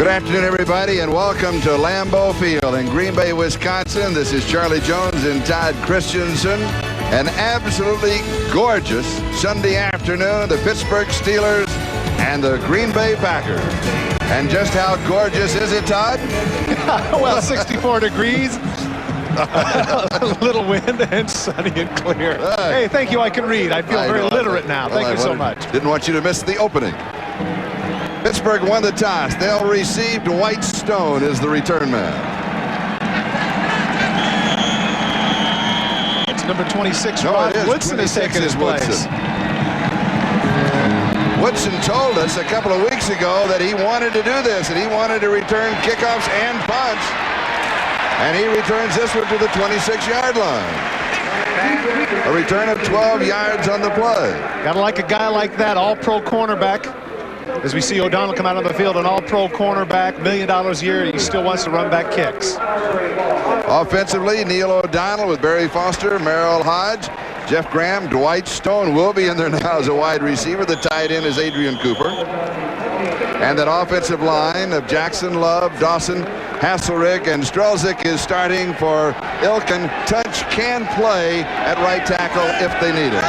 Good afternoon, everybody, and welcome to Lambeau Field in Green Bay, Wisconsin. This is Charlie Jones and Todd Christensen. An absolutely gorgeous Sunday afternoon. The Pittsburgh Steelers and the Green Bay Packers. And just how gorgeous is it, Todd? Well, 64 degrees. A little wind and sunny and clear. Hey, thank you. I can read. I feel very literate now. Thank you so much. Didn't want you to miss the opening. Pittsburgh won the toss. They'll receive. Dwight Stone is the return man. It's number 26. Rod Woodson is taking his place. Woodson told us a couple of weeks ago that he wanted to do this, and he wanted to return kickoffs and punts. And he returns this one to the 26-yard line. A return of 12 yards on the play. Gotta like a guy like that, all-pro cornerback. As we see O'Donnell come out on the field, an all-pro cornerback, $1 million a year, he still wants to run back kicks. Offensively, Neil O'Donnell with Barry Foster, Merrill Hodge, Jeff Graham, Dwight Stone will be in there now as a wide receiver. The tight end is Adrian Cooper. And that offensive line of Jackson, Love, Dawson, Hasselrick, and Strelzik is starting for Ilkin. Touch can play at right tackle if they need it.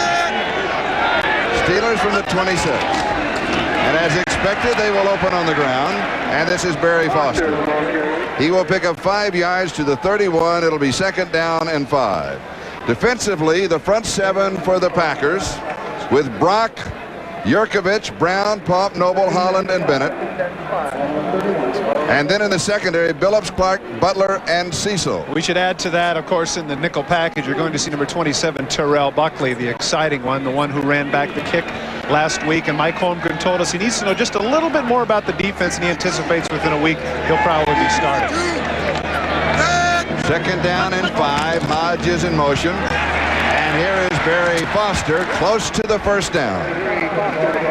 Steelers from the 26. And as expected, they will open on the ground. And this is Barry Foster. He will pick up 5 yards to the 31. It'll be second down and 5. Defensively, the front seven for the Packers with Brock, Yurkovich, Brown, Pomp, Noble, Holland, and Bennett. And then in the secondary, Billups, Clark, Butler, and Cecil. We should add to that, of course, in the nickel package, you're going to see number 27, Terrell Buckley, the exciting one, the one who ran back the kick last week. And Mike Holmgren told us he needs to know just a little bit more about the defense, and he anticipates within a week he'll probably be starting. Second down and 5. Hodge is in motion. And here is Barry Foster close to the first down.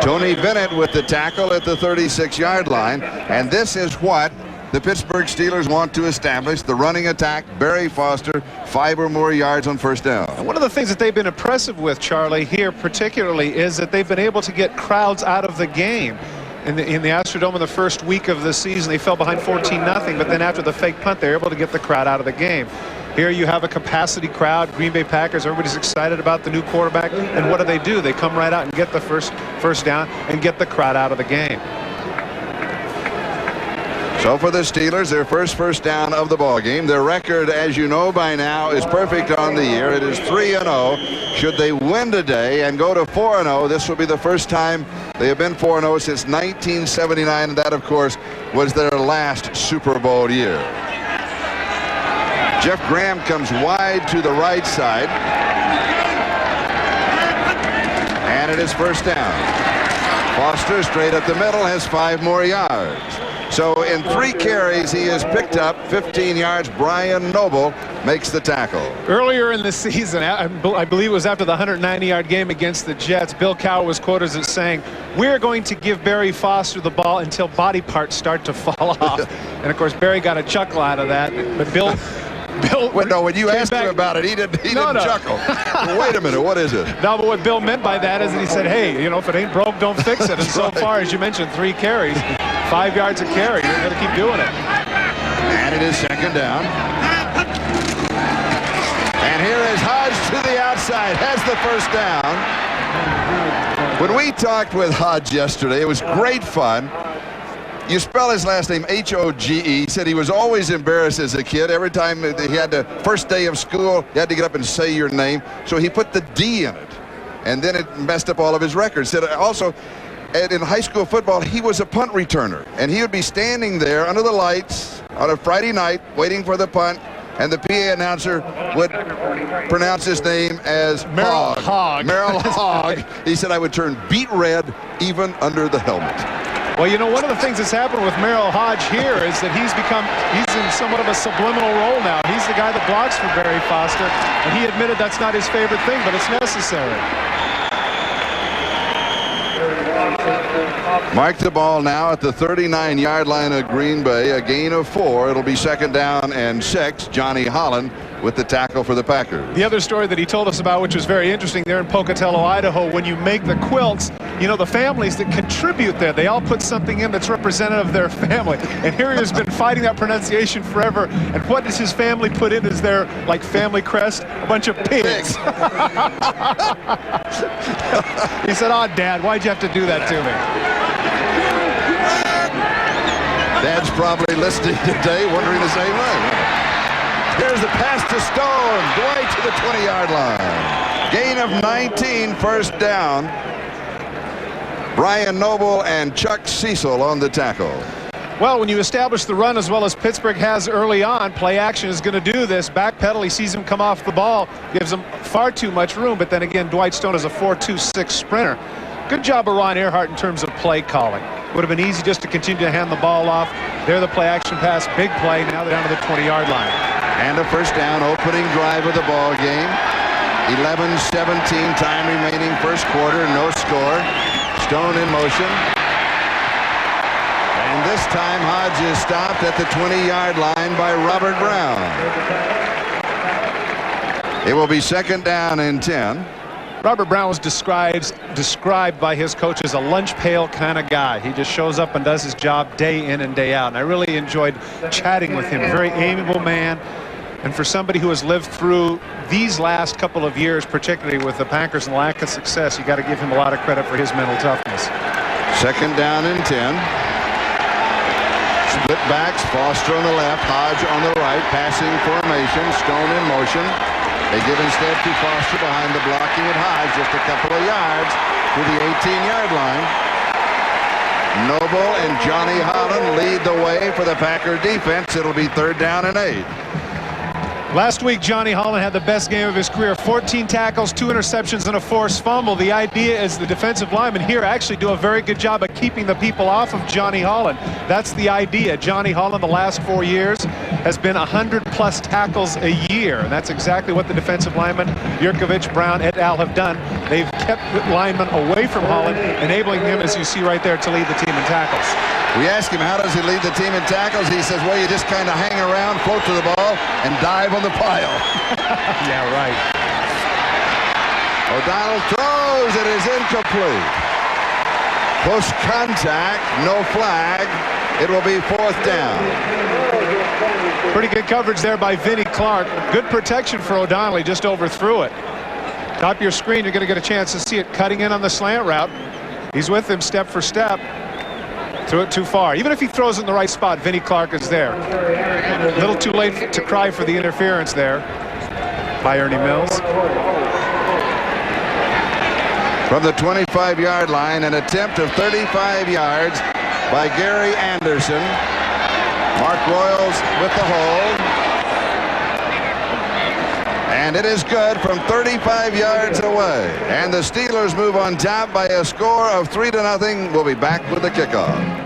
Tony Bennett with the tackle at the 36-yard line. And this is what the Pittsburgh Steelers want to establish, the running attack. Barry Foster, 5 or more yards on first down. And one of the things that they've been impressive with, Charlie, here particularly, is that they've been able to get crowds out of the game. In the Astrodome in the first week of the season, they fell behind 14-0, but then after the fake punt, they were able to get the crowd out of the game. Here you have a capacity crowd, Green Bay Packers, everybody's excited about the new quarterback, and what do? They come right out and get the first down and get the crowd out of the game. So for the Steelers, their first down of the ball game. Their record, as you know by now, is perfect on the year. It is 3-0. Should they win today and go to 4-0, this will be the first time they have been 4-0 since 1979, and that, of course, was their last Super Bowl year. Jeff Graham comes wide to the right side. And it is first down. Foster straight up the middle has 5 more yards. So in 3 carries, he has picked up 15 yards. Brian Noble makes the tackle. Earlier in the season, I believe it was after the 190-yard game against the Jets, Bill Cowher was quoted as saying, "We're going to give Barry Foster the ball until body parts start to fall off." And of course, Barry got a chuckle out of that. But Bill, when you asked him about it, he didn't chuckle. Wait a minute, what is it? No, but what Bill meant by that is that he said, hey, you know, if it ain't broke, don't fix it. And so far, as you mentioned, 3 carries, 5 yards a carry. You're going to keep doing it. And it is second down. And here is Hodge to the outside, has the first down. When we talked with Hodge yesterday, it was great fun. You spell his last name H-O-G-E. He said he was always embarrassed as a kid. Every time he had the first day of school, you had to get up and say your name. So he put the D in it. And then it messed up all of his records. Said also, in high school football, he was a punt returner. And he would be standing there under the lights on a Friday night waiting for the punt. And the PA announcer would pronounce his name as Merrill Hogg. Merrill Hogg. He said, I would turn beet red even under the helmet. Well, you know, one of the things that's happened with Merrill Hodge here is that he's in somewhat of a subliminal role now. He's the guy that blocks for Barry Foster, and he admitted that's not his favorite thing, but it's necessary. Mark the ball now at the 39-yard line of Green Bay, a gain of 4. It'll be second down and 6. Johnny Holland with the tackle for the Packers. The other story that he told us about, which was very interesting, there in Pocatello, Idaho, when you make the quilts, you know, the families that contribute there, they all put something in that's representative of their family. And here he has been fighting that pronunciation forever. And what does his family put in as their, like, family crest? A bunch of pigs. He said, "Oh, Dad, why'd you have to do that to me?" Dad's probably listening today, wondering the same way. Here's the pass to Stone. Dwight to the 20-yard line. Gain of 19, first down. Brian Noble and Chuck Cecil on the tackle. Well, when you establish the run as well as Pittsburgh has early on, play action is going to do this. Backpedal, he sees him come off the ball, gives him far too much room. But then again, Dwight Stone is a 4.26 sprinter. Good job of Ron Earhart in terms of play calling. Would have been easy just to continue to hand the ball off. There, the play action pass, big play. Now they're down to the 20-yard line. And a first down, opening drive of the ball game. 11-17 time remaining first quarter, no score. Stone in motion. And this time Hodge is stopped at the 20-yard line by Robert Brown. It will be second down and 10. Robert Brown was described by his coach as a lunch pail kind of guy. He just shows up and does his job day in and day out. And I really enjoyed chatting with him. A very amiable man. And for somebody who has lived through these last couple of years, particularly with the Packers and lack of success, you got to give him a lot of credit for his mental toughness. Second down and 10. Split backs, Foster on the left, Hodge on the right, passing formation, Stone in motion. They give instead to Foster behind the blocking at Hodge, just a couple of yards to the 18-yard line. Noble and Johnny Holland lead the way for the Packer defense. It'll be third down and 8. Last week, Johnny Holland had the best game of his career. 14 tackles, 2 interceptions, and a forced fumble. The idea is the defensive linemen here actually do a very good job of keeping the people off of Johnny Holland. That's the idea. Johnny Holland, the last 4 years, has been 100-plus tackles a year. And that's exactly what the defensive linemen, Yurkovich, Brown, et al. Have done. They've kept linemen away from Holland, enabling him, as you see right there, to lead the team in tackles. We ask him, how does he lead the team in tackles? He says, well, you just kind of hang around, float to the ball, and dive on the pile. Yeah, right. O'Donnell throws. It is incomplete. Close contact, no flag. It will be fourth down. Pretty good coverage there by Vinnie Clark. Good protection for O'Donnell. He just overthrew it. Top of your screen, you're going to get a chance to see it cutting in on the slant route. He's with him step for step. Threw it too far. Even if he throws it in the right spot, Vinnie Clark is there. A little too late to cry for the interference there by Ernie Mills. From the 25-yard line, an attempt of 35 yards by Gary Anderson. Mark Royals with the hold. And it is good from 35 yards away. And the Steelers move on top by a score of 3-0. We'll be back with the kickoff.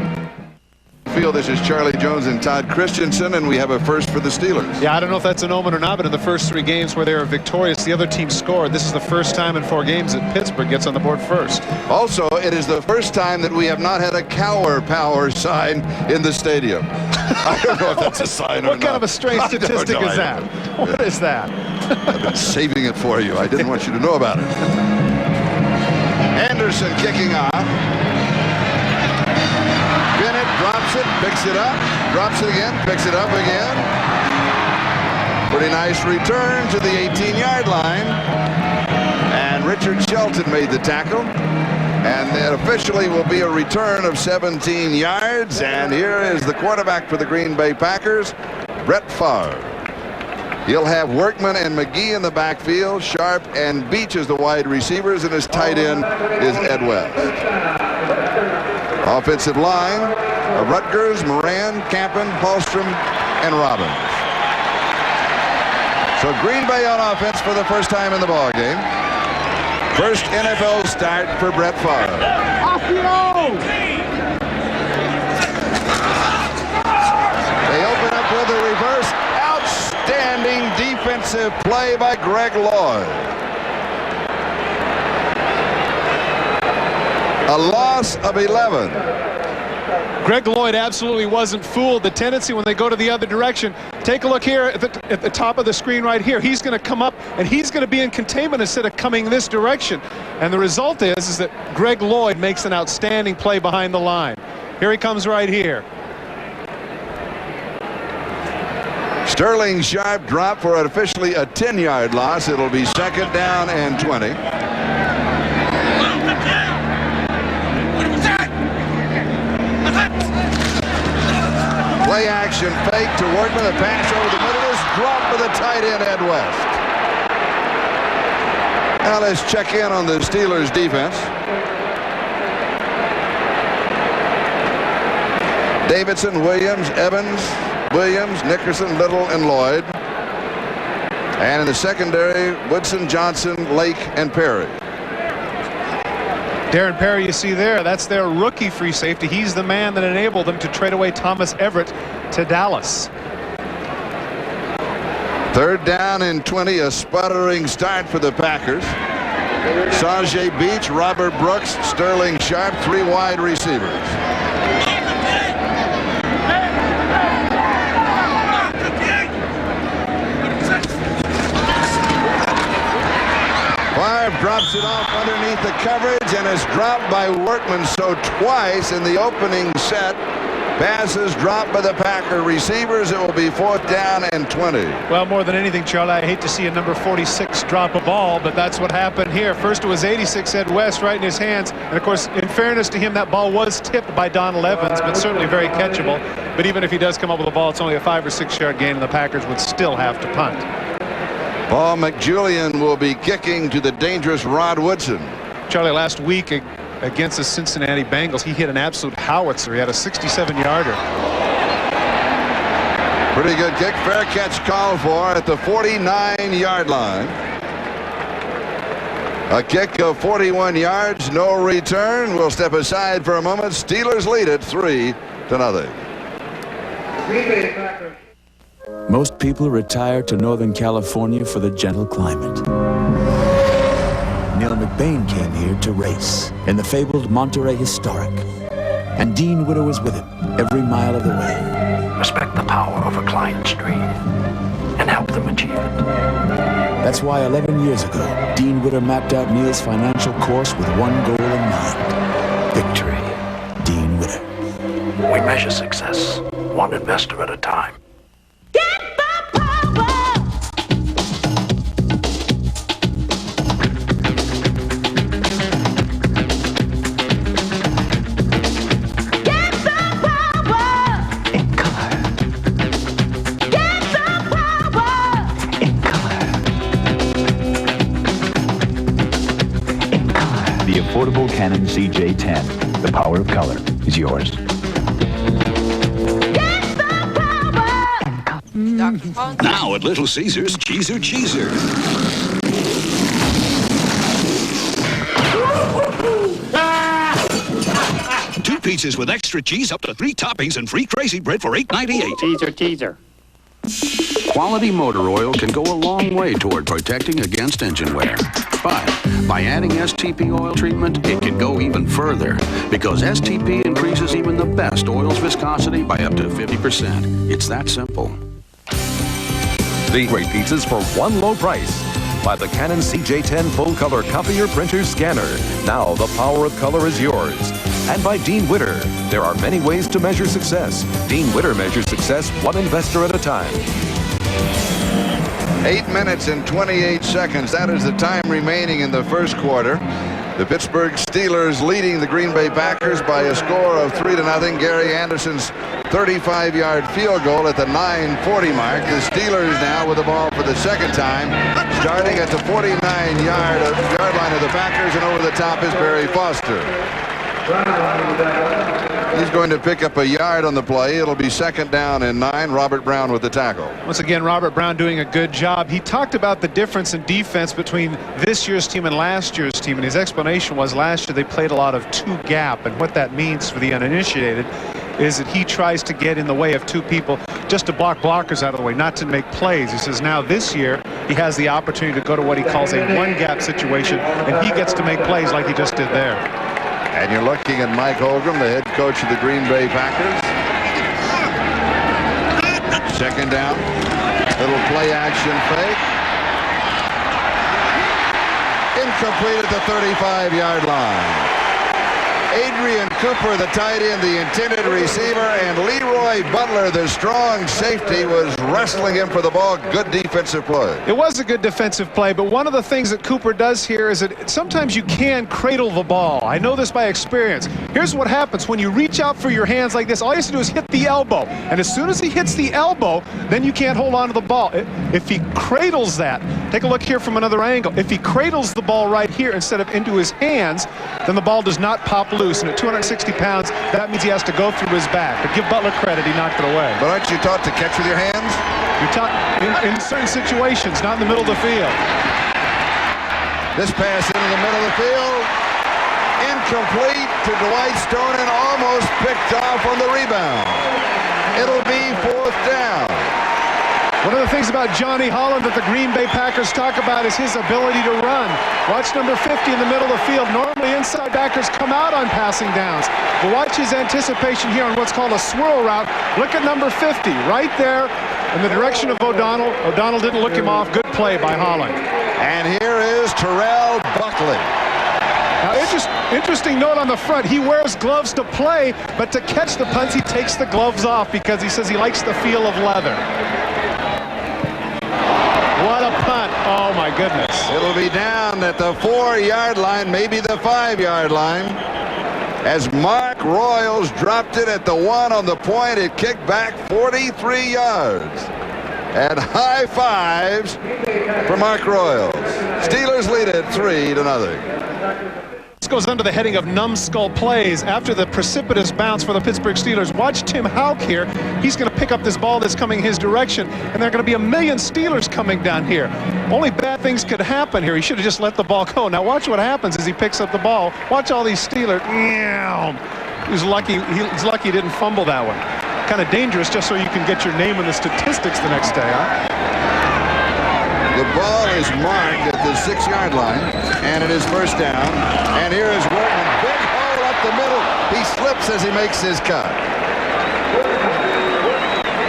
This is Charlie Jones and Todd Christensen, and we have a first for the Steelers. Yeah, I don't know if that's an omen or not, but in the first 3 games where they were victorious, the other team scored. This is the first time in 4 games that Pittsburgh gets on the board first. Also, it is the first time that we have not had a Cower Power sign in the stadium. I don't know if that's a sign or not. What kind of a strange statistic is that? What is that? I've been saving it for you. I didn't want you to know about it. Anderson kicking off. Bennett drops it, picks it up, drops it again, picks it up again. Pretty nice return to the 18-yard line. And Richard Shelton made the tackle. And it officially will be a return of 17 yards. And here is the quarterback for the Green Bay Packers, Brett Favre. He'll have Workman and McGee in the backfield, Sharp and Beach as the wide receivers, and his tight end is Ed West. Offensive line, Rutgers, Moran, Campen, Hallstrom, and Robbins. So Green Bay on offense for the first time in the ballgame. First NFL start for Brett Favre. They open up with a reverse. Outstanding defensive play by Greg Lloyd. A loss of 11. Greg Lloyd absolutely wasn't fooled. The tendency when they go to the other direction, take a look here at the top of the screen right here. He's going to come up and he's going to be in containment instead of coming this direction. And the result is that Greg Lloyd makes an outstanding play behind the line. Here he comes right here. Sterling Sharp dropped for officially a 10-yard loss. It'll be second down and 20. Play action fake to Workman. The pass over the middle is dropped by the tight end, Ed West. Now let's check in on the Steelers defense. Davidson, Williams, Evans, Nickerson, Little, and Lloyd. And in the secondary, Woodson, Johnson, Lake, and Perry. Darren Perry, you see there, that's their rookie free safety. He's the man that enabled them to trade away Thomas Everett to Dallas. Third down and 20, a sputtering start for the Packers. Sajay Beach, Robert Brooks, Sterling Sharp, 3 wide receivers. Favre drops it off underneath the coverage and is dropped by Workman. So twice in the opening set, passes dropped by the Packer receivers. It will be fourth down and 20. Well, more than anything, Charlie, I hate to see a number 46 drop a ball, but that's what happened here. First it was 86, Ed West, right in his hands. And, of course, in fairness to him, that ball was tipped by Donald Evans, but certainly very catchable. But even if he does come up with a ball, it's only a 5 or 6 yard gain, and the Packers would still have to punt. Paul McJulian will be kicking to the dangerous Rod Woodson. Charlie, last week against the Cincinnati Bengals, he hit an absolute howitzer. He had a 67-yarder. Pretty good kick. Fair catch called for at the 49-yard line. A kick of 41 yards, no return. We'll step aside for a moment. Steelers lead it 3-0. Most people retire to Northern California for the gentle climate. Neil McBain came here to race in the fabled Monterey Historic. And Dean Witter was with him every mile of the way. Respect the power of a client's dream and help them achieve it. That's why 11 years ago, Dean Witter mapped out Neil's financial course with one goal in mind. Victory. Dean Witter. We measure success, one investor at a time. Affordable Canon CJ10. The power of color is yours. Now at Little Caesars, Cheeser Cheeser. Two pizzas with extra cheese, up to 3 toppings, and free crazy bread for $8.98. Teaser, teaser. Quality motor oil can go a long way toward protecting against engine wear. But by adding STP oil treatment, it can go even further, because STP increases even the best oil's viscosity by up to 50%. It's that simple. The great pizzas for one low price. By the Canon CJ10 full color copier printer scanner. Now the power of color is yours. And by Dean Witter. There are many ways to measure success. Dean Witter measures success one investor at a time. 8 minutes and 28 seconds. That is the time remaining in the first quarter. The Pittsburgh Steelers leading the Green Bay Packers by a score of 3-0. Gary Anderson's 35-yard field goal at the 9:40 mark. The Steelers now with the ball for the second time, starting at the 49-yard line of the Packers, and over the top is Barry Foster. He's going to pick up a yard on the play. It'll be second down and 9. Robert Brown with the tackle. Once again, Robert Brown doing a good job. He talked about the difference in defense between this year's team and last year's team, and his explanation was last year they played a lot of 2-gap, and what that means for the uninitiated is that he tries to get in the way of 2 people just to block blockers out of the way, not to make plays. He says now this year he has the opportunity to go to what he calls a 1-gap situation, and he gets to make plays like he just did there. And you're looking at Mike Holmgren, the head coach of the Green Bay Packers. Second down. Little play action fake. Incomplete at the 35-yard line. Adrian Cooper, the tight end, the intended receiver, and Leroy Butler, the strong safety, was wrestling him for the ball. Good defensive play. It was a good defensive play, but one of the things that Cooper does here is that sometimes you can cradle the ball. I know this by experience. Here's what happens. When you reach out for your hands like this, all you have to do is hit the elbow. And as soon as he hits the elbow, then you can't hold on to the ball. If he cradles that, take a look here from another angle. If he cradles the ball right here instead of into his hands, then the ball does not pop loose. And at 260 pounds, that means he has to go through his back. But give Butler credit, he knocked it away. But aren't you taught to catch with your hands? You're taught in certain situations, not in the middle of the field. This pass into the middle of the field. Incomplete to Dwight Stone and almost picked off on the rebound. It'll be fourth down. One of the things about Johnny Holland that the Green Bay Packers talk about is his ability to run. Watch number 50 in the middle of the field. Normally inside backers come out on passing downs. But watch his anticipation here on what's called a swirl route. Look at number 50 right there in the direction of O'Donnell. O'Donnell didn't look him off. Good play by Holland. And here is Terrell Buckley. Now, interesting note on the front. He wears gloves to play, but to catch the punts, he takes the gloves off because he says he likes the feel of leather. What a punt. Oh, my goodness. It'll be down at the 4-yard line, maybe the 5-yard line. As Mark Royals dropped it at the 1 on the point, it kicked back 43 yards. And high fives for Mark Royals. Steelers lead it 3-0. This goes under the heading of numbskull plays. After the precipitous bounce for the Pittsburgh Steelers, watch Tim Houck here. He's going to pick up this ball that's coming his direction, and there are going to be a million Steelers coming down here. Only bad things could happen here. He should have just let the ball go. Now watch what happens as he picks up the ball. Watch all these Steelers. He's lucky he didn't fumble that one. Kind of dangerous just so you can get your name in the statistics the next day, huh? The ball is marked at the 6-yard line, and it is first down. And here is Workman. Big hole up the middle. He slips as he makes his cut.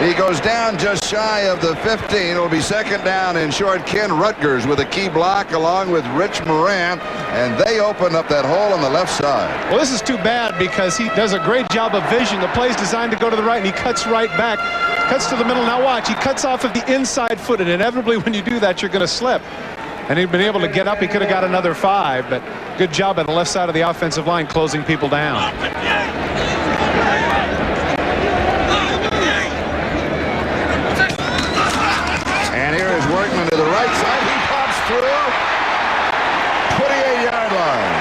He goes down just shy of the 15. It'll be second down and short. Ken Rutgers with a key block along with Rich Moran, and they open up that hole on the left side. Well, this is too bad because he does a great job of vision. The play's designed to go to the right, and he cuts right back. Cuts to the middle. Now watch. He cuts off of the inside foot, and inevitably when you do that, you're going to slip. And he'd been able to get up. He could have got another 5, but good job on the left side of the offensive line closing people down. And here is Workman to the right side. He pops through. 28-yard line.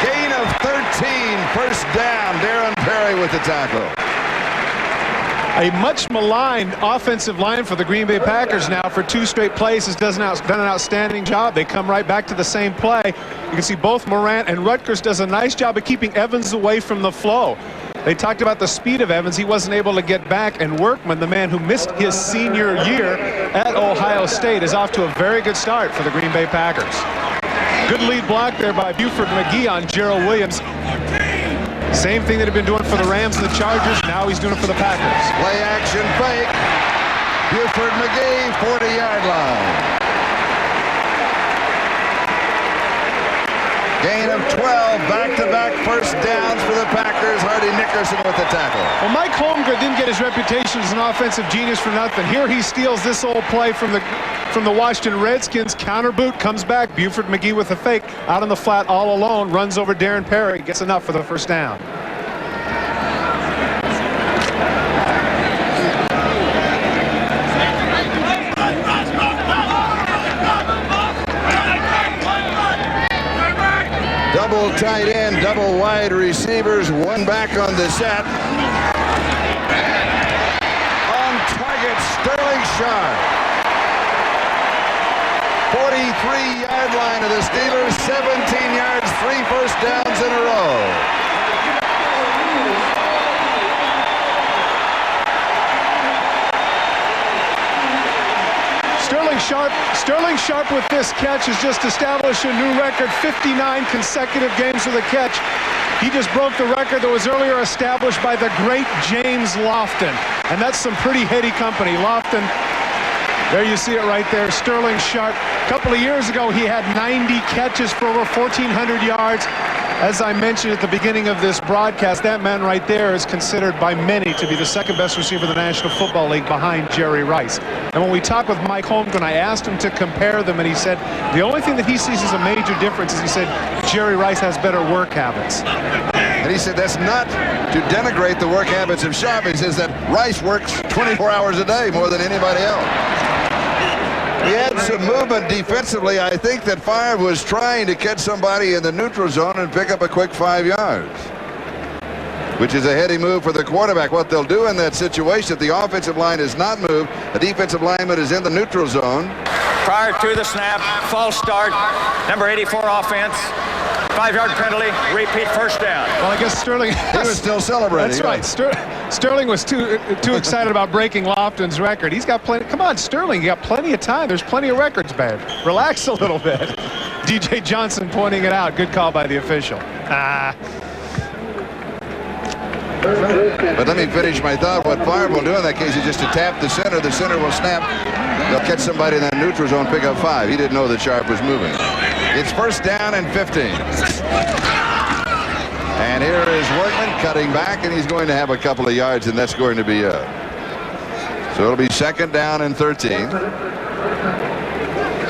Gain of 13. First down. Darren Perry with the tackle. A much maligned offensive line for the Green Bay Packers now for 2 straight plays has done an outstanding job. They come right back to the same play. You can see both Morant and Rutgers does a nice job of keeping Evans away from the flow. They talked about the speed of Evans. He wasn't able to get back, and Workman, the man who missed his senior year at Ohio State, is off to a very good start for the Green Bay Packers. Good lead block there by Buford McGee on Gerald Williams. Same thing that he'd been doing for the Rams and the Chargers. Now he's doing it for the Packers. Play action fake. Buford McGee, 40-yard line. Gain of 12, back-to-back first downs for the Packers. Hardy Nickerson with the tackle. Well, Mike Holmgren didn't get his reputation as an offensive genius for nothing. Here he steals this old play from the Washington Redskins. Counter boot, comes back. Buford McGee with a fake. Out on the flat all alone. Runs over Darren Perry. Gets enough for the first down. Double tight end, double wide receivers, one back on the set. On target, Sterling Sharp. 43-yard line of the Steelers, 17 yards, 3 first downs in a row. Sterling Sharp with this catch has just established a new record, 59 consecutive games with a catch. He just broke the record that was earlier established by the great James Lofton. And that's some pretty heady company. Lofton, there you see it right there, sterling sharp. A couple of years ago, he had 90 catches for over 1,400 yards. As I mentioned at the beginning of this broadcast, that man right there is considered by many to be the second best receiver in the National Football League behind Jerry Rice. And when we talked with Mike Holmgren, I asked him to compare them, and he said the only thing that he sees as a major difference is, he said, Jerry Rice has better work habits. And he said that's not to denigrate the work habits of Sharp. He says that Rice works 24 hours a day more than anybody else. He had some movement defensively. I think that Favre was trying to catch somebody in the neutral zone and pick up a quick 5 yards, which is a heady move for the quarterback. What they'll do in that situation, if the offensive line is not moved, the defensive lineman is in the neutral zone. Prior to the snap, false start, number 84 offense, 5-yard penalty, repeat first down. Well, I guess Sterling... He was still celebrating. That's right. Sterling was too excited about breaking Lofton's record. He's got plenty... Come on, Sterling, you got plenty of time. There's plenty of records, man. Relax a little bit. DJ Johnson pointing it out. Good call by the official. But let me finish my thought. What Favre will do in that case is just to tap the center. The center will snap. They'll catch somebody in that neutral zone, pick up 5. He didn't know that Sharp was moving. It's first down and 15. And here is Workman cutting back, and he's going to have a couple of yards, and that's going to be it. So it'll be second down and 13.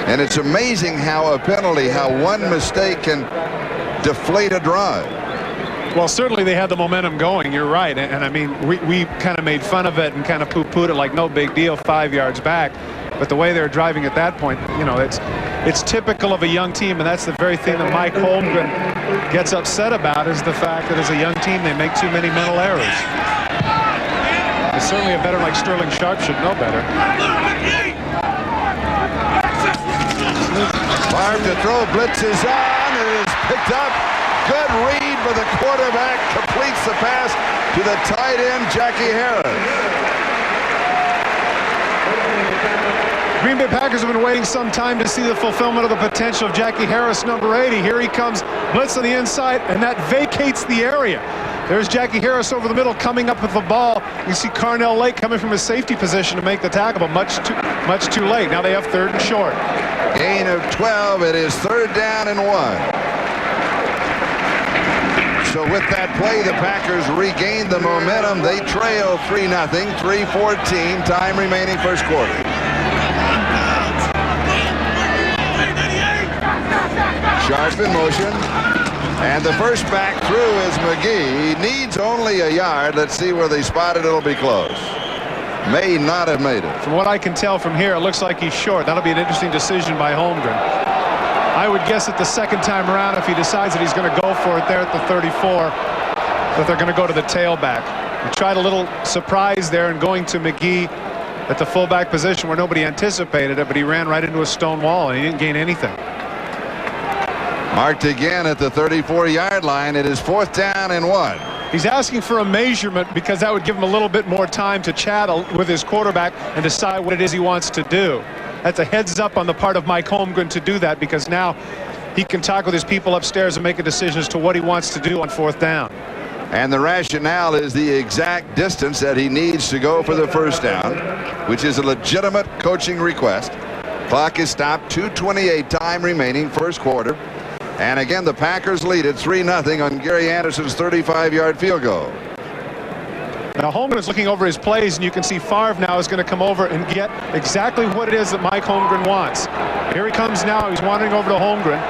And it's amazing how a penalty, how one mistake can deflate a drive. Well, certainly they had the momentum going. You're right. And I mean, we kind of made fun of it and kind of poo-pooed it like no big deal, 5 yards back. But the way they're driving at that point, you know, it's typical of a young team, and that's the very thing that Mike Holmgren gets upset about, is the fact that as a young team they make too many mental errors. And certainly a veteran like Sterling Sharp should know better. Favre to throw, blitz is on, it is picked up. Good read by the quarterback, completes the pass to the tight end, Jackie Harris. Green Bay Packers have been waiting some time to see the fulfillment of the potential of Jackie Harris, number 80. Here he comes, blitz on the inside, and that vacates the area. There's Jackie Harris over the middle coming up with the ball. You see Carnell Lake coming from his safety position to make the tackle, but much too late. Now they have third and short. Gain of 12. It is third down and 1. So with that play, the Packers regain the momentum. They trail 3-0, 3:14, time remaining first quarter. Sharp in motion. And the first back through is McGee. He needs only a yard. Let's see where they spot it. It'll be close. May not have made it. From what I can tell from here, it looks like he's short. That'll be an interesting decision by Holmgren. I would guess that the second time around, if he decides that he's going to go for it there at the 34, that they're going to go to the tailback. He tried a little surprise there and going to McGee at the fullback position where nobody anticipated it, but he ran right into a stone wall and he didn't gain anything. Marked again at the 34-yard line. It is fourth down and 1. He's asking for a measurement because that would give him a little bit more time to chat with his quarterback and decide what it is he wants to do. That's a heads up on the part of Mike Holmgren to do that, because now he can talk with his people upstairs and make a decision as to what he wants to do on fourth down. And the rationale is the exact distance that he needs to go for the first down, which is a legitimate coaching request. Clock is stopped, 2:28 time remaining, first quarter. And again, the Packers lead at 3-0 on Gary Anderson's 35-yard field goal. Now Holmgren is looking over his plays, and you can see Favre now is going to come over and get exactly what it is that Mike Holmgren wants. Here he comes now. He's wandering over to Holmgren.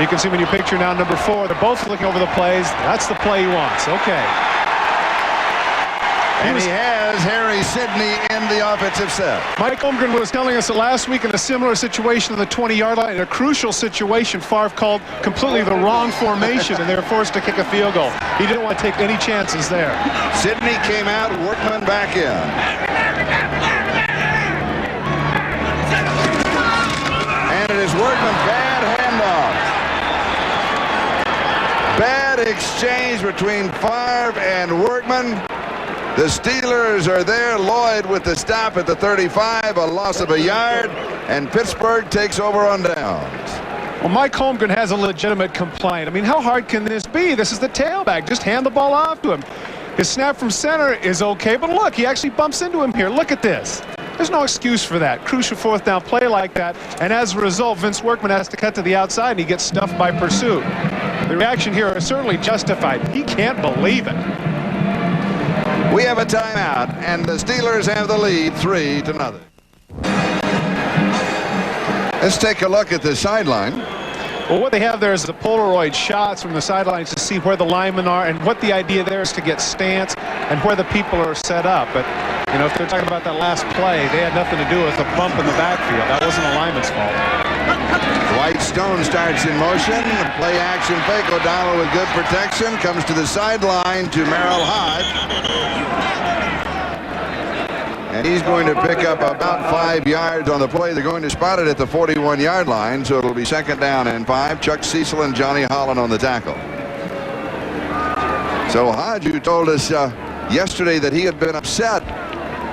You can see when you picture now number 4, they're both looking over the plays. That's the play he wants. Okay. And he has Harry Sidney in the offensive set. Mike Holmgren was telling us that last week in a similar situation on the 20-yard line, in a crucial situation, Favre called completely the wrong formation, and they were forced to kick a field goal. He didn't want to take any chances there. Sidney came out, Workman back in. And it is Workman, bad handoff. Bad exchange between Favre and Workman. The Steelers are there. Lloyd with the stop at the 35, a loss of a yard, and Pittsburgh takes over on downs. Well, Mike Holmgren has a legitimate complaint. I mean, how hard can this be? This is the tailback. Just hand the ball off to him. His snap from center is okay, but look, he actually bumps into him here. Look at this. There's no excuse for that. Crucial fourth down play like that, and as a result, Vince Workman has to cut to the outside, and he gets stuffed by pursuit. The reaction here is certainly justified. He can't believe it. We have a timeout, and the Steelers have the lead 3-0. Let's take a look at the sideline. Well, what they have there is the Polaroid shots from the sidelines to see where the linemen are, and what the idea there is to get stance and where the people are set up. But, you know, if they're talking about that last play, they had nothing to do with the bump in the backfield. That wasn't a lineman's fault. Dwight Stone starts in motion. Play action fake. O'Donnell with good protection. Comes to the sideline to Merrill Hodge. And he's going to pick up about 5 yards on the play. They're going to spot it at the 41-yard line, so it'll be 2nd down and 5. Chuck Cecil and Johnny Holland on the tackle. So Hodge, who told us yesterday that he had been upset,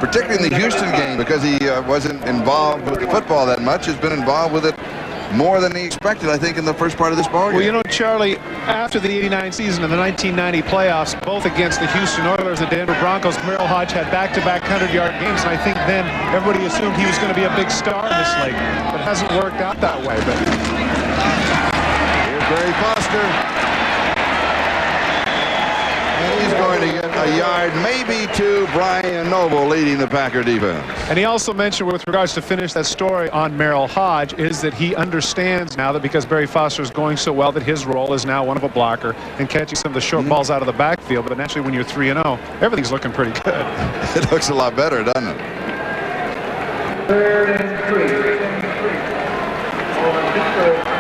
particularly in the Houston game, because he wasn't involved with the football that much, has been involved with it more than he expected, I think, in the first part of this ballgame. Well, you know, Charlie, after the '89 season and the 1990 playoffs, both against the Houston Oilers and the Denver Broncos, Merrill Hodge had back-to-back 100-yard games, and I think then everybody assumed he was going to be a big star in this league. But it hasn't worked out that way. But here's Barry Foster. And he's going to get a yard, maybe two. Brian Noble leading the Packer defense. And he also mentioned, with regards to finish that story on Merrill Hodge, is that he understands now that because Barry Foster is going so well, that his role is now one of a blocker and catching some of the short balls out of the backfield. But naturally, when you're 3-0, everything's looking pretty good. It looks a lot better, doesn't it? 3rd and 3.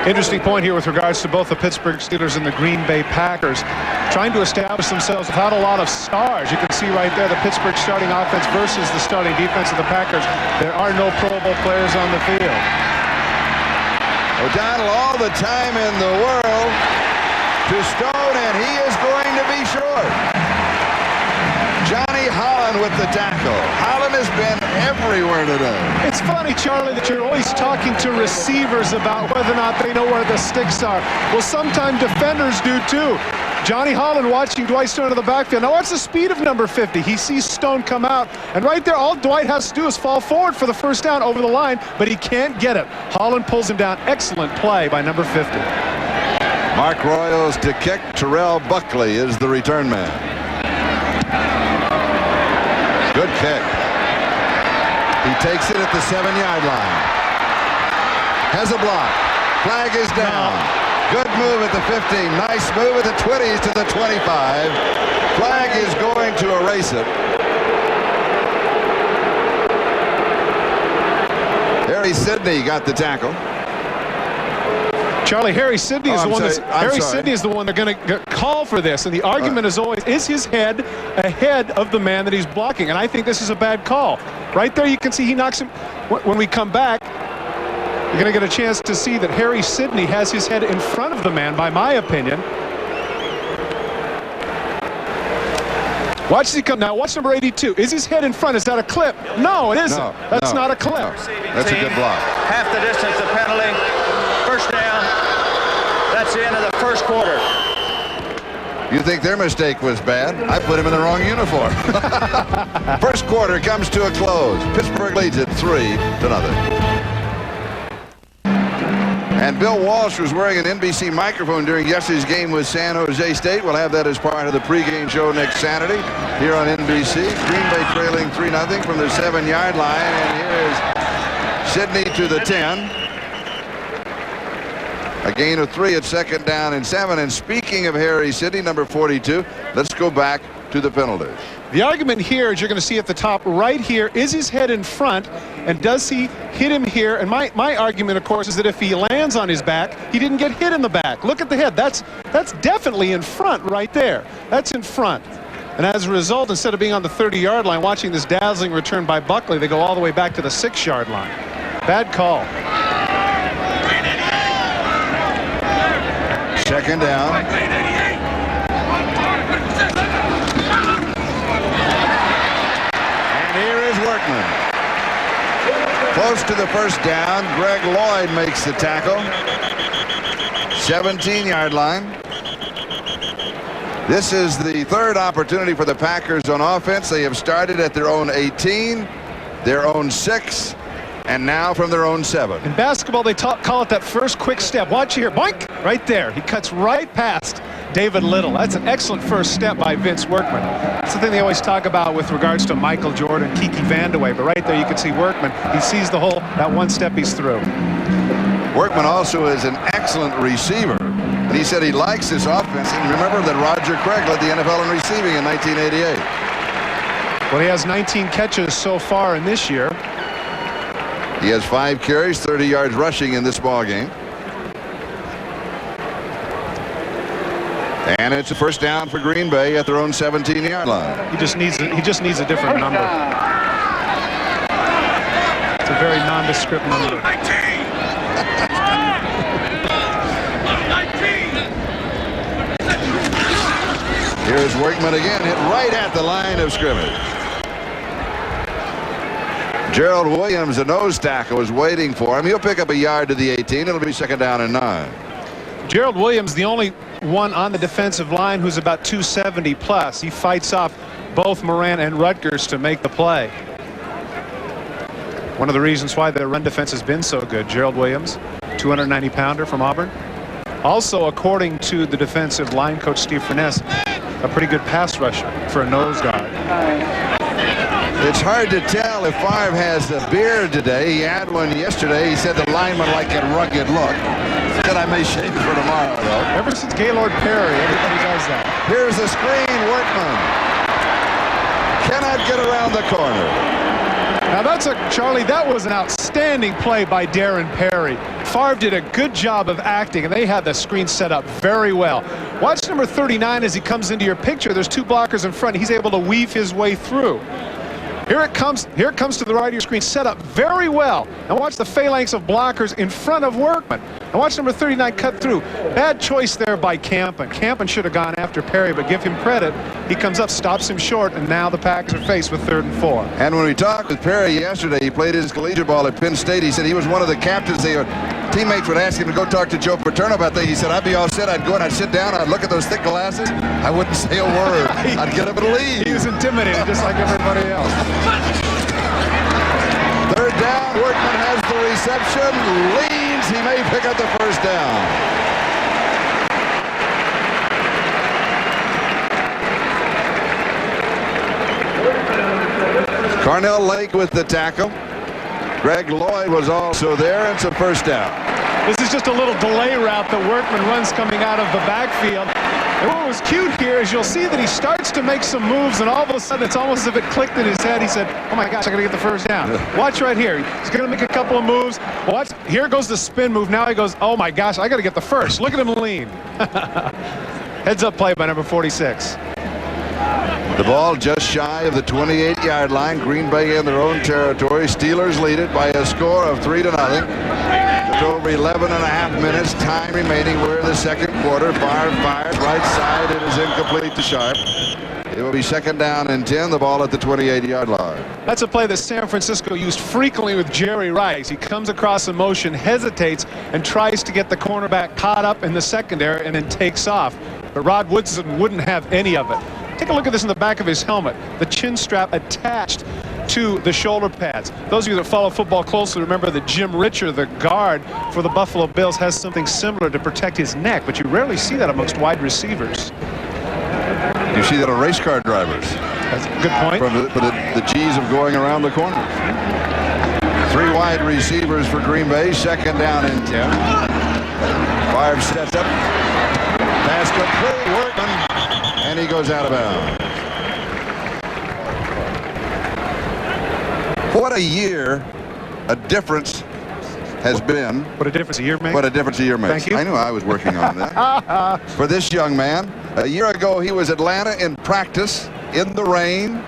Interesting point here with regards to both the Pittsburgh Steelers and the Green Bay Packers, trying to establish themselves without a lot of stars. You can see right there the Pittsburgh starting offense versus the starting defense of the Packers. There are no Pro Bowl players on the field. O'Donnell all the time in the world to Stone, and he is going to be short. Johnny Holland with the tackle. Holland has been everywhere today. It's funny, Charlie, that you're always talking to receivers about whether or not they know where the sticks are. Well, sometimes defenders do too. Johnny Holland watching Dwight Stone to the backfield. Now watch the speed of number 50. He sees Stone come out, and right there, all Dwight has to do is fall forward for the first down over the line, but he can't get it. Holland pulls him down. Excellent play by number 50. Mark Royals to kick. Terrell Buckley is the return man. Good kick. He takes it at the 7-yard line. Has a block. Flag is down. Good move at the 15. Nice move at the 20s to the 25. Flag is going to erase it. Harry Sidney got the tackle. Charlie, Harry Sidney is the one Sidney is the one they're going to call for this, and the argument is always, is his head ahead of the man that he's blocking? And I think this is a bad call. Right there, you can see he knocks him. When we come back, you're going to get a chance to see that Harry Sidney has his head in front of the man, by my opinion. Watch as he come now. Watch number 82. Is his head in front? Is that a clip? No, it isn't. No, That's not a clip. No. That's a good block. Half the distance, the penalty. First down. That's the end of the first quarter. You think their mistake was bad? I put him in the wrong uniform. First quarter comes to a close. Pittsburgh leads it 3-0. And Bill Walsh was wearing an NBC microphone during yesterday's game with San Jose State. We'll have that as part of the pregame show next Saturday here on NBC. Green Bay trailing 3-0 from the 7-yard line. And here's Sidney to the 10. A gain of 3 at 2nd down and 7. And speaking of Harry Sidney, number 42, let's go back to the penalties. The argument here is you're going to see at the top right here, is his head in front, and does he hit him here? And my argument, of course, is that if he lands on his back, he didn't get hit in the back. Look at the head. That's definitely in front right there. That's in front. And as a result, instead of being on the 30-yard line, watching this dazzling return by Buckley, they go all the way back to the 6-yard line. Bad call. 2nd down. And here is Workman. Close to the first down. Greg Lloyd makes the tackle. 17-yard line. This is the third opportunity for the Packers on offense. They have started at their own 18, their own 6, and now from their own 7. In basketball, they call it that first quick step. Watch here. Boink! Right there. He cuts right past David Little. That's an excellent first step by Vince Workman. That's the thing they always talk about with regards to Michael Jordan, Kiki Vandeweghe. But right there you can see Workman. He sees the hole. That one step he's through. Workman also is an excellent receiver. And he said he likes this offense. And remember that Roger Craig led the NFL in receiving in 1988. Well, he has 19 catches so far in this year. He has 5 carries, 30 yards rushing in this ball game. And it's a first down for Green Bay at their own 17-yard line. He just needs a different number. It's a very nondescript number. Here's Workman again, hit right at the line of scrimmage. Gerald Williams, the nose tackle, is waiting for him. He'll pick up a yard to the 18. It'll be second down and 9. Gerald Williams, the only one on the defensive line who's about 270 plus. He fights off both Moran and Rutgers to make the play. One of the reasons why their run defense has been so good. Gerald Williams, 290-pounder from Auburn. Also, according to the defensive line coach Steve Furness, a pretty good pass rusher for a nose guard. It's hard to tell if Favre has a beard today. He had one yesterday. He said the lineman like a rugged look. He said I may shave it for tomorrow, though. Ever since Gaylord Perry, everybody does that. Here's the screen. Workman cannot get around the corner. Now Charlie, that was an outstanding play by Darren Perry. Favre did a good job of acting, and they had the screen set up very well. Watch number 39 as he comes into your picture. There's 2 blockers in front. He's able to weave his way through. Here it comes to the right of your screen, set up very well. Now watch the phalanx of blockers in front of Workman. Now watch number 39 cut through. Bad choice there by Campen. Campen should have gone after Perry, but give him credit. He comes up, stops him short, and now the Packers are faced with 3rd and 4. And when we talked with Perry yesterday, he played his collegiate ball at Penn State. He said he was one of the captains. Teammates would ask him to go talk to Joe Paterno about that. He said, I'd be all set. I'd go and I'd sit down. I'd look at those thick glasses. I wouldn't say a word. I'd get up and leave. He was intimidated just like everybody else. 3rd down. Workman has the reception. Leans. He may pick up the first down. Carnell Lake with the tackle. Greg Lloyd was also there. It's a first down. This is just a little delay route that Workman runs coming out of the backfield. And what was cute here is you'll see that he starts to make some moves, and all of a sudden it's almost as if it clicked in his head. He said, oh my gosh, I gotta get the first down. Watch right here. He's gonna make a couple of moves. Watch, here goes the spin move. Now he goes, oh my gosh, I gotta get the first. Look at him lean. Heads up play by number 46. The ball just shy of the 28-yard line. Green Bay in their own territory. Steelers lead it by a score of 3-0. Just over 11 and a half minutes. Time remaining. We're in the second quarter. Favre fires right side. It is incomplete to Sharp. It will be second down and 10. The ball at the 28-yard line. That's a play that San Francisco used frequently with Jerry Rice. He comes across in motion, hesitates, and tries to get the cornerback caught up in the secondary and then takes off. But Rod Woodson wouldn't have any of it. Take a look at this in the back of his helmet. The chin strap attached to the shoulder pads. Those of you that follow football closely remember that Jim Richer, the guard for the Buffalo Bills, has something similar to protect his neck, but you rarely see that amongst wide receivers. You see that on race car drivers. That's a good point. For the G's of going around the corner. 3 wide receivers for Green Bay. Second down and 10. Favre sets up. Pass complete. Workman. And he goes out of bounds. What a year a difference has been. What a difference a year makes. What a difference a year makes. Thank you. I knew I was working on that. For this young man, a year ago he was Atlanta in practice in the rain.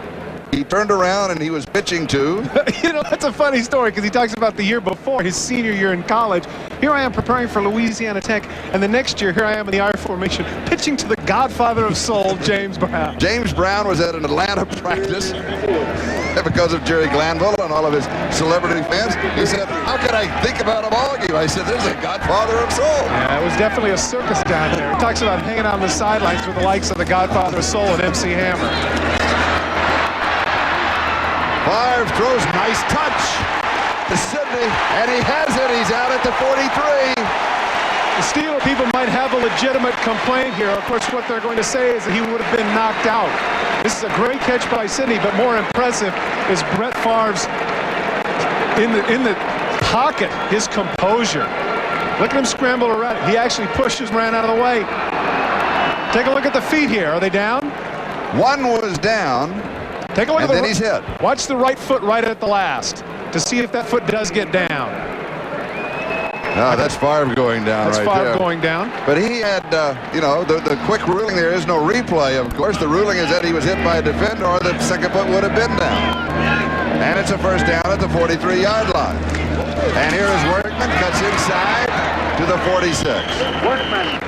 He turned around and he was pitching to. You know, that's a funny story because he talks about the year before, his senior year in college. Here I am preparing for Louisiana Tech, and the next year, here I am in the I formation, pitching to the godfather of soul, James Brown. James Brown was at an Atlanta practice because of Jerry Glanville and all of his celebrity fans. He said, how could I think about a ball game? I said, there's a godfather of soul. Yeah, it was definitely a circus down there. He talks about hanging out on the sidelines with the likes of the godfather of soul and MC Hammer. Favre throws, nice touch to Sidney, and he has it. He's out at the 43. The Steeler people might have a legitimate complaint here. Of course, what they're going to say is that he would have been knocked out. This is a great catch by Sidney, but more impressive is Brett Favre's in the pocket, his composure. Look at him scramble around. He actually pushes, ran out of the way. Take a look at the feet here. Are they down? One was down. Take a look and at then he's hit. Watch the right foot right at the last to see if that foot does get down. No, that's Favre going down That's right Favre there. going down. But he had, you know, the quick ruling. There is no replay, of course. The ruling is that he was hit by a defender or the second foot would have been down. And it's a first down at the 43-yard line. And here is Workman, cuts inside to the 46. Workman.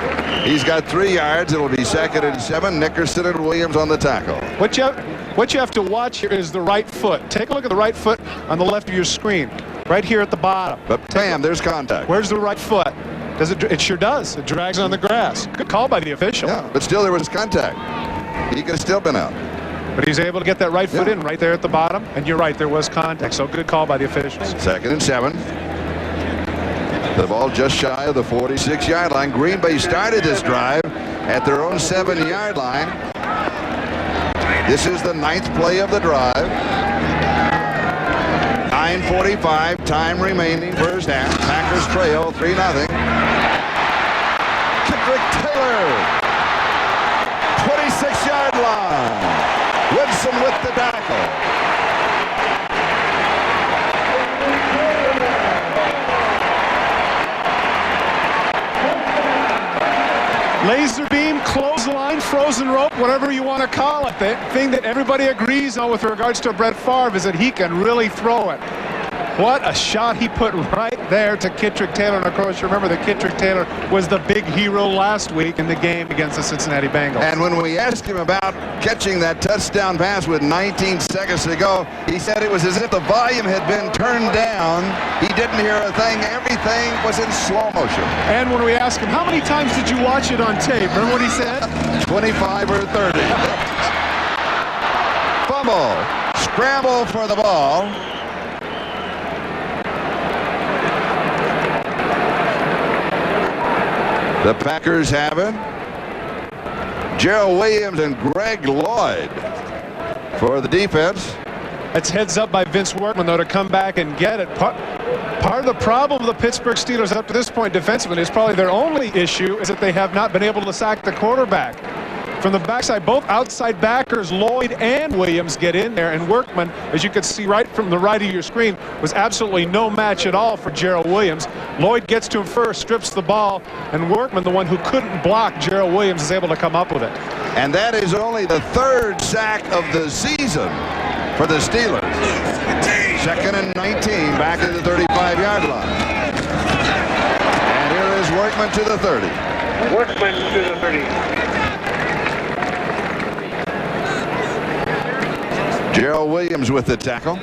He's got 3 yards. It'll be 2nd and 7. Nickerson and Williams on the tackle. What you have to watch here is the right foot. Take a look at the right foot on the left of your screen, right here at the bottom. But bam, there's contact. Where's the right foot? Does it? It sure does. It drags on the grass. Good call by the official. Yeah, but still there was contact. He could have still been out. But he's able to get that right foot in right there at the bottom. And you're right, there was contact. So good call by the officials. 2nd and 7. The ball just shy of the 46-yard line. Green Bay started this drive at their own 7-yard line. This is the 9th play of the drive. 9:45 time remaining first half. Packers trail 3-0. Kendrick Taylor, 26-yard line. Woodson with the tackle. Laser beam, clothesline, frozen rope, whatever you want to call it. The thing that everybody agrees on with regards to Brett Favre is that he can really throw it. What a shot he put right there to Kendrick Taylor. And of course, you remember that Kendrick Taylor was the big hero last week in the game against the Cincinnati Bengals. And when we asked him about catching that touchdown pass with 19 seconds to go, he said it was as if the volume had been turned down. He didn't hear a thing. Everything was in slow motion. And when we asked him, how many times did you watch it on tape? Remember what he said? 25 or 30. Fumble. Scramble for the ball. The Packers have it. Gerald Williams and Greg Lloyd for the defense. That's heads up by Vince Workman, though, to come back and get it. Part of the problem of the Pittsburgh Steelers up to this point defensively is probably their only issue is that they have not been able to sack the quarterback. From the backside, both outside backers, Lloyd and Williams, get in there, and Workman, as you can see right from the right of your screen, was absolutely no match at all for Gerald Williams. Lloyd gets to him first, strips the ball, and Workman, the one who couldn't block Gerald Williams, is able to come up with it. And that is only the 3rd sack of the season for the Steelers. 2nd and 19, back at the 35-yard line. And here is Workman to the 30. Workman to the 30. Gerald Williams with the tackle.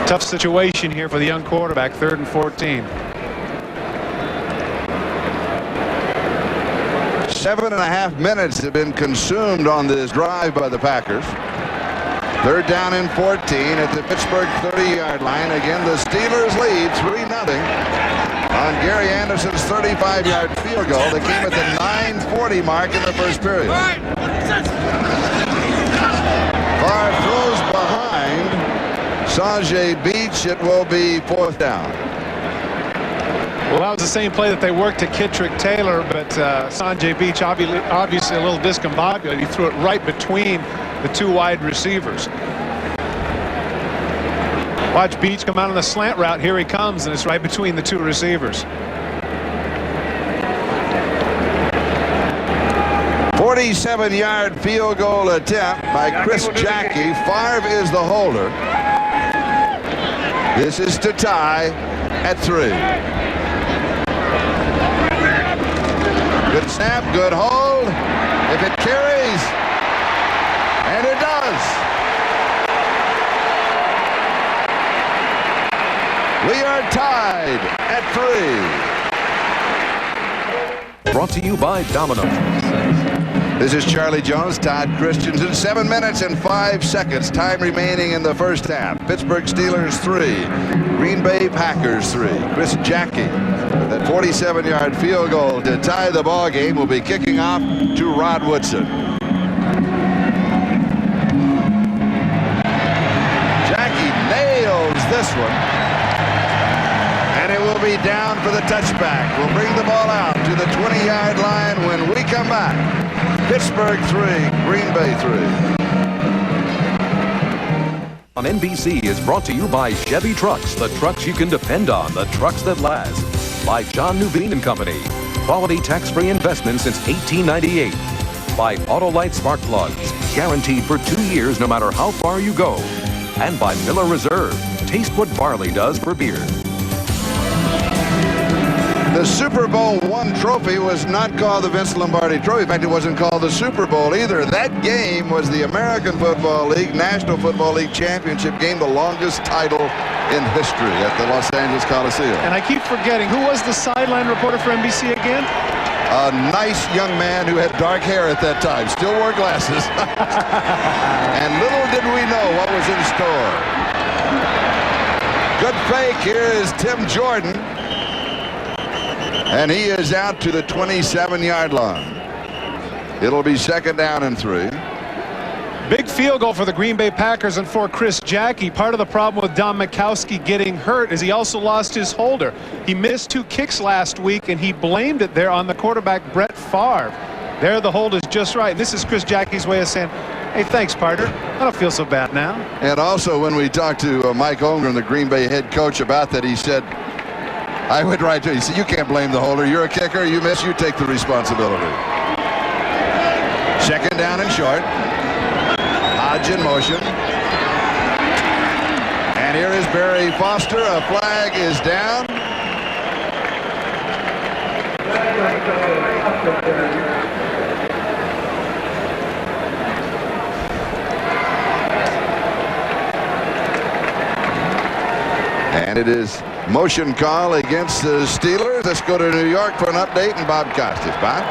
Tough situation here for the young quarterback, 3rd and 14. 7.5 minutes have been consumed on this drive by the Packers. 3rd down and 14 at the Pittsburgh 30-yard line. Again, the Steelers lead 3-0 on Gary Anderson's 35-yard field goal that came at the 9:40 mark in the first period. Favre throws behind Sanjay Beach. It will be 4th down. Well, that was the same play that they worked to Kendrick Taylor, but Sanjay Beach obviously a little discombobulated. He threw it right between the 2 wide receivers. Watch Beach come out on the slant route. Here he comes, and it's right between the 2 receivers. 47-yard field goal attempt by Chris Jackie. Favre is the holder. This is to tie at 3. Good snap, good hold. If it carries, and it does. We are tied at 3. Brought to you by Domino. This is Charlie Jones, Todd Christensen. 7 minutes and 5 seconds. Time remaining in the first half. Pittsburgh Steelers 3. Green Bay Packers 3. Chris Jackie, that 47-yard field goal to tie the ball game, will be kicking off to Rod Woodson. Jackie nails this one. And it will be down for the touchback. We'll bring the ball out to the 20-yard line when we come back. Pittsburgh 3, Green Bay 3. On NBC is brought to you by Chevy Trucks, the trucks you can depend on, the trucks that last. By John Newbean and Company, quality tax-free investment since 1898. By Autolite Spark Plugs, guaranteed for 2 years no matter how far you go. And by Miller Reserve, taste what barley does for beer. The Super Bowl I trophy was not called the Vince Lombardi Trophy. In fact, it wasn't called the Super Bowl either. That game was the American Football League, National Football League Championship game, the longest title in history at the Los Angeles Coliseum. And I keep forgetting, who was the sideline reporter for NBC again? A nice young man who had dark hair at that time, still wore glasses. And little did we know what was in store. Good fake. Here is Tim Jordan. And he is out to the 27-yard line. It'll be 2nd down and 3. Big field goal for the Green Bay Packers and for Chris Jackie. Part of the problem with Don Mikowski getting hurt is he also lost his holder. He missed 2 kicks last week, and he blamed it there on the quarterback, Brett Favre. There, the hold is just right. This is Chris Jackie's way of saying, hey, thanks, partner. I don't feel so bad now. And also, when we talked to Mike Holmgren, the Green Bay head coach, about that, he said, I went right to him. He said, you can't blame the holder. You're a kicker. You miss, you take the responsibility. 2nd down and short. Hodge in motion. And here is Barry Foster. A flag is down. And it is motion call against the Steelers. Let's go to New York for an update, and Bob Costas. Bob?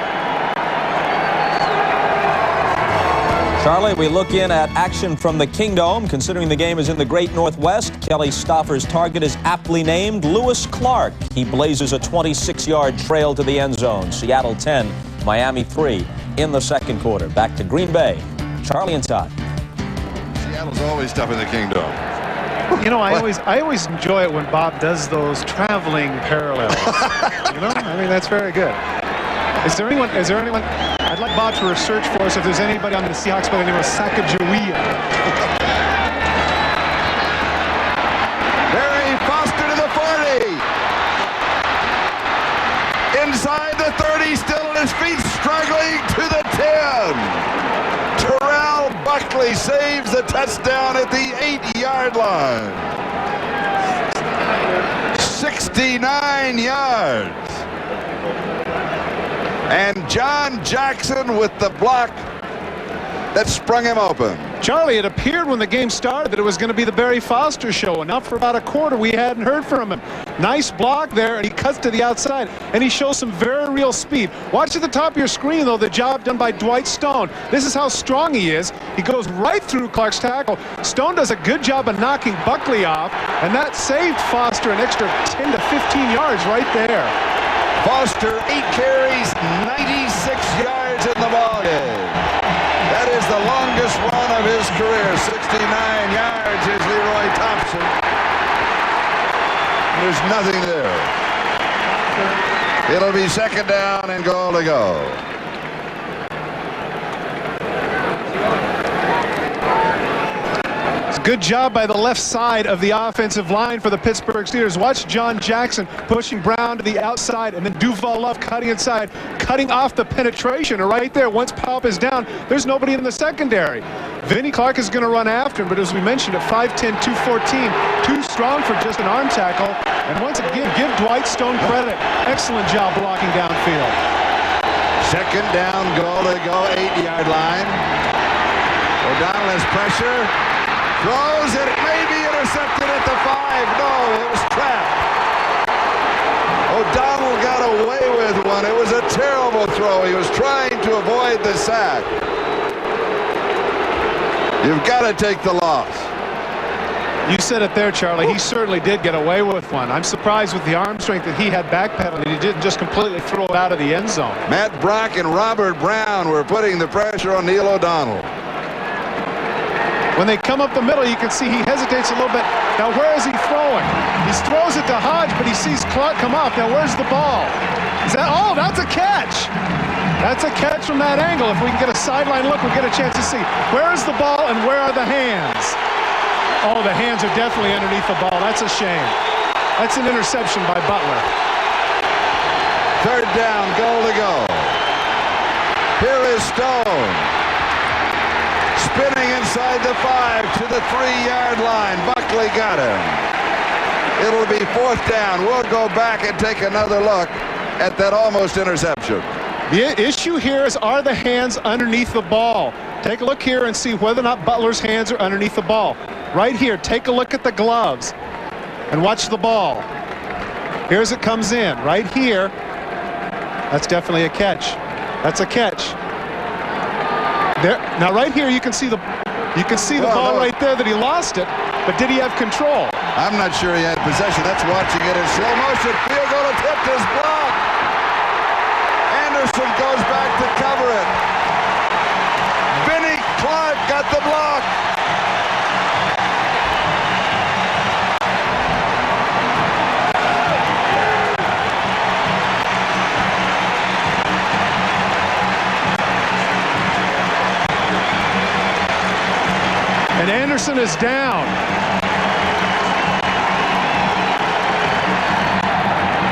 Charlie, we look in at action from the Kingdome. Considering the game is in the Great Northwest, Kelly Stoffer's target is aptly named Lewis Clark. He blazes a 26-yard trail to the end zone. Seattle 10, Miami 3 in the 2nd quarter. Back to Green Bay. Charlie and Todd. Seattle's always tough in the Kingdome. You know, I always enjoy it when Bob does those traveling parallels. You know, I mean, that's very good. Is there anyone? I'd like Bob to research for us if there's anybody on the Seahawks by the name of Sacagawea. Barry Foster to the 40. Inside the 30, still on his feet, struggling to the 10. Terrell Buckley saves the touchdown at the 8-yard line. 69 yards. And John Jackson with the block that sprung him open. Charlie, it appeared when the game started that it was going to be the Barry Foster show, and now for about a quarter we hadn't heard from him. Nice block there, and he cuts to the outside, and he shows some very real speed. Watch at the top of your screen, though, the job done by Dwight Stone. This is how strong he is. He goes right through Clark's tackle. Stone does a good job of knocking Buckley off, and that saved Foster an extra 10 to 15 yards right there. Foster, 8 carries, 96 yards in the ballgame. That is the longest run of his career. 69 yards is Leroy Thompson. There's nothing there. It'll be 2nd down and goal to go. Good job by the left side of the offensive line for the Pittsburgh Steelers. Watch John Jackson pushing Brown to the outside, and then Duval Love cutting inside, cutting off the penetration. And right there, once Pop is down, there's nobody in the secondary. Vinnie Clark is going to run after him, but as we mentioned, at 5'10", 214, too strong for just an arm tackle. And once again, give Dwight Stone credit. Excellent job blocking downfield. Second down, goal to go, 8-yard line. O'Donnell has pressure. Throws it, maybe intercepted at the 5. No, it was trapped. O'Donnell got away with one. It was a terrible throw. He was trying to avoid the sack. You've got to take the loss. You said it there, Charlie. He certainly did get away with one. I'm surprised with the arm strength that he had backpedaling. He didn't just completely throw it out of the end zone. Matt Brock and Robert Brown were putting the pressure on Neil O'Donnell. When they come up the middle, you can see he hesitates a little bit. Now, where is he throwing? He throws it to Hodge, but he sees Clark come up. Now, where's the ball? Is that, oh, that's a catch. That's a catch from that angle. If we can get a sideline look, we'll get a chance to see. Where is the ball and where are the hands? Oh, the hands are definitely underneath the ball. That's a shame. That's an interception by Butler. Third down, goal to go. Here is Stone. Spinning inside the 5 to the 3-yard line. Buckley got him. It'll be fourth down. We'll go back and take another look at that almost interception. The issue here is, are the hands underneath the ball? Take a look here and see whether or not Butler's hands are underneath the ball. Right here, take a look at the gloves and watch the ball. Here's it comes in. Right here. That's definitely a catch. That's a catch. There, now right here you can see the ball right there that he lost it, but did he have control? I'm not sure he had possession. That's watching it in slow motion. Field goal attempt is blocked. Anderson goes back to cover it. Vinnie Clark got the block. And Anderson is down.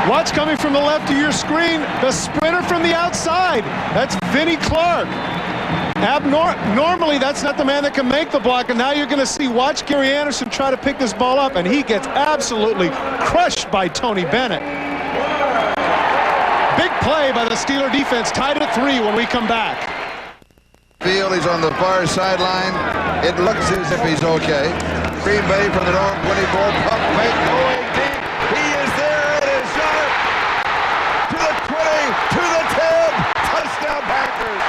Watch coming from the left of your screen, the sprinter from the outside. That's Vinnie Clark. Normally, that's not the man that can make the block, and now you're going to see, watch Gary Anderson try to pick this ball up, and he gets absolutely crushed by Tony Bennett. Big play by the Steeler defense, tied at 3 when we come back. He's on the far sideline. It looks as if he's okay. Green Bay from their own 24. Pump fake going deep. He is there. It is sharp. To the 20. To the 10. Touchdown Packers.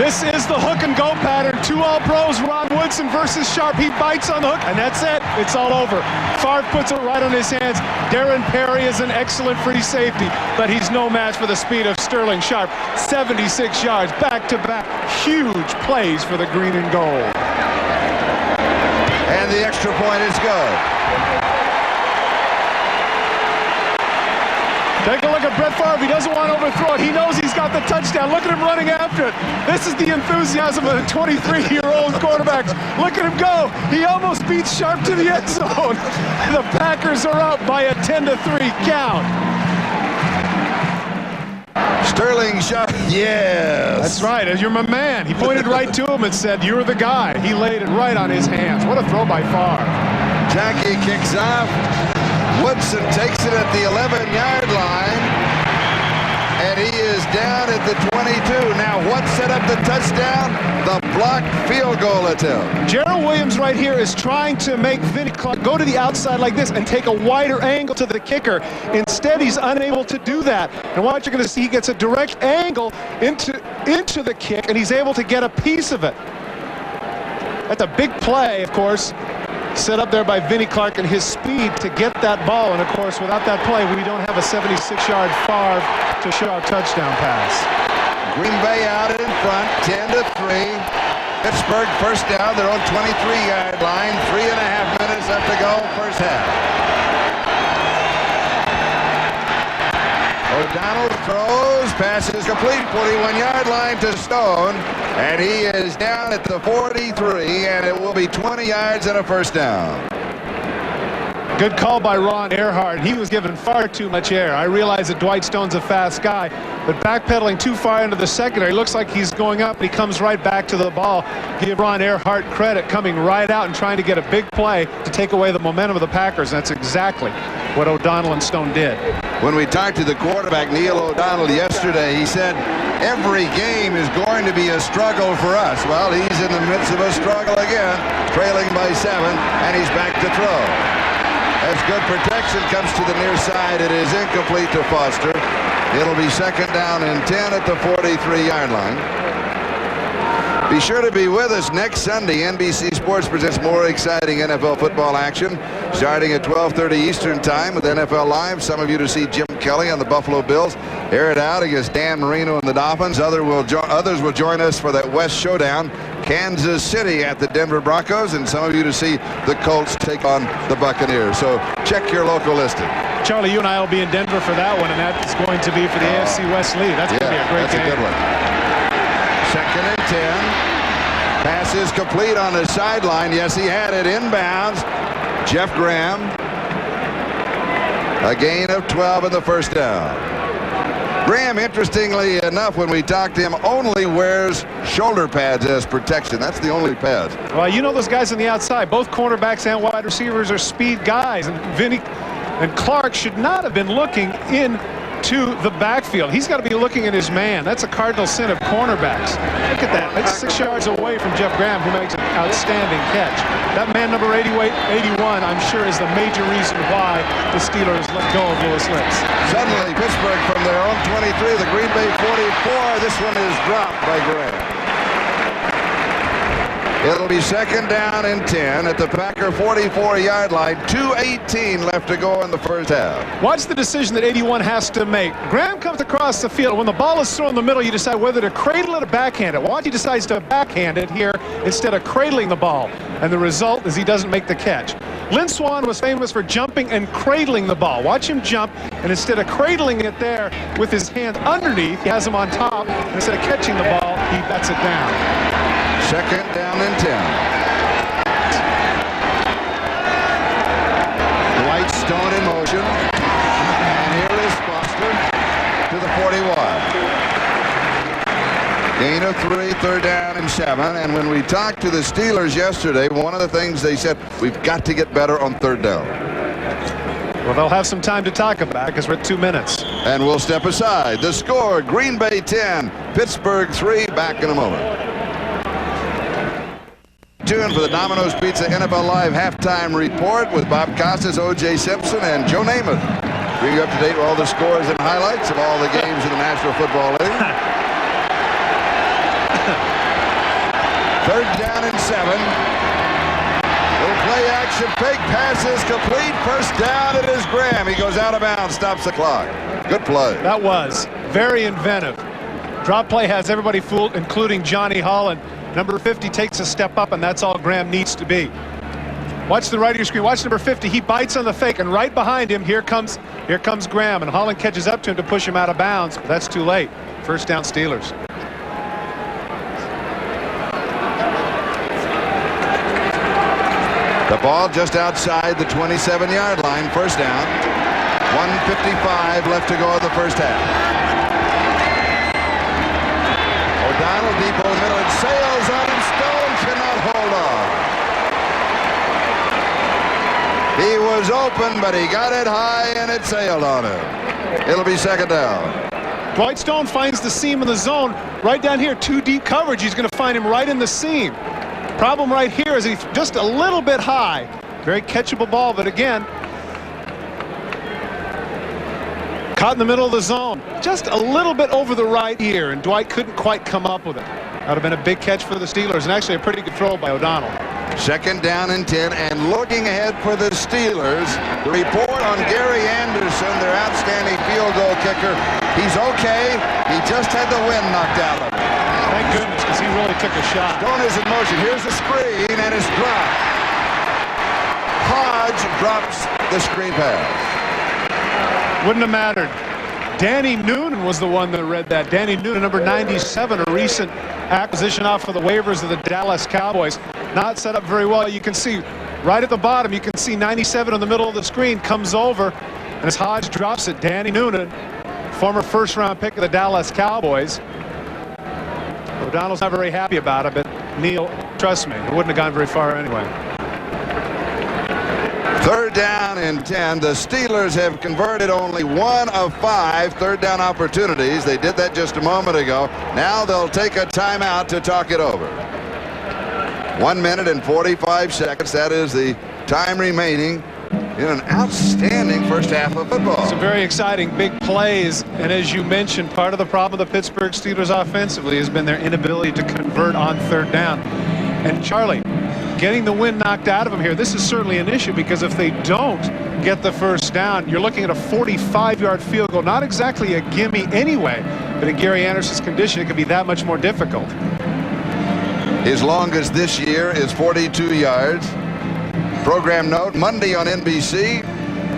This is the hook and go pattern. 2 All-Pros, Ron Woodson versus Sharp. He bites on the hook, and that's it. It's all over. Favre puts it right on his hands. Darren Perry is an excellent free safety, but he's no match for the speed of Sterling Sharp. 76 yards, back-to-back. Huge plays for the green and gold. And the extra point is good. Take a look at Brett Favre. He doesn't want to overthrow it. He knows he's got the touchdown. Look at him running after it. This is the enthusiasm of the 23-year-old quarterbacks. Look at him go. He almost beats Sharp to the end zone. The Packers are up by a 10-3 count. Sterling Sharp, yes. That's right. You're my man. He pointed right to him and said, "You're the guy." He laid it right on his hands. What a throw by Favre. Jackie kicks off. Woodson takes it at the 11-yard line, and he is down at the 22. Now, what set up the touchdown? The blocked field goal attempt. Gerald Williams right here is trying to make Vinnie Clark go to the outside like this and take a wider angle to the kicker. Instead, he's unable to do that. And what you're going to see, he gets a direct angle into the kick, and he's able to get a piece of it. That's a big play, of course. set up there by Vinnie Clark and his speed to get that ball. And, of course, without that play, we don't have a 76-yard Favre to show our touchdown pass. Green Bay out in front, 10-3. Pittsburgh first down, their own 23-yard line. 3.5 minutes left to go, first half. O'Donnell throws, passes complete, 41-yard line to Stone, and he is down at the 43, and it will be 20 yards and a first down. Good call by Ron Earhart. He was given far too much air. I realize that Dwight Stone's a fast guy, but backpedaling too far into the secondary, looks like he's going up, and he comes right back to the ball. Give Ron Earhart credit, coming right out and trying to get a big play to take away the momentum of the Packers. That's exactly what O'Donnell and Stone did. When we talked to the quarterback, Neil O'Donnell, yesterday, he said, every game is going to be a struggle for us. Well, he's in the midst of a struggle again, trailing by 7, and he's back to throw. As good protection comes to the near side, it is incomplete to Foster. It'll be second down and 10 at the 43-yard line. Be sure to be with us next Sunday. NBC Sports presents more exciting NFL football action starting at 12:30 Eastern Time with NFL Live. Some of you to see Jim Kelly on the Buffalo Bills air it out against Dan Marino and the Dolphins. Others will join us for that West Showdown. Kansas City at the Denver Broncos, and some of you to see the Colts take on the Buccaneers. So check your local listing. Charlie, you and I will be in Denver for that one, and that's going to be for the AFC West lead. That's going to be a great game. That's a good one. Second and 10. Pass is complete on the sideline. Yes, he had it inbounds. Jeff Graham. A gain of 12 in the first down. Graham, interestingly enough, when we talked to him, only wears shoulder pads as protection. That's the only pads. Well, you know those guys on the outside. Both cornerbacks and wide receivers are speed guys. And Vinnie and Clark should not have been looking into the backfield. He's got to be looking at his man. That's a cardinal sin of cornerbacks. Look at that. That's 6 yards away from Jeff Graham, who makes an outstanding catch. That man, number 81, I'm sure, is the major reason why the Steelers let go of Lewis Litz. Suddenly, Pittsburgh from their own 23, the Green Bay 44. This one is dropped by Graham. It'll be second down and 10 at the Packer 44-yard line. 2:18 left to go in the first half. Watch the decision that 81 has to make. Graham comes across the field. When the ball is thrown in the middle, you decide whether to cradle it or backhand it. Watch, he decides to backhand it here instead of cradling the ball. And the result is he doesn't make the catch. Lynn Swann was famous for jumping and cradling the ball. Watch him jump, and instead of cradling it there with his hand underneath, he has him on top. And instead of catching the ball, he bets it down. Second down and 10. Dwight Stone in motion. And here is Foster to the 41. Gain of 3, third down and 7. And when we talked to the Steelers yesterday, one of the things they said, we've got to get better on third down. Well, they'll have some time to talk about it because we're at 2 minutes. And we'll step aside. The score, Green Bay 10, Pittsburgh 3. Back in a moment. Tune for the Domino's Pizza NFL Live halftime report with Bob Costas, O.J. Simpson, and Joe Namath. Bring you up to date with all the scores and highlights of all the games in the National Football League. Third down and 7. Little play action, fake passes complete. First down, it is Graham. He goes out of bounds, stops the clock. Good play. That was very inventive. Drop play has everybody fooled, including Johnny Holland. Number 50 takes a step up, and that's all Graham needs to be. Watch the right of your screen. Watch number 50. He bites on the fake, and right behind him, here comes Graham, and Holland catches up to him to push him out of bounds. But that's too late. First down, Steelers. The ball just outside the 27-yard line. First down. 1:55 left to go in the first half. O'Donnell deep over the middle and sails on him. Stone cannot hold on. He was open, but he got it high and it sailed on him. It'll be second down. Dwight Stone finds the seam in the zone right down here. 2 deep coverage. He's going to find him right in the seam. Problem right here is he's just a little bit high. Very catchable ball, but again, caught in the middle of the zone. Just a little bit over the right ear, and Dwight couldn't quite come up with it. That would have been a big catch for the Steelers, and actually a pretty good throw by O'Donnell. 2nd down and 10, and looking ahead for the Steelers, the report on Gary Anderson, their outstanding field goal kicker. He's okay. He just had the wind knocked out of him. Thank goodness, because he really took a shot. Stone is in motion. Here's the screen, and it's dropped. Hodge drops the screen pass. Wouldn't have mattered. Danny Noonan was the one that read that. Danny Noonan, number 97, a recent acquisition off of the waivers of the Dallas Cowboys. Not set up very well. You can see right at the bottom, you can see 97 in the middle of the screen, comes over, and as Hodge drops it, Danny Noonan, former first-round pick of the Dallas Cowboys. O'Donnell's not very happy about it, but Neil, trust me, it wouldn't have gone very far anyway. 3rd down and 10. The Steelers have converted only 1 of 5 third down opportunities. They did that just a moment ago. Now they'll take a timeout to talk it over. 1 minute and 45 seconds. That is the time remaining in an outstanding first half of football. Some very exciting big plays, and as you mentioned, part of the problem of the Pittsburgh Steelers offensively has been their inability to convert on 3rd down. And Charlie, getting the wind knocked out of them here, this is certainly an issue, because if they don't get the 1st down, you're looking at a 45-yard field goal. Not exactly a gimme anyway, but in Gary Anderson's condition, it could be that much more difficult. His longest this year is 42 yards. Program note, Monday on NBC,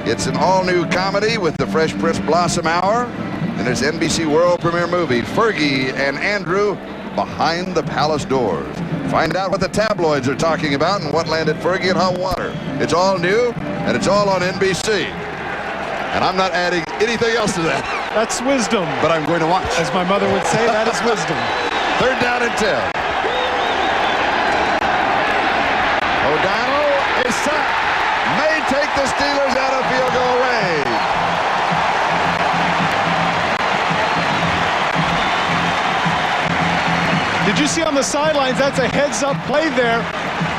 it's an all-new comedy with the Fresh Prince Blossom Hour, and it's NBC world premiere movie, Fergie and Andrew Behind the Palace Doors. Find out what the tabloids are talking about and what landed Fergie in hot water. It's all new, and it's all on NBC. And I'm not adding anything else to that. That's wisdom. But I'm going to watch. As my mother would say, that is wisdom. 3rd down and 10. O'Donnell is sacked. May take the Steelers out of field goal range. Did you see on the sidelines, that's a heads-up play there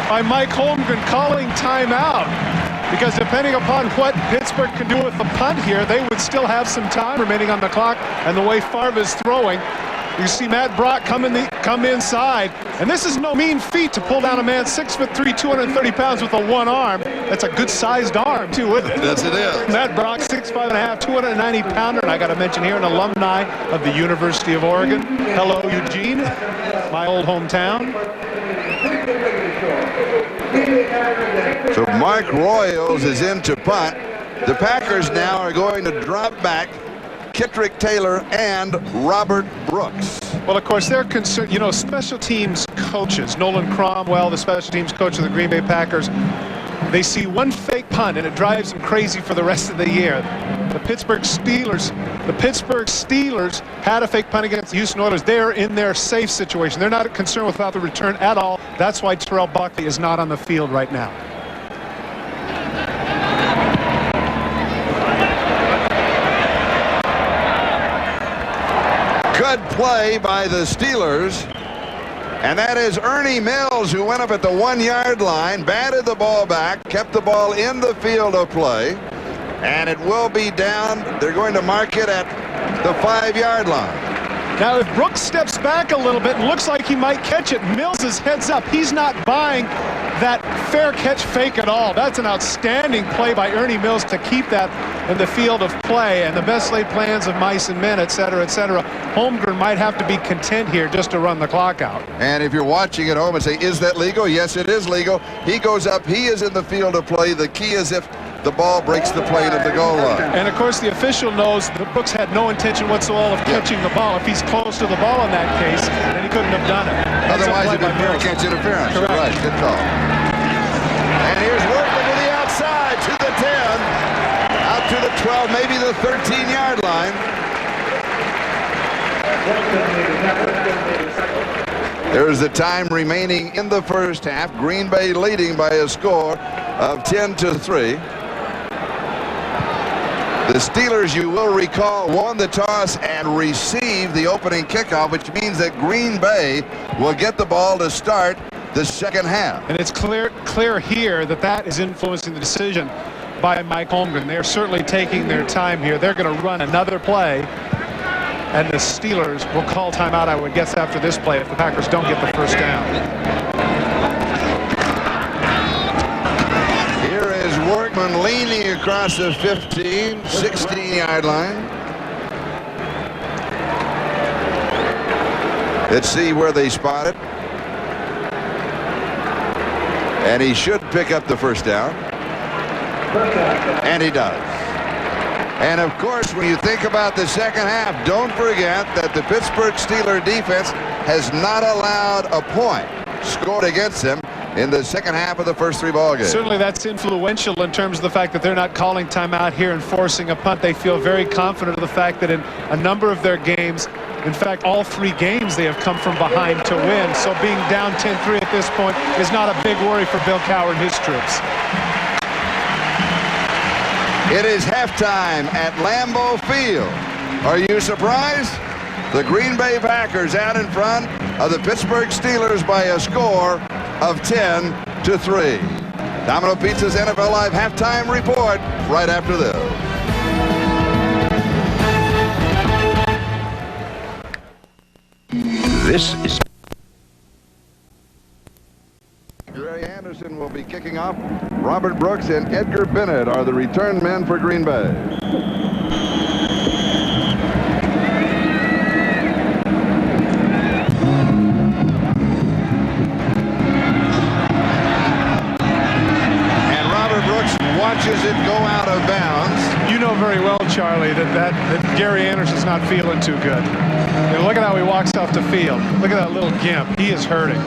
by Mike Holmgren calling timeout. Because depending upon what Pittsburgh can do with the punt here, they would still have some time remaining on the clock. And the way Favre is throwing, you see Matt Brock come inside. And this is no mean feat to pull down a man 6'3", 230 pounds with a one arm. That's a good-sized arm, too, isn't it? Yes, it is. Matt Brock, 6'5½", 290-pounder. And I got to mention here, an alumni of the University of Oregon. Hello, Eugene, my old hometown. So Mark Royals is in to punt. The Packers now are going to drop back Kittrick Taylor and Robert Brooks. Well, of course, they're concerned, you know, special teams coaches, Nolan Cromwell, the special teams coach of the Green Bay Packers, they see one fake punt and it drives them crazy for the rest of the year. The Pittsburgh Steelers had a fake punt against the Houston Oilers. They're in their safe situation. They're not concerned about the return at all. That's why Terrell Buckley is not on the field right now. Good play by the Steelers. And that is Ernie Mills, who went up at the 1-yard line, batted the ball back, kept the ball in the field of play, and it will be down. They're going to mark it at the 5-yard line. Now, if Brooks steps back a little bit and looks like he might catch it, Mills is heads up. He's not buying that fair catch fake at all. That's an outstanding play by Ernie Mills to keep that in the field of play, and the best laid plans of mice and men, et cetera, et cetera. Holmgren might have to be content here just to run the clock out. And if you're watching at home and say, is that legal? Yes, it is legal. He goes up. He is in the field of play. The key is if the ball breaks the plane of the goal line. And, of course, the official knows that Brooks had no intention whatsoever of catching the ball. If he's close to the ball in that case, then he couldn't have done it. Otherwise, it'd be fair catch interference. Correct. Right, good call. And here's Workman to the outside, to the 10, out to the 12, maybe the 13-yard line. There's the time remaining in the first half. Green Bay leading by a score of 10-3. The Steelers, you will recall, won the toss and received the opening kickoff, which means that Green Bay will get the ball to start the second half. And it's clear here that that is influencing the decision by Mike Holmgren. They're certainly taking their time here. They're going to run another play. and the Steelers will call timeout, I would guess, after this play if the Packers don't get the first down. Here is Workman leaning across the 15, 16-yard line. Let's see where they spot it. And he should pick up the first down. And he does. And of course, when you think about the second half, don't forget that the Pittsburgh Steelers defense has not allowed a point scored against them in the second half of the first 3 ball games. Certainly that's influential in terms of the fact that they're not calling timeout here and forcing a punt. They feel very confident of the fact that in a number of their games, in fact, all 3 games they have come from behind to win. So being down 10-3 at this point is not a big worry for Bill Cowher and his troops. It is halftime at Lambeau Field. Are you surprised? The Green Bay Packers out in front of the Pittsburgh Steelers by a score of 10-3. Domino Pizza's NFL Live halftime report right after this. This is Gary Anderson will be kicking off. Robert Brooks and Edgar Bennett are the return men for Green Bay. And Robert Brooks watches it go out of bounds. You know very well, Charlie, that Gary Anderson's not feeling too good. And look at how he walks off the field. Look at that little gimp. He is hurting.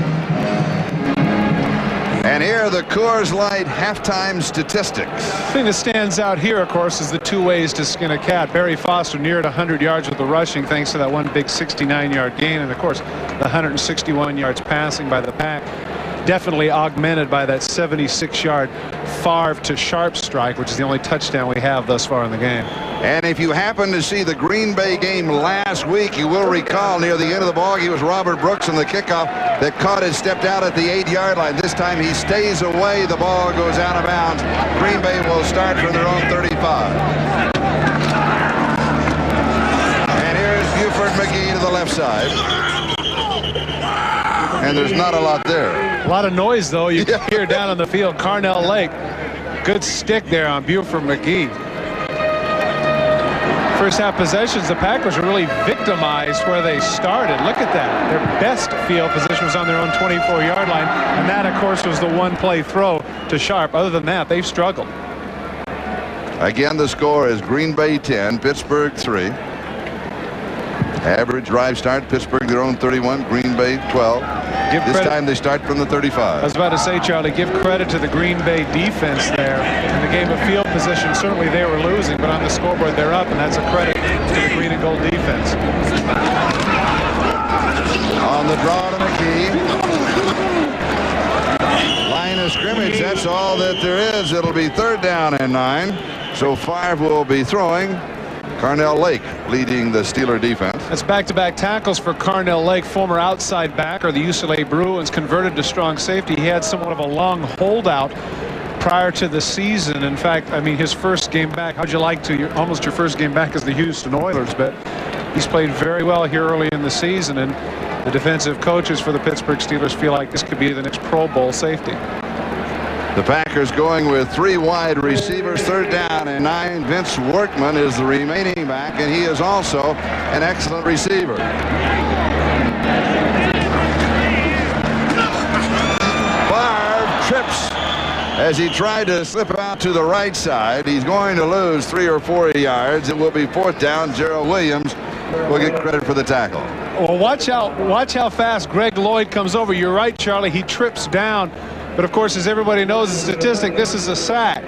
And here are the Coors Light halftime statistics. The thing that stands out here, of course, is the 2 ways to skin a cat. Barry Foster neared 100 yards with the rushing thanks to that one big 69-yard gain. And, of course, the 161 yards passing by the Pack. Definitely augmented by that 76-yard Favre to Sharp strike, which is the only touchdown we have thus far in the game. And if you happen to see the Green Bay game last week, you will recall near the end of the ball, he was Robert Brooks on the kickoff that caught it, stepped out at the 8-yard line. This time he stays away. The ball goes out of bounds. Green Bay will start from their own 35. And here's Buford McGee to the left side. And there's not a lot there. A lot of noise, though. You can hear down on the field. Carnell Lake. Good stick there on Buford McGee. First half possessions, the Packers were really victimized where they started. Look at that. Their best field position was on their own 24-yard line. And that, of course, was the one-play throw to Sharp. Other than that, they've struggled. Again, the score is Green Bay 10, Pittsburgh 3. Average drive start, Pittsburgh their own 31, Green Bay 12. This time they start from the 35. I was about to say, Charlie, give credit to the Green Bay defense there. In the game of field position, certainly they were losing, but on the scoreboard they're up, and that's a credit to the green and gold defense. On the draw to McKee. Line of scrimmage, that's all that there is. It'll be 3rd down and 9. So Favre will be throwing. Carnell Lake leading the Steeler defense. That's back-to-back tackles for Carnell Lake, former outside backer. The UCLA Bruins converted to strong safety. He had somewhat of a long holdout prior to the season. In fact, I mean, his first game back, how'd you like to? Almost your first game back as the Houston Oilers, but he's played very well here early in the season, and the defensive coaches for the Pittsburgh Steelers feel like this could be the next Pro Bowl safety. The Packers going with 3 wide receivers, 3rd down and 9. Vince Workman is the remaining back, and he is also an excellent receiver. Favre trips as he tried to slip out to the right side. He's going to lose 3 or 4 yards. It will be 4th down. Gerald Williams will get credit for the tackle. Well, watch how fast Greg Lloyd comes over. You're right, Charlie. He trips down. But, of course, as everybody knows, the statistic, this is a sack.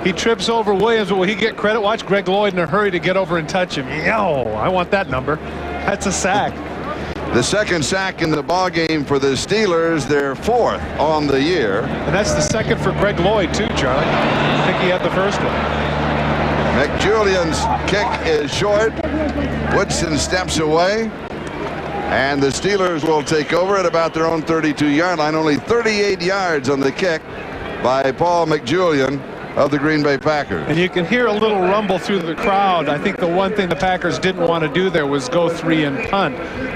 He trips over Williams, but will he get credit? Watch Greg Lloyd in a hurry to get over and touch him. Yo, I want that number. That's a sack. The second sack in the ball game for the Steelers, their 4th on the year. And that's the second for Greg Lloyd, too, Charlie. I think he had the first one. McJulian's kick is short. Woodson steps away. And the Steelers will take over at about their own 32-yard line. Only 38 yards on the kick by Paul McJulian. of the Green Bay Packers. And you can hear a little rumble through the crowd. I think the one thing the Packers didn't want to do there was go 3 and punt.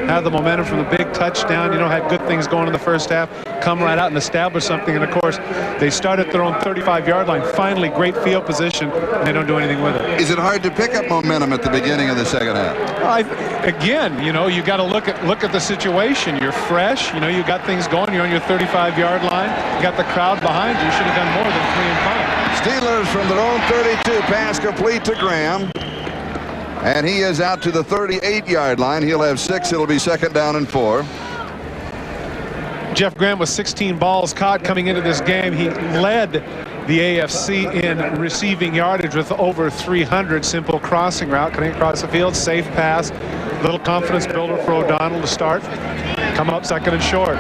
Have the momentum from the big touchdown, had good things going in the first half, come right out and establish something. And, of course, they start at their own 35-yard line. Finally, great field position, and they don't do anything with it. Is it hard to pick up momentum at the beginning of the second half? Again, you got to look at the situation. You're fresh. You got things going. You're on your 35-yard line. You got the crowd behind you. You should have done more than 3 and punt. Steelers from their own 32, pass complete to Graham. And he is out to the 38-yard line. He'll have 6. It'll be 2nd down and 4. Jeff Graham with 16 balls caught coming into this game. He led the AFC in receiving yardage with over 300. Simple crossing route, cutting across the field, safe pass. Little confidence builder for O'Donnell to start. Come up 2nd and short.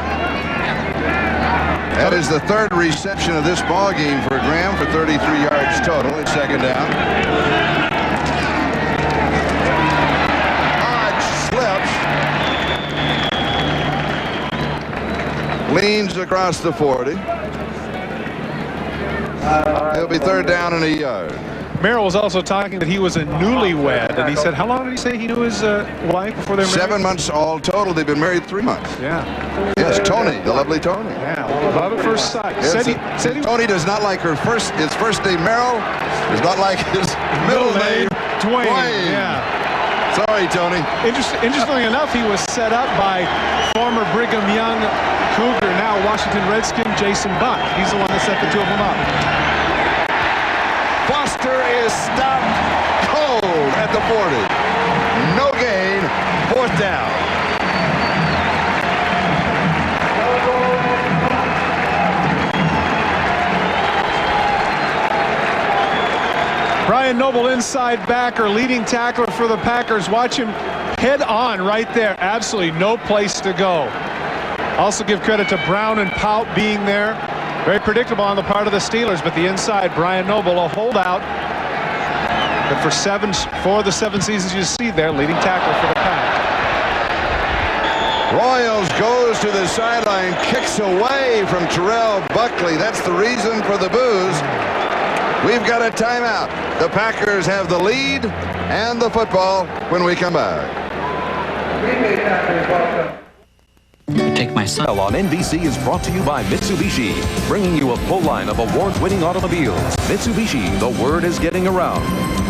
That is the 3rd reception of this ball game for Graham for 33 yards total. It's 2nd down. Hodge slips. Leans across the 40. It'll be 3rd down and a yard. Merrill was also talking that he was a newlywed, and he said, how long did he say he knew his wife before they were married? 7 months all total. They've been married 3 months. Yeah. Yes, Tony, the lovely Tony. Yeah, love at first sight. Yes, Tony does not like his first name, Merrill. Does not like his middle name, Dwayne. Yeah. Sorry, Tony. Interestingly enough, he was set up by former Brigham Young Cougar, now Washington Redskin, Jason Buck. He's the one that set the two of them up. Foster is stopped cold at the 40. No gain, 4th down. Brian Noble, inside backer, leading tackler for the Packers. Watch him head on right there. Absolutely no place to go. Also give credit to Brown and Pout being there. Very predictable on the part of the Steelers, but the inside, Brian Noble, a holdout. But for the 7 seasons you see there, leading tackle for the Pack. Royals goes to the sideline, kicks away from Terrell Buckley. That's the reason for the boos. We've got a timeout. The Packers have the lead and the football when we come back. Take my son. On NBC is brought to you by Mitsubishi, bringing you a full line of award-winning automobiles. Mitsubishi, the word is getting around.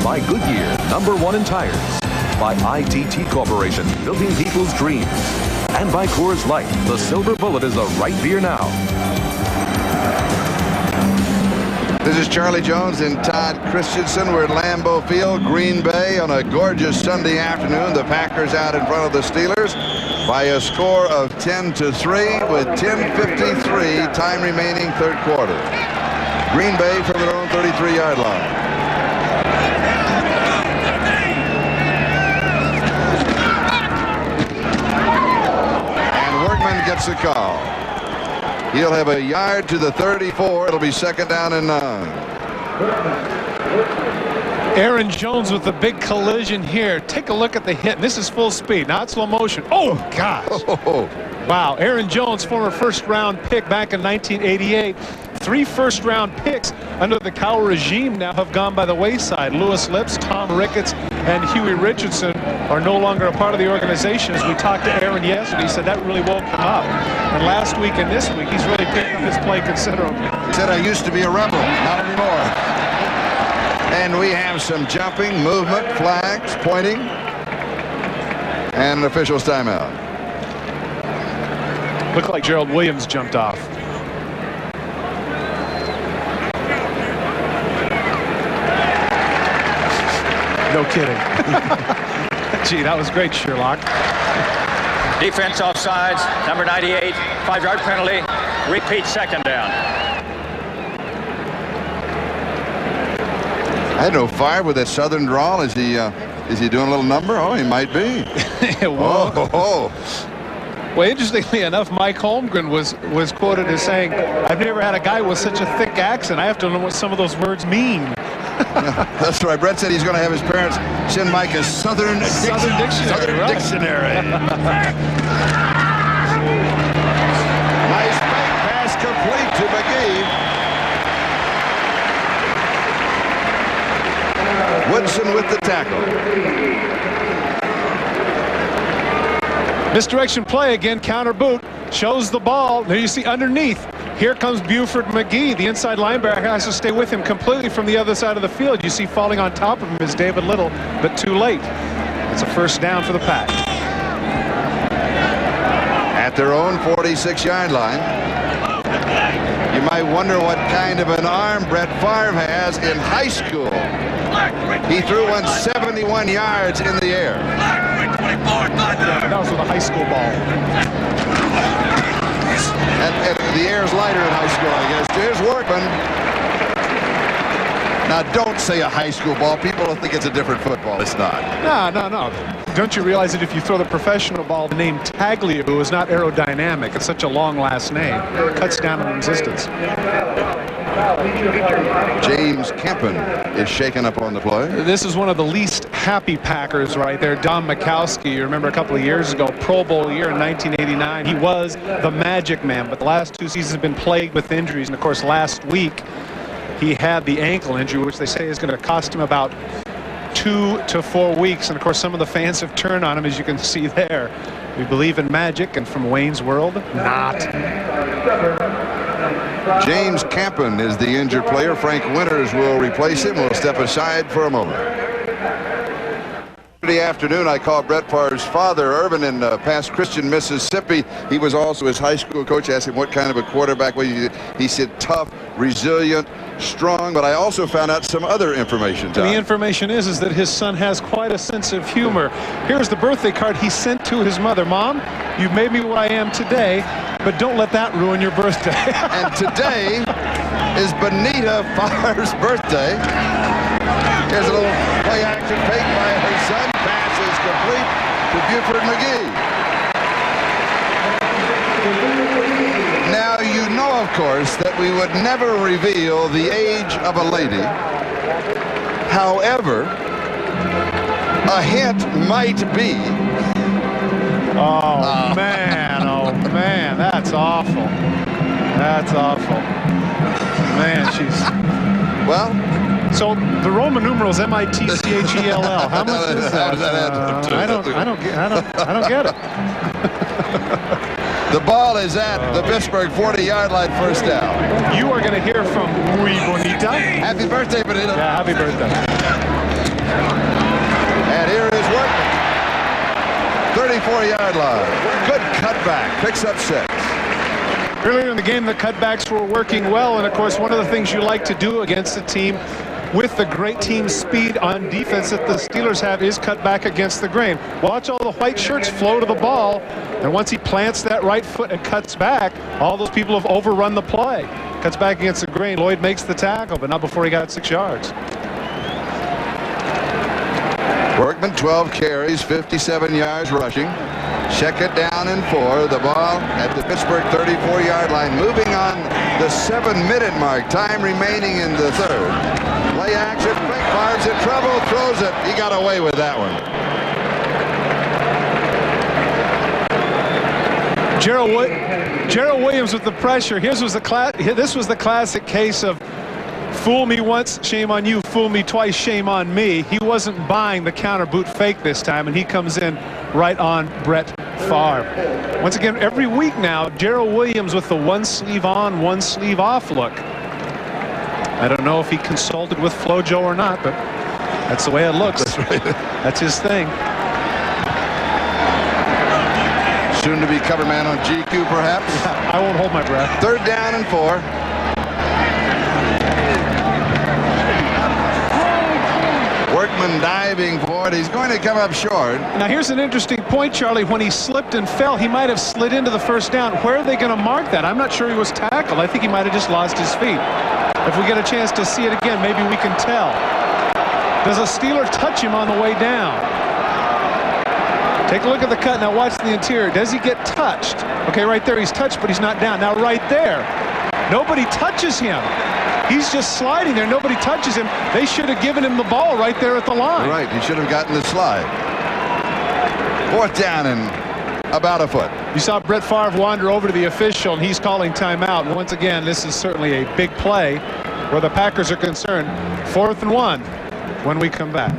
By Goodyear, #1 in tires. By ITT Corporation, building people's dreams. And by Coors Light, the silver bullet is the right beer now. This is Charlie Jones and Todd Christensen. We're at Lambeau Field, Green Bay, on a gorgeous Sunday afternoon. The Packers out in front of the Steelers by a score of 10-3 with 10:53 time remaining, 3rd quarter. Green Bay from their own 33-yard line. And Workman gets the call. He'll have a yard to the 34. It'll be 2nd down and 9. Aaron Jones with the big collision here. Take a look at the hit. And this is full speed, not slow motion. Oh, gosh. Oh. Wow. Aaron Jones, former first-round pick back in 1988. 3 first-round picks under the Cowher regime now have gone by the wayside. Lewis Lips, Tom Ricketts, and Huey Richardson are no longer a part of the organization. As we talked to Aaron yesterday, he said that really woke him up. And last week and this week, he's really picked up his play considerably. He said, I used to be a rebel, not anymore. And we have some jumping, movement, flags, pointing, and an official's timeout. Looked like Gerald Williams jumped off. No kidding. Gee, that was great, Sherlock. Defense offsides, number 98, 5-yard penalty. Repeat 2nd down. I had no fire with that southern drawl. Is he doing a little number? Oh, he might be. Well, interestingly enough, Mike Holmgren was quoted as saying, I've never had a guy with such a thick accent. I have to know what some of those words mean. That's right. Brett said he's going to have his parents send Mike a Southern Dictionary. Nice bank pass complete to McGee. Woodson with the tackle. Misdirection play again, counter boot, shows the ball. There you see underneath. Here comes Buford McGee. The inside linebacker has to stay with him completely from the other side of the field. You see falling on top of him is David Little, but too late. It's a first down for the Pack. At their own 46-yard line. You might wonder what kind of an arm Brett Favre has in high school. He threw one 71 yards in the air. Yeah, that was with a high school ball. And the air's lighter in high school, I guess. Here's Workman. Now, don't say a high school ball. People will think it's a different football. It's not. No. Don't you realize that if you throw the professional ball, the name Tagliabue is not aerodynamic. It's such a long last name. It cuts down on resistance. James Campen is shaken up on the play. This is one of the least happy Packers right there. Don Mikowski, you remember a couple of years ago, Pro Bowl year in 1989. He was the magic man, but the last 2 seasons have been plagued with injuries. And, of course, last week he had the ankle injury, which they say is going to cost him about 2 to 4 weeks. And, of course, some of the fans have turned on him, as you can see there. We believe in magic, and from Wayne's World, not. James Campen is the injured player. Frank Winters will replace him. We'll step aside for a moment. Saturday afternoon, I called Brett Favre's father, Irvin, in Pass Christian, Mississippi. He was also his high school coach. I asked him what kind of a quarterback was he. He said tough, resilient, strong, but I also found out some other information. The information is that his son has quite a sense of humor. Here's the birthday card he sent to his mother. Mom, you've made me what I am today, but don't let that ruin your birthday. And today is Benita Favre's birthday. Here's a little play action fake by her son. Pass is complete to Buford McGee. Now, you know, of course, that we would never reveal the age of a lady. However, a hint might be. Oh, man, that's awful. That's awful. Man, she's... Well... So the Roman numerals M-I-T-C-H-E-L-L. How much is that? I don't get it. The ball is at the Pittsburgh 40-yard line, first down. You are going to hear from Muy Bonita. Happy birthday, Bonita. Yeah, happy birthday. And here is Workman. 34-yard line. Good cutback. Picks up 6. Earlier in the game, the cutbacks were working well, and of course, one of the things you like to do against a team with the great team speed on defense that the Steelers have is cut back against the grain. Watch all the white shirts flow to the ball, and once he plants that right foot and cuts back, all those people have overrun the play. Cuts back against the grain. Lloyd makes the tackle, but not before he got 6 yards. Workman, 12 carries, 57 yards rushing. Check it down and 4. The ball at the Pittsburgh 34-yard line. Moving on the 7-minute mark. Time remaining in the third. Play action. Favre's in trouble. Throws it. He got away with that one. Gerald Williams with the pressure. This was the classic case of fool me once, shame on you. Fool me twice, shame on me. He wasn't buying the counter boot fake this time, and he comes in right on Brett Favre. Once again, every week now, Gerald Williams with the one sleeve on, one sleeve off look. I don't know if he consulted with FloJo or not, but that's the way it looks. That's right. That's his thing. Soon to be cover man on GQ, perhaps. Yeah, I won't hold my breath. 3rd down and 4. Workman diving for it. He's going to come up short. Now here's an interesting point, Charlie. When he slipped and fell, he might have slid into the first down. Where are they going to mark that? I'm not sure he was tackled. I think he might have just lost his feet. If we get a chance to see it again, maybe we can tell. Does a Steeler touch him on the way down? Take a look at the cut. Now watch the interior. Does he get touched? Okay, right there he's touched, but he's not down. Now right there, nobody touches him. He's just sliding there. Nobody touches him. They should have given him the ball right there at the line. Right. He should have gotten the slide. 4th down and about a foot. You saw Brett Favre wander over to the official, and he's calling timeout. And once again, this is certainly a big play where the Packers are concerned. 4th and 1. when we come back.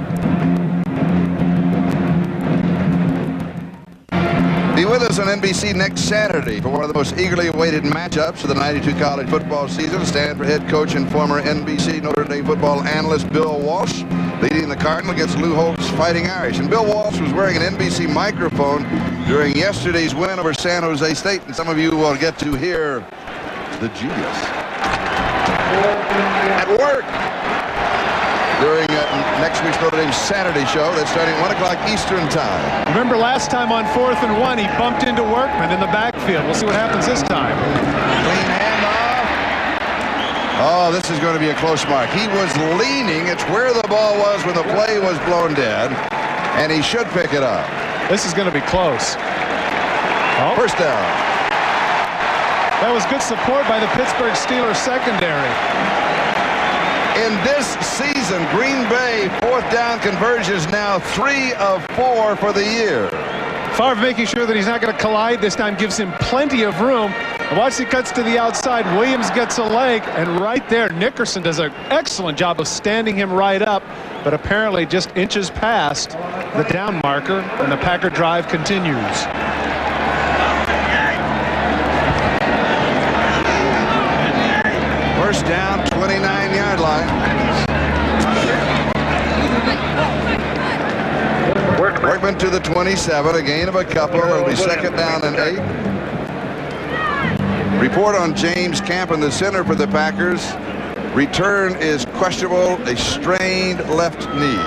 Be with us on NBC next Saturday for one of the most eagerly awaited matchups of the 92 college football season. Stanford head coach and former NBC Notre Dame football analyst Bill Walsh leading the Cardinal against Lou Holt's Fighting Irish. And Bill Walsh was wearing an NBC microphone during yesterday's win over San Jose State. And some of you will get to hear the genius at work during next week's Notre Dame Saturday show. That's starting at 1 o'clock Eastern time. Remember last time on 4th and 1, he bumped into Workman in the backfield. We'll see what happens this time. Clean handoff. Oh, this is going to be a close mark. He was leaning. It's where the ball was when the play was blown dead, and he should pick it up. This is going to be close. Oh. First down. That was good support by the Pittsburgh Steelers secondary. In this season, Green Bay 4th down conversions now 3 of 4 for the year. Favre making sure that he's not going to collide this time, gives him plenty of room. And watch, he cuts to the outside. Williams gets a leg, and right there, Nickerson does an excellent job of standing him right up, but apparently just inches past the down marker, and the Packer drive continues. First down, 29-yard line. Workman to the 27, a gain of a couple. It'll be second down and 8. Report on James Campen, the center for the Packers. Return is questionable, a strained left knee.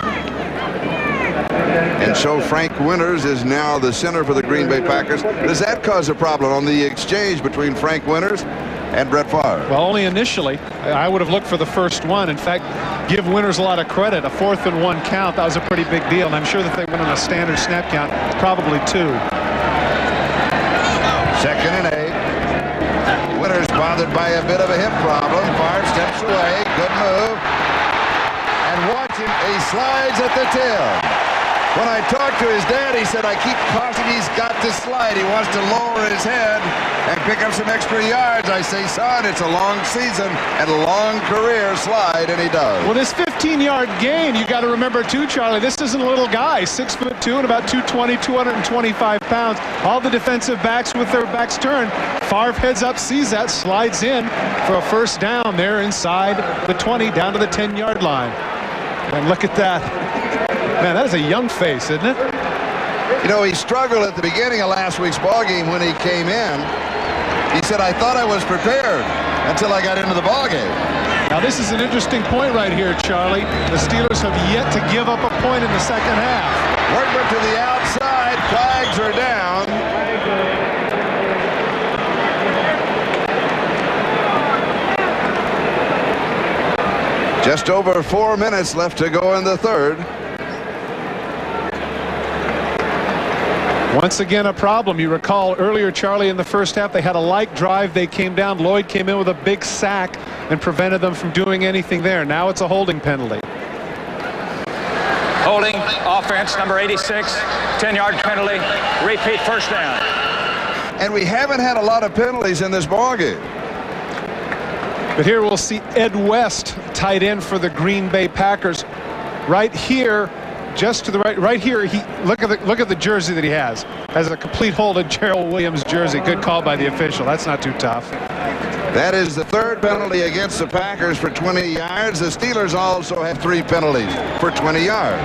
And so Frank Winters is now the center for the Green Bay Packers. Does that cause a problem on the exchange between Frank Winters and Brett Favre? Well, only initially. I would have looked for the first one. In fact, give Winters a lot of credit. A 4th and 1 count, that was a pretty big deal. And I'm sure that they went on a standard snap count, probably 2. Second and 8. Winters bothered by a bit of a hip problem. Favre steps away. Good move. And watch him. He slides at the 10. When I talked to his dad, he said, I keep cautioning he's got to slide. He wants to lower his head and pick up some extra yards. I say, son, it's a long season and a long career. Slide, and he does. Well, this 15-yard gain, you got to remember, too, Charlie, this isn't a little guy. 6'2" and about 220, 225 pounds. All the defensive backs with their backs turned. Favre heads up, sees that, slides in for a first down there inside the 20, down to the 10-yard line. And look at that. Man, that is a young face, isn't it? You know, he struggled at the beginning of last week's ballgame when he came in. He said, I thought I was prepared until I got into the ballgame. Now, this is an interesting point right here, Charlie. The Steelers have yet to give up a point in the second half. Workman to the outside. Flags are down. Just over 4 minutes left to go in the third. Once again, a problem. You recall earlier, Charlie, in the first half, they had a like drive. They came down. Lloyd came in with a big sack and prevented them from doing anything there. Now it's a holding penalty. Holding, offense, number 86, 10-yard penalty, repeat first down. And we haven't had a lot of penalties in this ballgame. But here we'll see Ed West, tight end for the Green Bay Packers. Right here, just to the right here, look at the jersey that he has a complete hold of Gerald Williams' jersey. Good call by the official. That's not too tough. That is the third penalty against the Packers for 20 yards. The Steelers also have 3 penalties for 20 yards.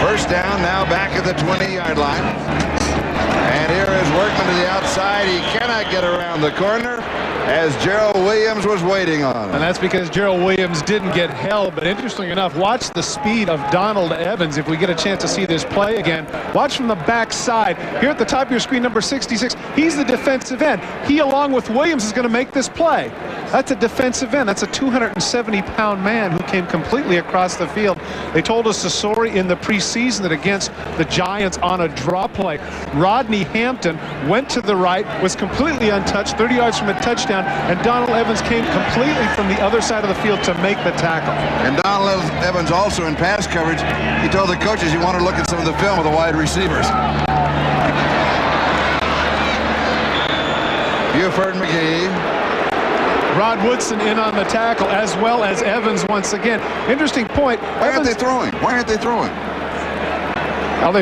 First down, now back at the 20-yard line. And here is Workman to the outside. He cannot get around the corner as Gerald Williams was waiting on him. And that's because Gerald Williams didn't get held. But interestingly enough, watch the speed of Donald Evans. If we get a chance to see this play again, watch from the backside. Here at the top of your screen, number 66, he's the defensive end. He, along with Williams, is going to make this play. That's a defensive end. That's a 270-pound man who came completely across the field. They told us the story in the preseason that against the Giants on a draw play, Rodney Hampton went to the right, was completely untouched, 30 yards from a touchdown, and Donald Evans came completely from the other side of the field to make the tackle. And Donald Evans also in pass coverage, he told the coaches he wanted to look at some of the film of the wide receivers. Buford McGee. Rod Woodson in on the tackle, as well as Evans once again. Interesting point. Why aren't they throwing? Why aren't they throwing? Well,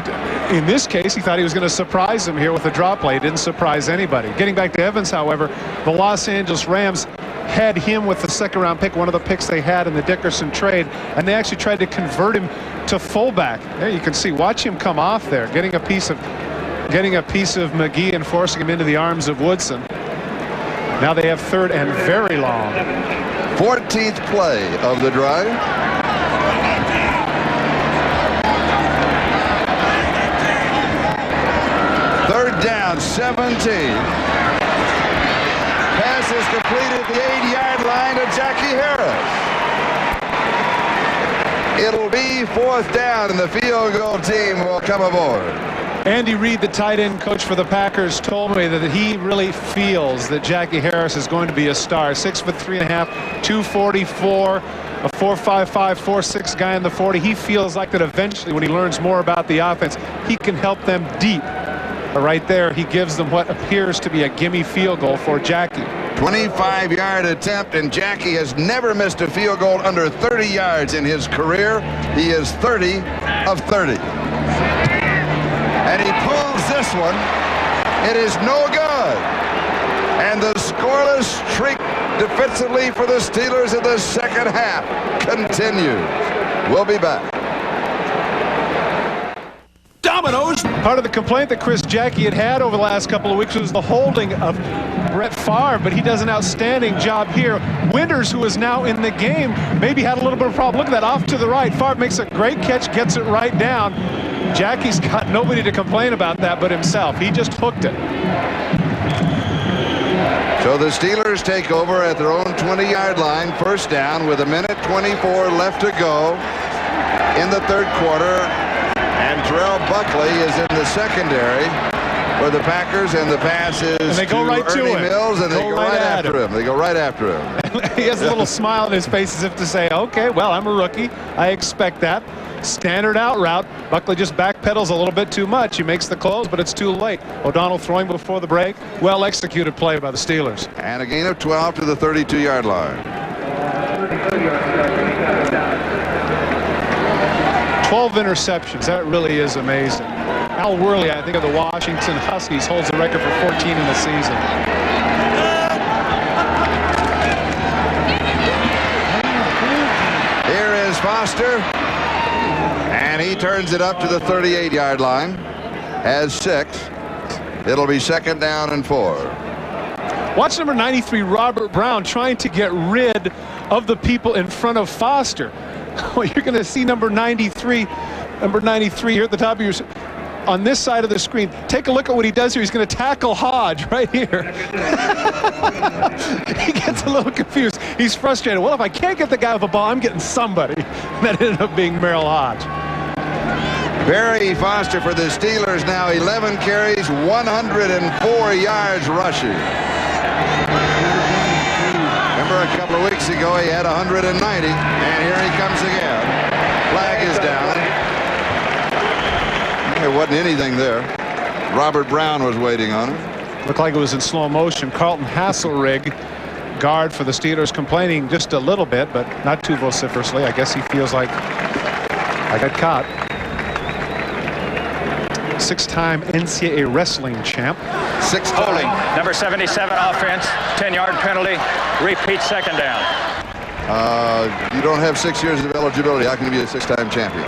in this case, he thought he was going to surprise him here with a drop play. He didn't surprise anybody. Getting back to Evans, however, the Los Angeles Rams had him with the second-round pick, one of the picks they had in the Dickerson trade, and they actually tried to convert him to fullback. There you can see, watch him come off there, getting a piece of McGee and forcing him into the arms of Woodson. Now they have third and very long. 14th play of the drive. Third down, 17. Pass is completed at the 8-yard line to Jackie Harris. It'll be fourth down, and the field goal team will come aboard. Andy Reid, the tight end coach for the Packers, told me that he really feels that Jackie Harris is going to be a star. 6'3½", 244, a 4.55, 4.6 guy in the 40. He feels like that eventually, when he learns more about the offense, he can help them deep. But right there, he gives them what appears to be a gimme field goal for Jackie. 25-yard attempt, and Jackie has never missed a field goal under 30 yards in his career. He is 30 of 30. And he pulls this one. It is no good. And the scoreless streak defensively for the Steelers in the second half continues. We'll be back. Dominoes. Part of the complaint that Chris Jackie had over the last couple of weeks was the holding of Brett Favre, but he does an outstanding job here. Winters, who is now in the game, maybe had a little bit of a problem. Look at that, off to the right. Favre makes a great catch, gets it right down. Jackie's got nobody to complain about that but himself. He just hooked it. So the Steelers take over at their own 20-yard line, first down with 1:24 left to go in the third quarter. And Terrell Buckley is in the secondary for the Packers, and the pass is and they go to right to Ernie him. Mills, and they go right after him. They go right after him. He has a little smile on his face as if to say, okay, well, I'm a rookie. I expect that. Standard out route. Buckley just backpedals a little bit too much. He makes the close, but it's too late. O'Donnell throwing before the break. Well executed play by the Steelers. And a gain of 12 to the 32-yard line. 12 interceptions. That really is amazing. Al Worley, I think, of the Washington Huskies, holds the record for 14 in the season. Here is Foster. And he turns it up to the 38-yard line. Has 6. It'll be second down and 4. Watch number 93, Robert Brown, trying to get rid of the people in front of Foster. Well, you're going to see number 93 here at the top of your, on this side of the screen. Take a look at what he does here. He's going to tackle Hodge right here. He gets a little confused. He's frustrated. Well, if I can't get the guy with the ball, I'm getting somebody. That ended up being Merrill Hodge. Barry Foster for the Steelers now 11 carries, 104 yards rushing. Remember a couple of weeks ago he had 190, and here he comes again. Flag is down. There wasn't anything there. Robert Brown was waiting on him. Looked like it was in slow motion. Carlton Hasselrig, guard for the Steelers, complaining just a little bit, but not too vociferously. I guess he feels like I got caught. 6-time NCAA wrestling champ. Holding. Number 77 offense. 10-yard penalty. Repeat second down. You don't have 6 years of eligibility. How can you be a 6-time champion?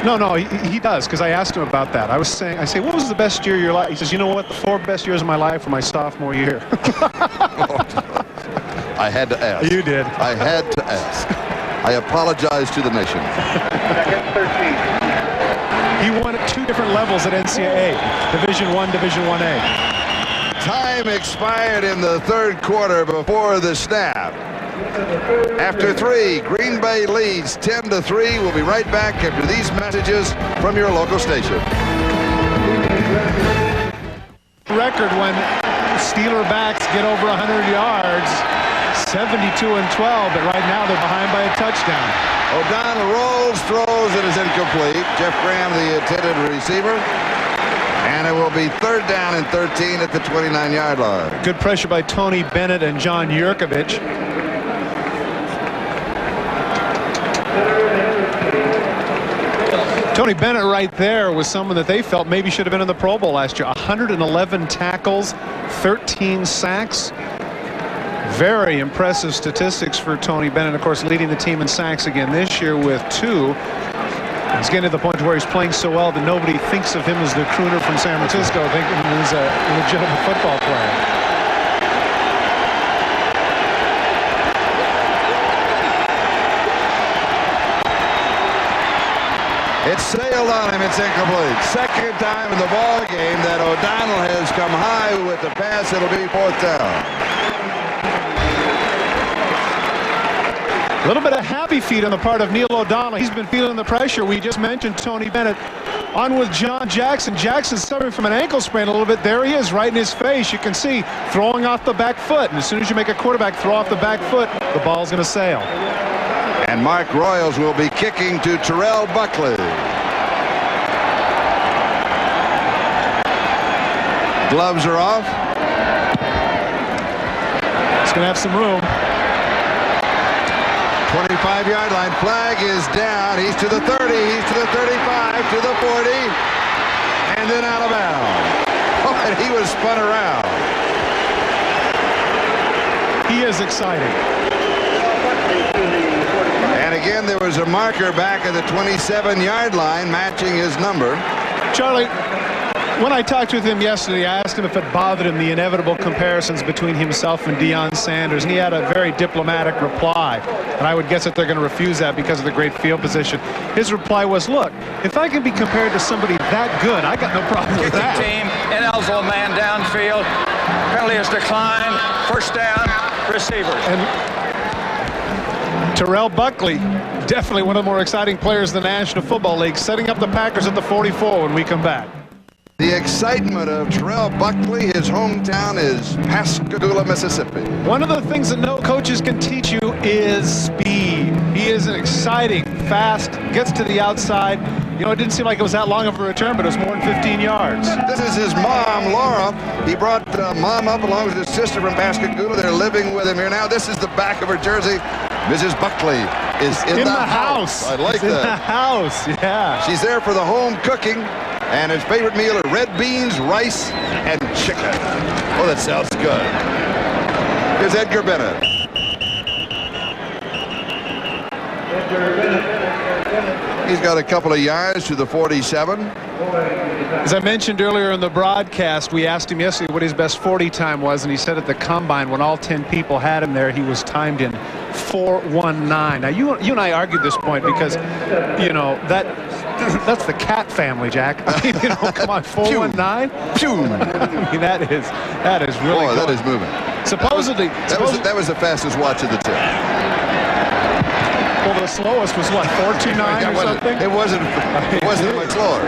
No, he does, because I asked him about that. I say, what was the best year of your life? He says, you know what? The 4 best years of my life were my sophomore year. I had to ask. You did. I had to ask. I apologize to the nation. He won at 2 different levels at NCAA, Division I, Division 1A. Time expired in the third quarter before the snap. After 3, Green Bay leads 10-3. We'll be right back after these messages from your local station. Record when Steeler backs get over 100 yards, 72-12, but right now they're behind by a touchdown. O'Donnell rolls, throws, and is incomplete. Jeff Graham, the intended receiver. And it will be 3rd down and 13 at the 29-yard line. Good pressure by Tony Bennett and John Yurkovich. Tony Bennett right there was someone that they felt maybe should have been in the Pro Bowl last year. 111 tackles, 13 sacks. Very impressive statistics for Tony Bennett. Of course, leading the team in sacks again this year with 2. He's getting to the point where he's playing so well that nobody thinks of him as the crooner from San Francisco, thinking he's a legitimate football player. It's sailed on him. It's incomplete. Second time in the ball game that O'Donnell has come high with the pass. It'll be 4th down. A little bit of happy feet on the part of Neil O'Donnell. He's been feeling the pressure. We just mentioned Tony Bennett. On with John Jackson. Jackson's suffering from an ankle sprain a little bit. There he is, right in his face. You can see throwing off the back foot. And as soon as you make a quarterback throw off the back foot, the ball's going to sail. And Mark Royals will be kicking to Terrell Buckley. Gloves are off. It's going to have some room. 25-yard line. Flag is down. He's to the 30. He's to the 35. To the 40. And then out of bounds. Oh, and he was spun around. He is exciting. And again, there was a marker back at the 27-yard line matching his number. Charlie, when I talked with him yesterday, I asked him if it bothered him, the inevitable comparisons between himself and Deion Sanders, and he had a very diplomatic reply. And I would guess that they're going to refuse that because of the great field position. His reply was, look, if I can be compared to somebody that good, I got no problem with that. Team, ineligible man downfield, penalty is declined, 1st down, receivers. And Terrell Buckley, definitely one of the more exciting players in the National Football League, setting up the Packers at the 44 when we come back. The excitement of Terrell Buckley, his hometown is Pascagoula, Mississippi. One of the things that no coaches can teach you is speed. He is an exciting, fast, gets to the outside. You know, it didn't seem like it was that long of a return, but it was more than 15 yards. This is his mom, Laura. He brought mom up along with his sister from Pascagoula. They're living with him here now. This is the back of her jersey. Mrs. Buckley is in the house. I like that. In the house, yeah. She's there for the home cooking. And his favorite meal are red beans, rice, and chicken. Oh, that sounds good. Here's Edgar Bennett. He's got a couple of yards to the 47. As I mentioned earlier in the broadcast, we asked him yesterday what his best 40 time was, and he said at the combine when all 10 people had him there, he was timed in 4:19. Now, you and I argued this point because, you know, that's the cat family, Jack. I mean, you know, come on, 4:19. Pew. I mean, that is really. Boy, that is moving. Supposedly, that was the fastest watch of the 10. Well, the slowest was what, 4:29 or something? It wasn't much slower.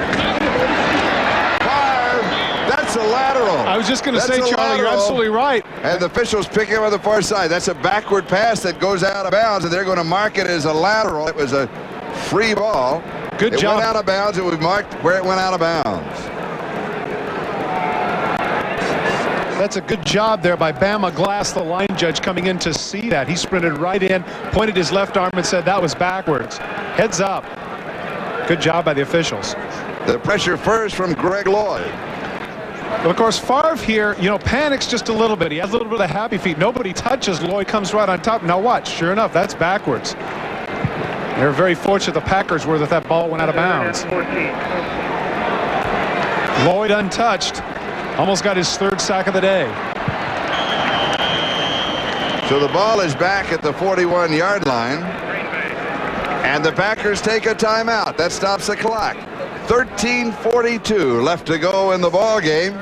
That's a lateral. I was just going to say, Charlie, you're absolutely right. And the officials picking up on the far side. That's a backward pass that goes out of bounds, and they're going to mark it as a lateral. It was a free ball. Good job. It went out of bounds. It was marked where it went out of bounds. That's a good job there by Bama Glass, the line judge, coming in to see that. He sprinted right in, pointed his left arm, and said that was backwards. Heads up. Good job by the officials. The pressure first from Greg Lloyd. Well, of course, Favre here, you know, panics just a little bit. He has a little bit of happy feet. Nobody touches. Lloyd comes right on top. Now watch. Sure enough, that's backwards. They're very fortunate the Packers were that ball went out of bounds. Lloyd untouched. Almost got his 3rd sack of the day. So the ball is back at the 41-yard line. And the Packers take a timeout. That stops the clock. 13:42 left to go in the ball game.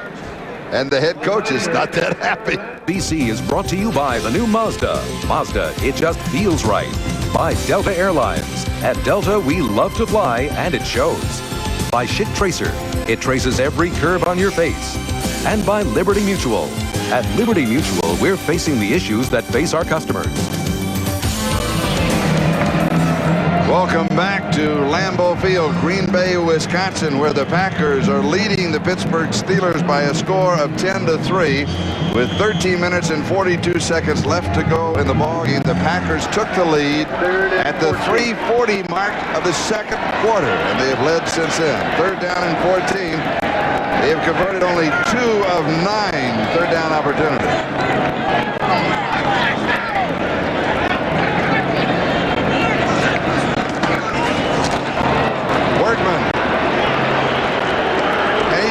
And the head coach is not that happy. BC is brought to you by the new Mazda. Mazda, it just feels right. By Delta Airlines. At Delta, we love to fly, and it shows. By Shit Tracer. It traces every curve on your face. And by Liberty Mutual. At Liberty Mutual, we're facing the issues that face our customers. Welcome back to to Lambeau Field, Green Bay, Wisconsin, where the Packers are leading the Pittsburgh Steelers by a score of 10-3 with 13 minutes and 42 seconds left to go in the ballgame. The Packers took the lead at the 3:40 mark of the second quarter, and they have led since then. Third down and 14. They have converted only 2 of 9 third down opportunities.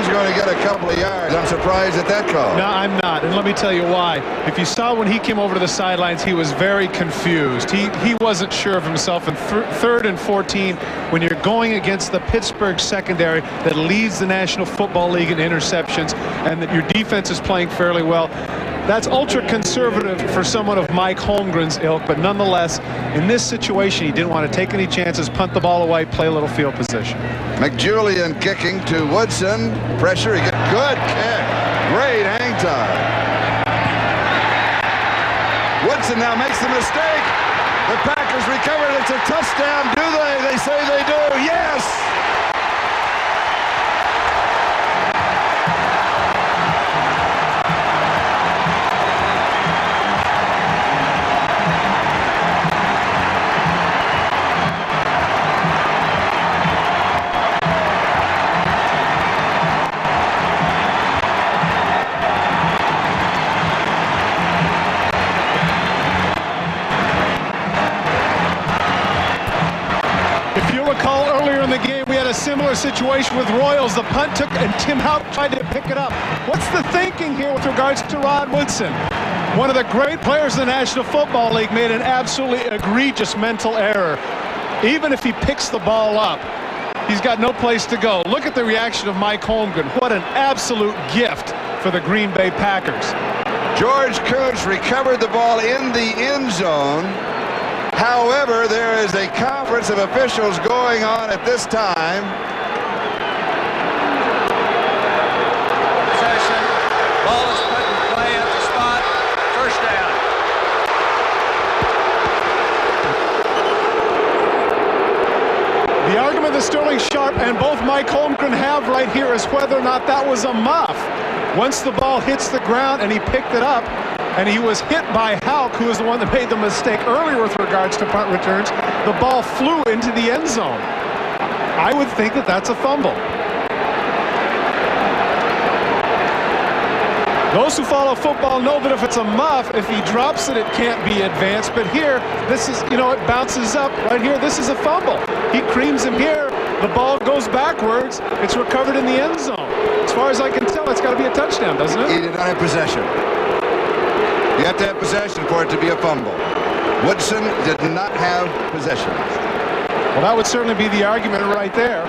Going to get a couple of yards. I'm surprised at that call. No, I'm not, and let me tell you why. If you saw when he came over to the sidelines, he was very confused. He wasn't sure of himself. And third and 14, when you're going against the Pittsburgh secondary that leads the National Football League in interceptions, and that your defense is playing fairly well, that's ultra-conservative for someone of Mike Holmgren's ilk, but nonetheless, in this situation, he didn't want to take any chances, punt the ball away, play a little field position. McJulian kicking to Woodson. Pressure. He gets good kick. Great hang time. Woodson now makes the mistake. The Packers recovered. It's a touchdown. Do they? They say they do. Yes. Similar situation with Royals. The punt took, and Tim Houck tried to pick it up. What's the thinking here with regards to Rod Woodson? One of the great players in the National Football League made an absolutely egregious mental error. Even if he picks the ball up, he's got no place to go. Look at the reaction of Mike Holmgren. What an absolute gift for the Green Bay Packers. George Kuntz recovered the ball in the end zone. However, there is a conference of officials going on at this time. Possession. Ball is put in play at the spot. First down. The argument that Sterling Sharp and both Mike Holmgren have right here is whether or not that was a muff. Once the ball hits the ground and he picked it up, and he was hit by Houck, who was the one that made the mistake earlier with regards to punt returns, the ball flew into the end zone. I would think that that's a fumble. Those who follow football know that if it's a muff, if he drops it, it can't be advanced. But here, this is, it bounces up. Right here, this is a fumble. He creams him here. The ball goes backwards. It's recovered in the end zone. As far as I can tell, it's got to be a touchdown, doesn't it? He did not have possession. You have to have possession for it to be a fumble. Woodson did not have possession. Well, that would certainly be the argument right there.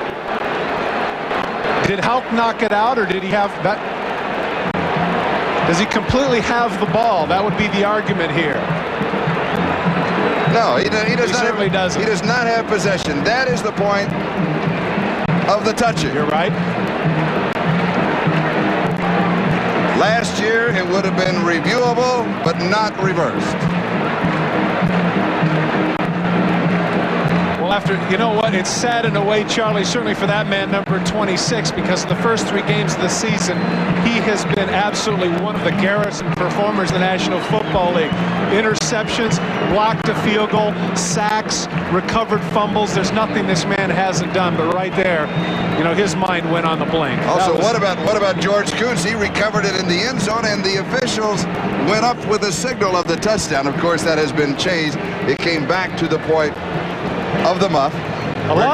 Did Houck knock it out, or did he have that? Does he completely have the ball? That would be the argument here. No, he certainly doesn't. He does not have possession. That is the point of the touching. You're right. Last year, it would have been reviewable, but not reversed. Well, you know what? It's sad in a way, Charlie, certainly for that man, number 26, because in the first 3 games of the season, he has been absolutely one of the garrison performers in the National Football League. Interceptions, blocked a field goal, sacks, recovered fumbles. There's nothing this man hasn't done, but right there, his mind went on the blink. Also, what about George Kuntz? He recovered it in the end zone, and the officials went up with a signal of the touchdown. Of course, that has been changed. It came back to the point of the muff.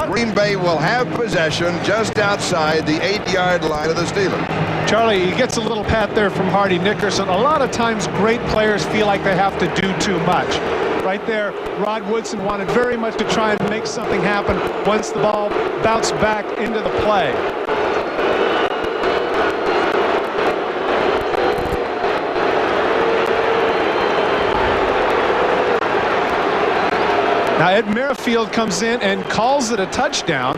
Green Bay will have possession just outside the 8-yard line of the Steelers. Charlie, he gets a little pat there from Hardy Nickerson. A lot of times great players feel like they have to do too much. Right there, Rod Woodson wanted very much to try and make something happen once the ball bounced back into the play. Now Ed Merrifield comes in and calls it a touchdown.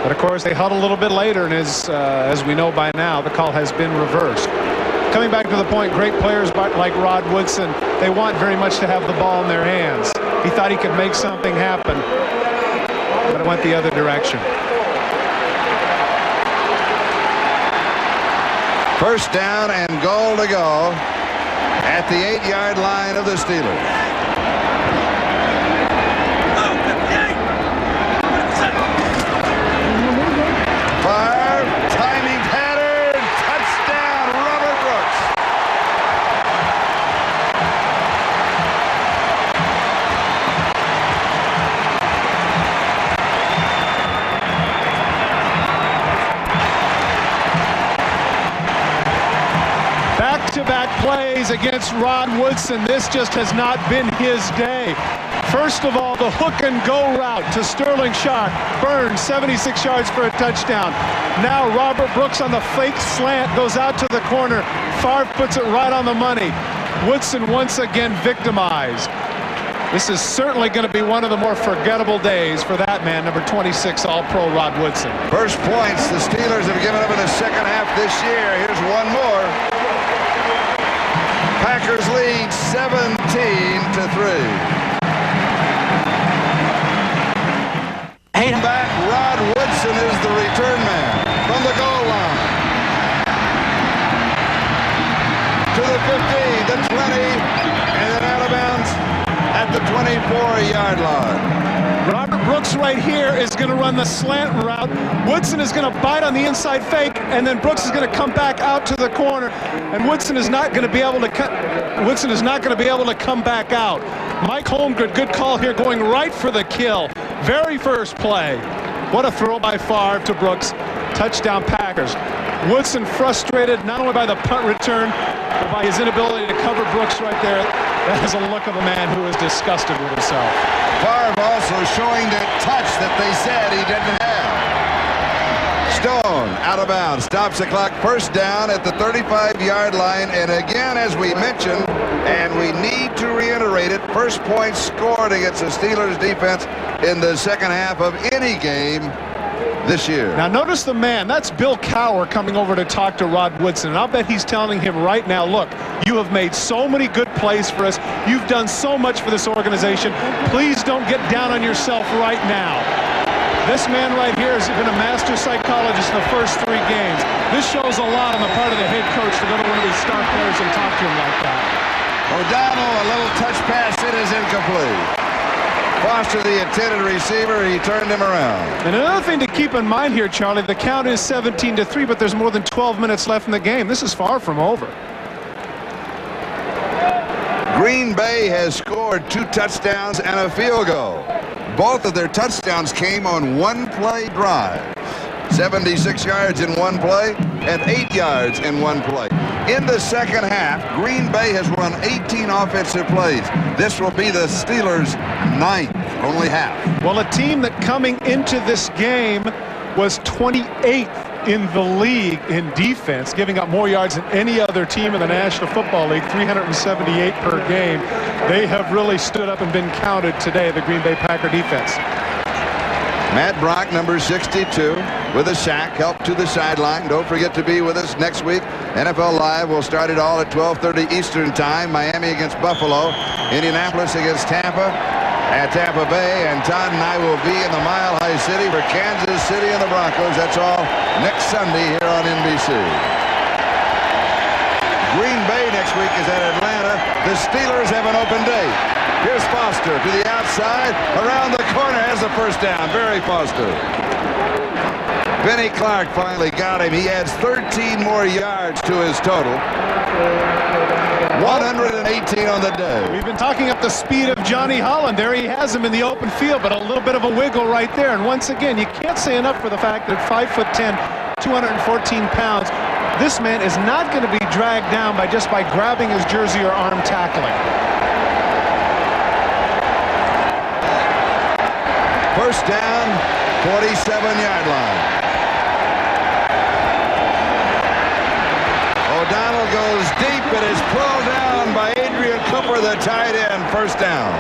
But of course, they huddle a little bit later, and as we know by now, the call has been reversed. Coming back to the point, great players like Rod Woodson, they want very much to have the ball in their hands. He thought he could make something happen. but it went the other direction. First down and goal to go at the 8-yard line of the Steelers. Favre, timing pattern, touchdown, Robert Brooks. Back-to-back plays against Rod Woodson. This just has not been his day. First of all, the hook and go route to Sterling Sharp. Burns 76 yards for a touchdown. Now Robert Brooks on the fake slant goes out to the corner. Favre puts it right on the money. Woodson once again victimized. This is certainly going to be one of the more forgettable days for that man, number 26 All-Pro Rod Woodson. First points the Steelers have given up in the second half this year. Here's one more. Packers lead 17-3. Back, Rod Woodson is the return man from the goal line. To the 15, the 20, and then out of bounds at the 24-yard line. Robert Brooks right here is going to run the slant route. Woodson is going to bite on the inside fake, and then Brooks is going to come back out to the corner, and Woodson is not going to be able to come back out. Mike Holmgren, good call here, going right for the kill. Very first play. What a throw by Favre to Brooks. Touchdown Packers. Woodson frustrated not only by the punt return, but by his inability to cover Brooks right there. That is a look of a man who is disgusted with himself. Favre also showing that touch that they said he didn't have. Stone out of bounds, stops the clock. First down at the 35-yard line. And again, as we mentioned, and we need to reiterate it, first point scored against the Steelers defense in the second half of any game this year. Now notice the man, that's Bill Cowher coming over to talk to Rod Woodson, and I'll bet he's telling him right now, look, you have made so many good plays for us. You've done so much for this organization. Please don't get down on yourself right now. This man right here has been a master psychologist in the first 3 games. This shows a lot on the part of the head coach to go to one of these star players and talk to him like that. O'Donnell, a little touch pass, it is incomplete. Foster, the intended receiver, he turned him around. And another thing to keep in mind here, Charlie, the count is 17-3, but there's more than 12 minutes left in the game. This is far from over. Green Bay has scored 2 touchdowns and a field goal. Both of their touchdowns came on one-play drive. 76 yards in one play and 8 yards in one play. In the second half, Green Bay has run 18 offensive plays. This will be the Steelers' 9th, only half. Well, a team that coming into this game was 28th in the league in defense, giving up more yards than any other team in the National Football League, 378 per game. They have really stood up and been counted today, the Green Bay Packer defense. Matt Brock, number 62, with a sack, help to the sideline. Don't forget to be with us next week. NFL Live will start it all at 12:30 Eastern Time. Miami against Buffalo, Indianapolis against Tampa at Tampa Bay, and Todd and I will be in the Mile High City for Kansas City and the Broncos. That's all next Sunday here on NBC. Green Bay next week is at Atlanta. The Steelers have an open date. Here's Foster to the outside, around the corner, has the first down. Barry Foster. Benny Clark finally got him. He adds 13 more yards to his total. 118 on the day. We've been talking up the speed of Johnny Holland. There he has him in the open field, but a little bit of a wiggle right there. And once again, you can't say enough for the fact that 5'10", 214 pounds, this man is not going to be dragged down by grabbing his jersey or arm tackling. First down, 47-yard line. O'Donnell goes deep and is pulled down by Adrian Cooper, the tight end. First down.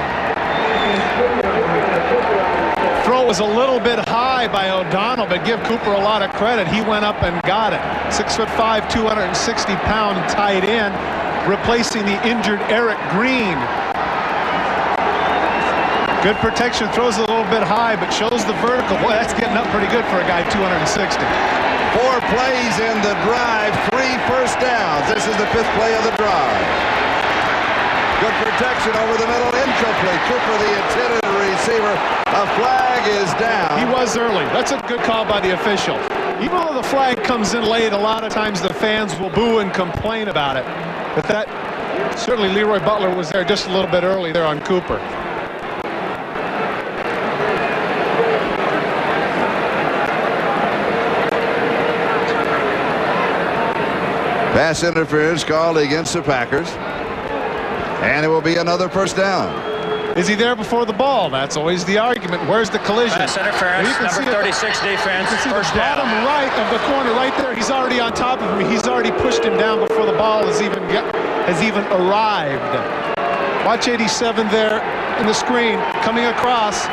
Throw was a little bit high by O'Donnell, but give Cooper a lot of credit. He went up and got it. 6'5", 260-pound tight end, replacing the injured Eric Green. Good protection, throws it a little bit high, but shows the vertical. Boy, that's getting up pretty good for a guy 260. 4 plays in the drive, 3 first downs. This is the 5th play of the drive. Good protection over the middle, incomplete. Cooper, the intended receiver. A flag is down. He was early. That's a good call by the official. Even though the flag comes in late, a lot of times the fans will boo and complain about it. But that, certainly Leroy Butler was there just a little bit early there on Cooper. Pass interference called against the Packers. And it will be another first down. Is he there before the ball? That's always the argument. Where's the collision? Pass interference, number 36 defense. You can see first the bottom down. right of the corner right there. He's already on top of him. He's already pushed him down before the ball has even arrived. Watch 87 there in the screen coming across.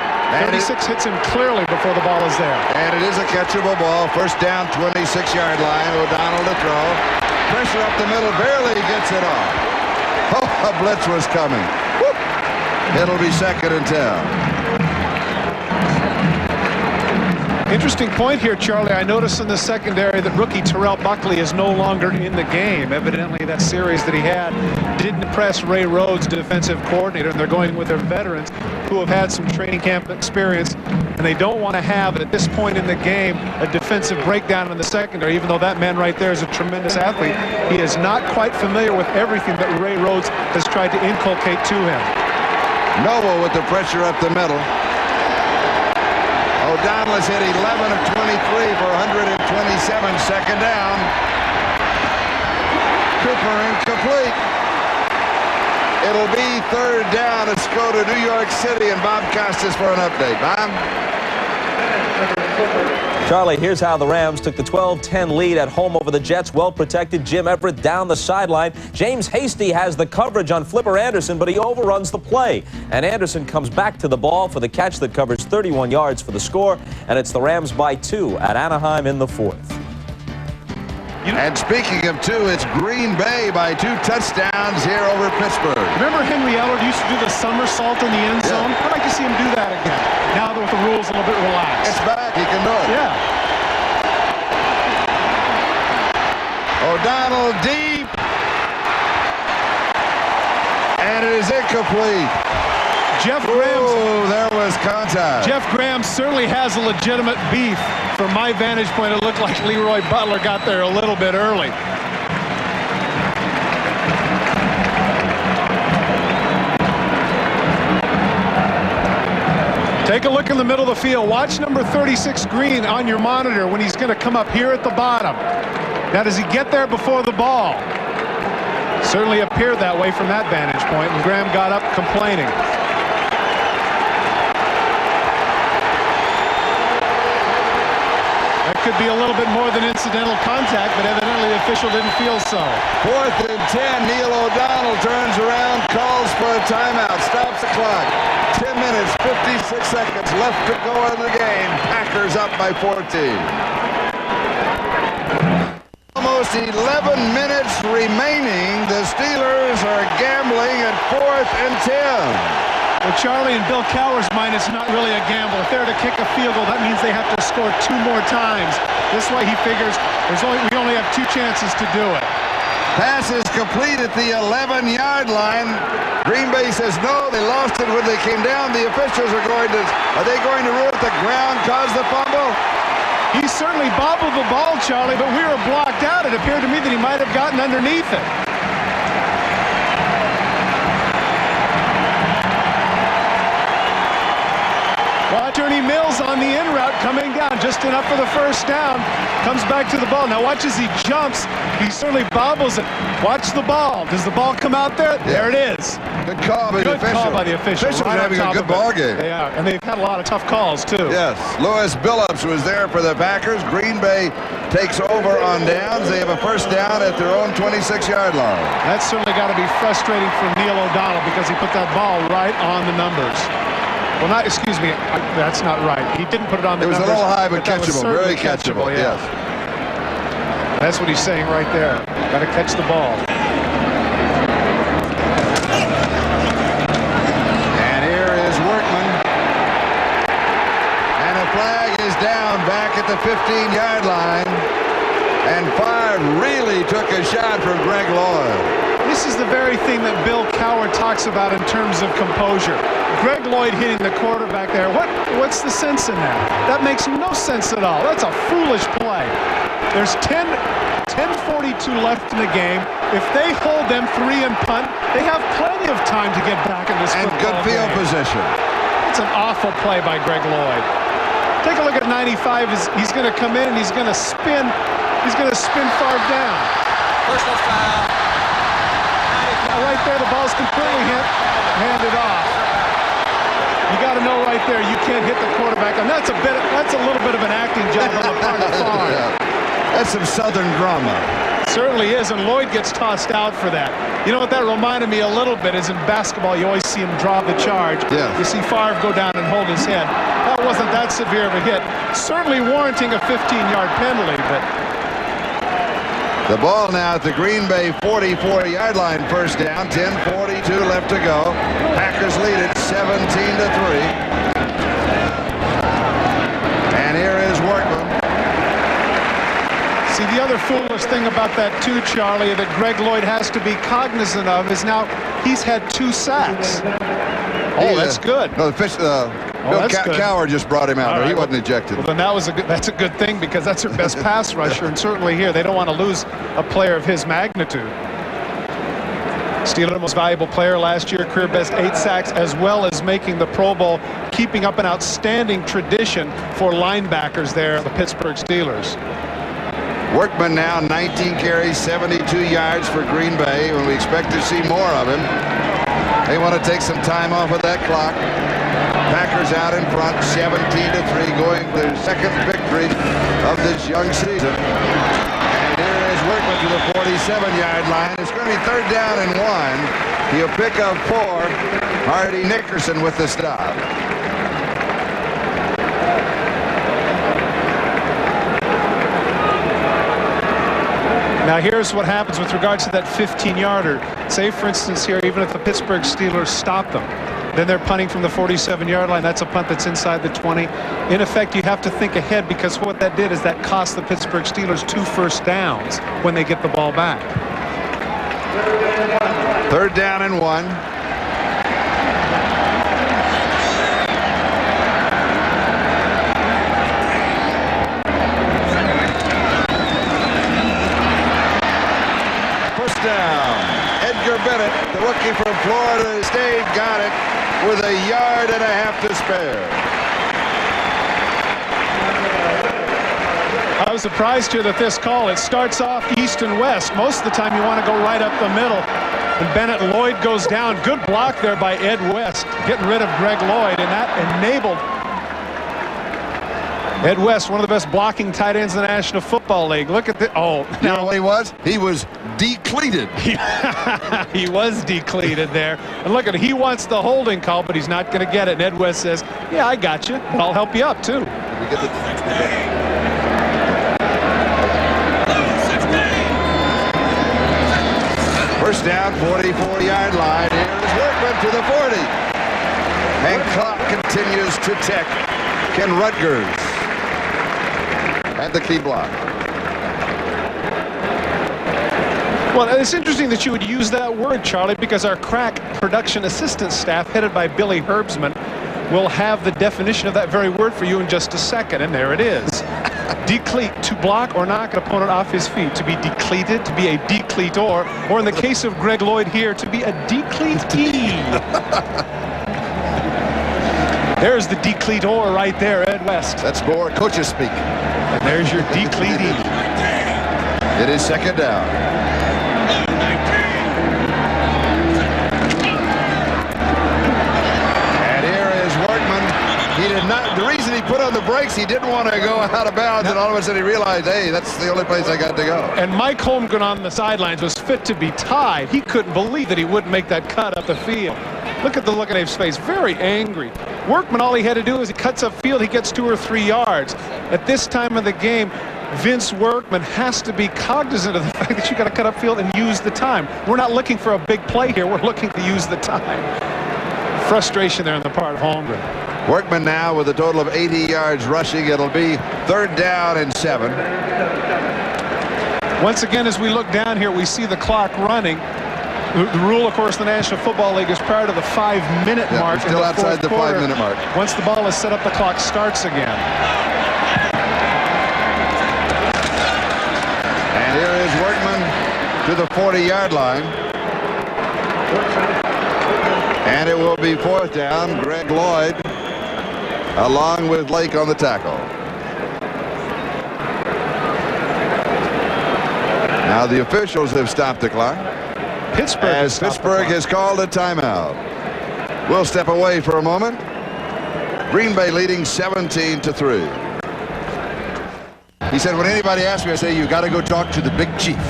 36 hits him clearly before the ball is there. And it is a catchable ball. First down, 26-yard line. O'Donnell to throw. Pressure up the middle. Barely gets it off. Oh, a blitz was coming. Whoop. It'll be 2nd and 10. Interesting point here, Charlie. I noticed in the secondary that rookie Terrell Buckley is no longer in the game. Evidently, that series that he had didn't impress Ray Rhodes, defensive coordinator, and they're going with their veterans who have had some training camp experience, and they don't want to have, at this point in the game, a defensive breakdown in the secondary. Even though that man right there is a tremendous athlete, he is not quite familiar with everything that Ray Rhodes has tried to inculcate to him. Noble with the pressure up the middle. O'Donnell has hit 11 of 23 for 127. Second down. Cooper incomplete. It'll be 3rd down. Let's go to New York City and Bob Costas for an update. Bob? Charlie, here's how the Rams took the 12-10 lead at home over the Jets. Well protected. Jim Everett down the sideline. James Hasty has the coverage on Flipper Anderson, but he overruns the play. And Anderson comes back to the ball for the catch that covers 31 yards for the score. And it's the Rams by 2 at Anaheim in the 4th. And speaking of 2, it's Green Bay by 2 touchdowns here over Pittsburgh. Remember Henry Ellard used to do the somersault in the end zone? I'd like to see him do that again. Now that with the rules a little bit relaxed. It's back. He can do it. Yeah. O'Donnell deep. And it is incomplete. There was contact. Jeff Graham certainly has a legitimate beef. From my vantage point, it looked like Leroy Butler got there a little bit early. Take a look in the middle of the field. Watch number 36 Green on your monitor when he's going to come up here at the bottom. Now, does he get there before the ball? Certainly appeared that way from that vantage point, and Graham got up complaining. That could be a little bit more than incidental contact, but evidently the official didn't feel so. 4th and 10. Neil O'Donnell turns around, calls for a timeout, stops the clock. 10 minutes, 56 seconds left to go in the game. Packers up by 14. Almost 11 minutes remaining. The Steelers are gambling at 4th and 10. Well, Charlie, in Bill Cowher's mind, it's not really a gamble. If they're to kick a field goal, that means they have to score 2 more times. This way he figures we only have 2 chances to do it. Pass is complete at the 11-yard line. Green Bay says no, they lost it when they came down. The officials are they going to rule it the ground caused the fumble? He certainly bobbled the ball, Charlie, but we were blocked out. It appeared to me that he might have gotten underneath it. Watch Ernie Mills on the in route coming down just enough for the first down. Comes back to the ball. Now watch as he jumps. He certainly bobbles it. Watch the ball. Does the ball come out there? Yeah. There it is. Good call by the official. Good call by the official. Officials are having a good ball game. They are, and they've had a lot of tough calls too. Yes. Lewis Billups was there for the Packers. Green Bay takes over on downs. They have a first down at their own 26-yard line. That's certainly got to be frustrating for Neil O'Donnell because he put that ball right on the numbers. Well, excuse me, that's not right. He didn't put it on the numbers. It was a little high, but catchable, very catchable, yes. That's what he's saying right there. Got to catch the ball. And here is Workman. flag is down back at the 15-yard line. And Favre really took a shot from Greg Lloyd. This is the very thing that Bill Cowher talks about in terms of composure. Greg Lloyd hitting the quarterback there. What's the sense in that? That makes no sense at all. That's a foolish play. There's 10:42 left in the game. If they hold them 3 and punt, they have plenty of time to get back in this football game. And good field position. It's an awful play by Greg Lloyd. Take a look at 95. He's going to come in and he's going to spin. He's going to spin Favre down. Personal foul. Right there, the ball's completely handed off. You got to know right there, you can't hit the quarterback. And that's a little bit of an acting job on the part of Favre. That's some Southern drama. Certainly is, and Lloyd gets tossed out for that. You know what that reminded me a little bit is in basketball, you always see him draw the charge. Yeah. You see Favre go down and hold his head. That wasn't that severe of a hit. Certainly warranting a 15-yard penalty, but... The ball now at the Green Bay 44-yard line, first down, 10:42 left to go. Packers lead it 17-3. And here is Workman. See, the other foolish thing about that too, Charlie, that Greg Lloyd has to be cognizant of is now he's had 2 sacks. Oh, that's good. No, Bill Cowher just brought him out. Right, he wasn't ejected. Well, then that's a good thing because that's their best pass rusher, and certainly here they don't want to lose a player of his magnitude. Steeler, most valuable player last year, career best 8 sacks, as well as making the Pro Bowl, keeping up an outstanding tradition for linebackers there, the Pittsburgh Steelers. Workman now 19 carries, 72 yards for Green Bay, and we expect to see more of him. They want to take some time off of that clock. Packers out in front, 17-3, going for their second victory of this young season. And here is Workman to the 47-yard line. It's going to be 3rd down and 1. He'll pick up 4. Hardy Nickerson with the stop. Now here's what happens with regards to that 15-yarder. Say, for instance, here, even if the Pittsburgh Steelers stop them, then they're punting from the 47-yard line. That's a punt that's inside the 20. In effect, you have to think ahead because what that did is that cost the Pittsburgh Steelers 2 first downs when they get the ball back. 3rd down and 1. Down. Edgar Bennett, the rookie from Florida State, got it with 1.5 yards to spare. I was surprised here that this call, it starts off east and west. Most of the time you want to go right up the middle. And Bennett Lloyd goes down. Good block there by Ed West, getting rid of Greg Lloyd, and that enabled Ed West, one of the best blocking tight ends in the National Football League. Look at the, you know what he was? He was decleated. He was decleated there. And look at it, he wants the holding call, but he's not going to get it. And Ed West says, yeah, I got you, but I'll help you up too. We get the first down, 44-yard line. Here's Workman to the 40. And clock continues to tick. Ken Rutgers at the key block. Well, it's interesting that you would use that word, Charlie, because our crack production assistant staff, headed by Billy Herbsman, will have the definition of that very word for you in just a second, and there it is. Decleat, to block or knock an opponent off his feet. To be decleated, to be a decleator, or in the case of Greg Lloyd here, to be a decleatee. There's the decleator right there, Ed West. That's more coaches speak. And there's your decleatee. It is 2nd down. And here is Workman. He did not, the reason he put on the brakes, he didn't want to go out of bounds, and all of a sudden he realized, hey, that's the only place I got to go. And Mike Holmgren on the sidelines was fit to be tied. He couldn't believe that he wouldn't make that cut up the field. Look at the look on his face, very angry. Workman, all he had to do is he cuts upfield, he gets 2 or 3 yards. At this time of the game, Vince Workman has to be cognizant of the fact that you got to cut upfield and use the time. We're not looking for a big play here, we're looking to use the time. Frustration there on the part of Holmgren. Workman now with a total of 80 yards rushing. It'll be 3rd down and 7. Once again, as we look down here, we see the clock running. The rule, of course, the National Football League is prior to the 5-minute mark. We're still outside the 5-minute mark. Once the ball is set up, the clock starts again. And here is Workman to the 40-yard line. And it will be 4th down. Greg Lloyd along with Lake on the tackle. Now the officials have stopped the clock. Pittsburgh has called a timeout. We'll step away for a moment. Green Bay leading 17-3. He said, when anybody asks me, I say, you got to go talk to the big chief.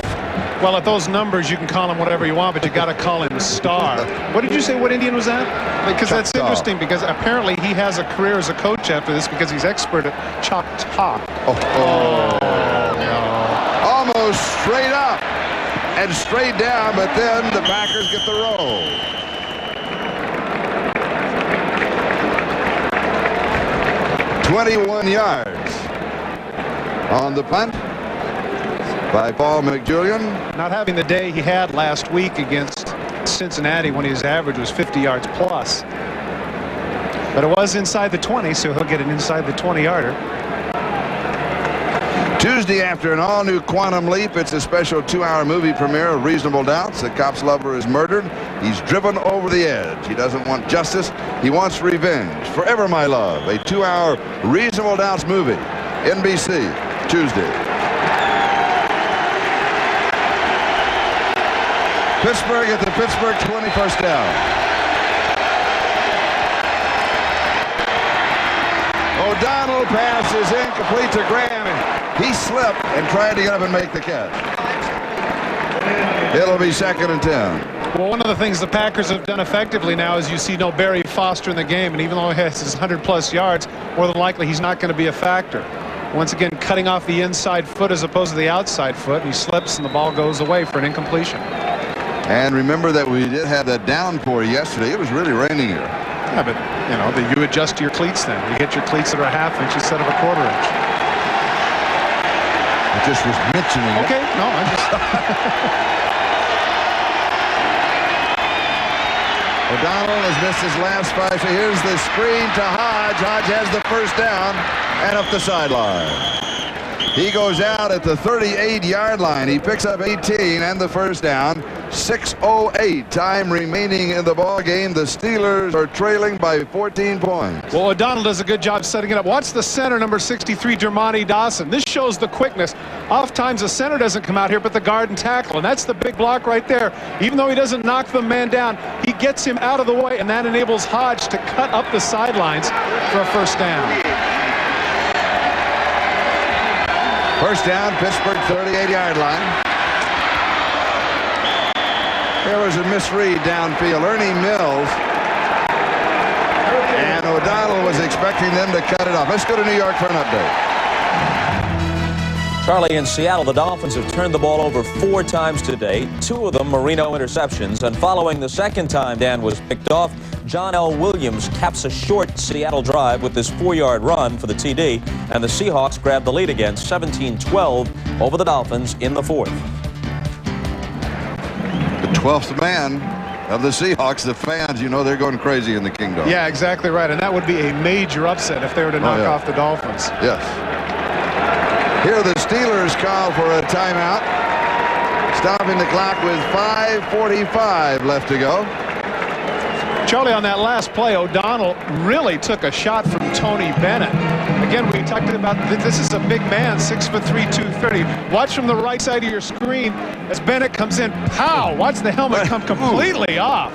Well, at those numbers, you can call him whatever you want, but you got to call him Star. What did you say? What Indian was that? Because that's interesting, because apparently he has a career as a coach after this because he's expert at Choctaw. No. Almost straight up and straight down, but then the Packers get the roll. "21 yards on the punt by Paul McJulian. Not having the day he had last week against Cincinnati when his average was 50 yards plus. But it was inside the 20, so he'll get an inside the 20-yarder. Tuesday, after an all-new Quantum Leap, it's a special 2-hour movie premiere of Reasonable Doubts. A cop's lover is murdered. He's driven over the edge. He doesn't want justice. He wants revenge. Forever My Love, a 2-hour Reasonable Doubts movie. NBC, Tuesday. Pittsburgh at the Pittsburgh 21st down. O'Donnell pass is incomplete to Graham. He slipped and tried to get up and make the catch. It'll be 2nd and 10. Well, one of the things the Packers have done effectively now is you see no Barry Foster in the game, and even though he has his 100-plus yards, more than likely he's not going to be a factor. Once again, cutting off the inside foot as opposed to the outside foot, and he slips and the ball goes away for an incompletion. And remember that we did have that downpour yesterday. It was really raining here. Yeah, but, you know, you adjust your cleats then. You get your cleats that are a ½ inch instead of a ¼ inch. I just was mentioning it. Okay, no, I'm just... O'Donnell has missed his last 5. So here's the screen to Hodge. Hodge has the 1st down and up the sideline. He goes out at the 38-yard line. He picks up 18 and the 1st down. 6:08 time remaining in the ball game. The Steelers are trailing by 14 points. Well, O'Donnell does a good job setting it up. Watch the center, number 63, Dermontti Dawson. This shows the quickness. Oftentimes the center doesn't come out here, but the guard and tackle, and that's the big block right there. Even though he doesn't knock the man down, he gets him out of the way, and that enables Hodge to cut up the sidelines for a 1st down. 1st down, Pittsburgh 38-yard line. There was a misread downfield. Ernie Mills and O'Donnell was expecting them to cut it off. Let's go to New York for an update. Charlie, in Seattle, the Dolphins have turned the ball over 4 times today. 2 of them Marino interceptions. And following the 2nd time Dan was picked off, John L. Williams caps a short Seattle drive with this 4-yard run for the TD. And the Seahawks grab the lead again, 17-12 over the Dolphins in the 4th. The 12th man of the Seahawks, the fans, you know, they're going crazy in the Kingdom. Yeah, exactly right. And that would be a major upset if they were to knock off the Dolphins. Yes. Here the Steelers call for a timeout. Stopping the clock with 5:45 left to go. Charlie, on that last play, O'Donnell really took a shot from Tony Bennett. Again, we talked about this is a big man, 6'3", 230. Watch from the right side of your screen as Bennett comes in. Pow! Watch the helmet come completely off.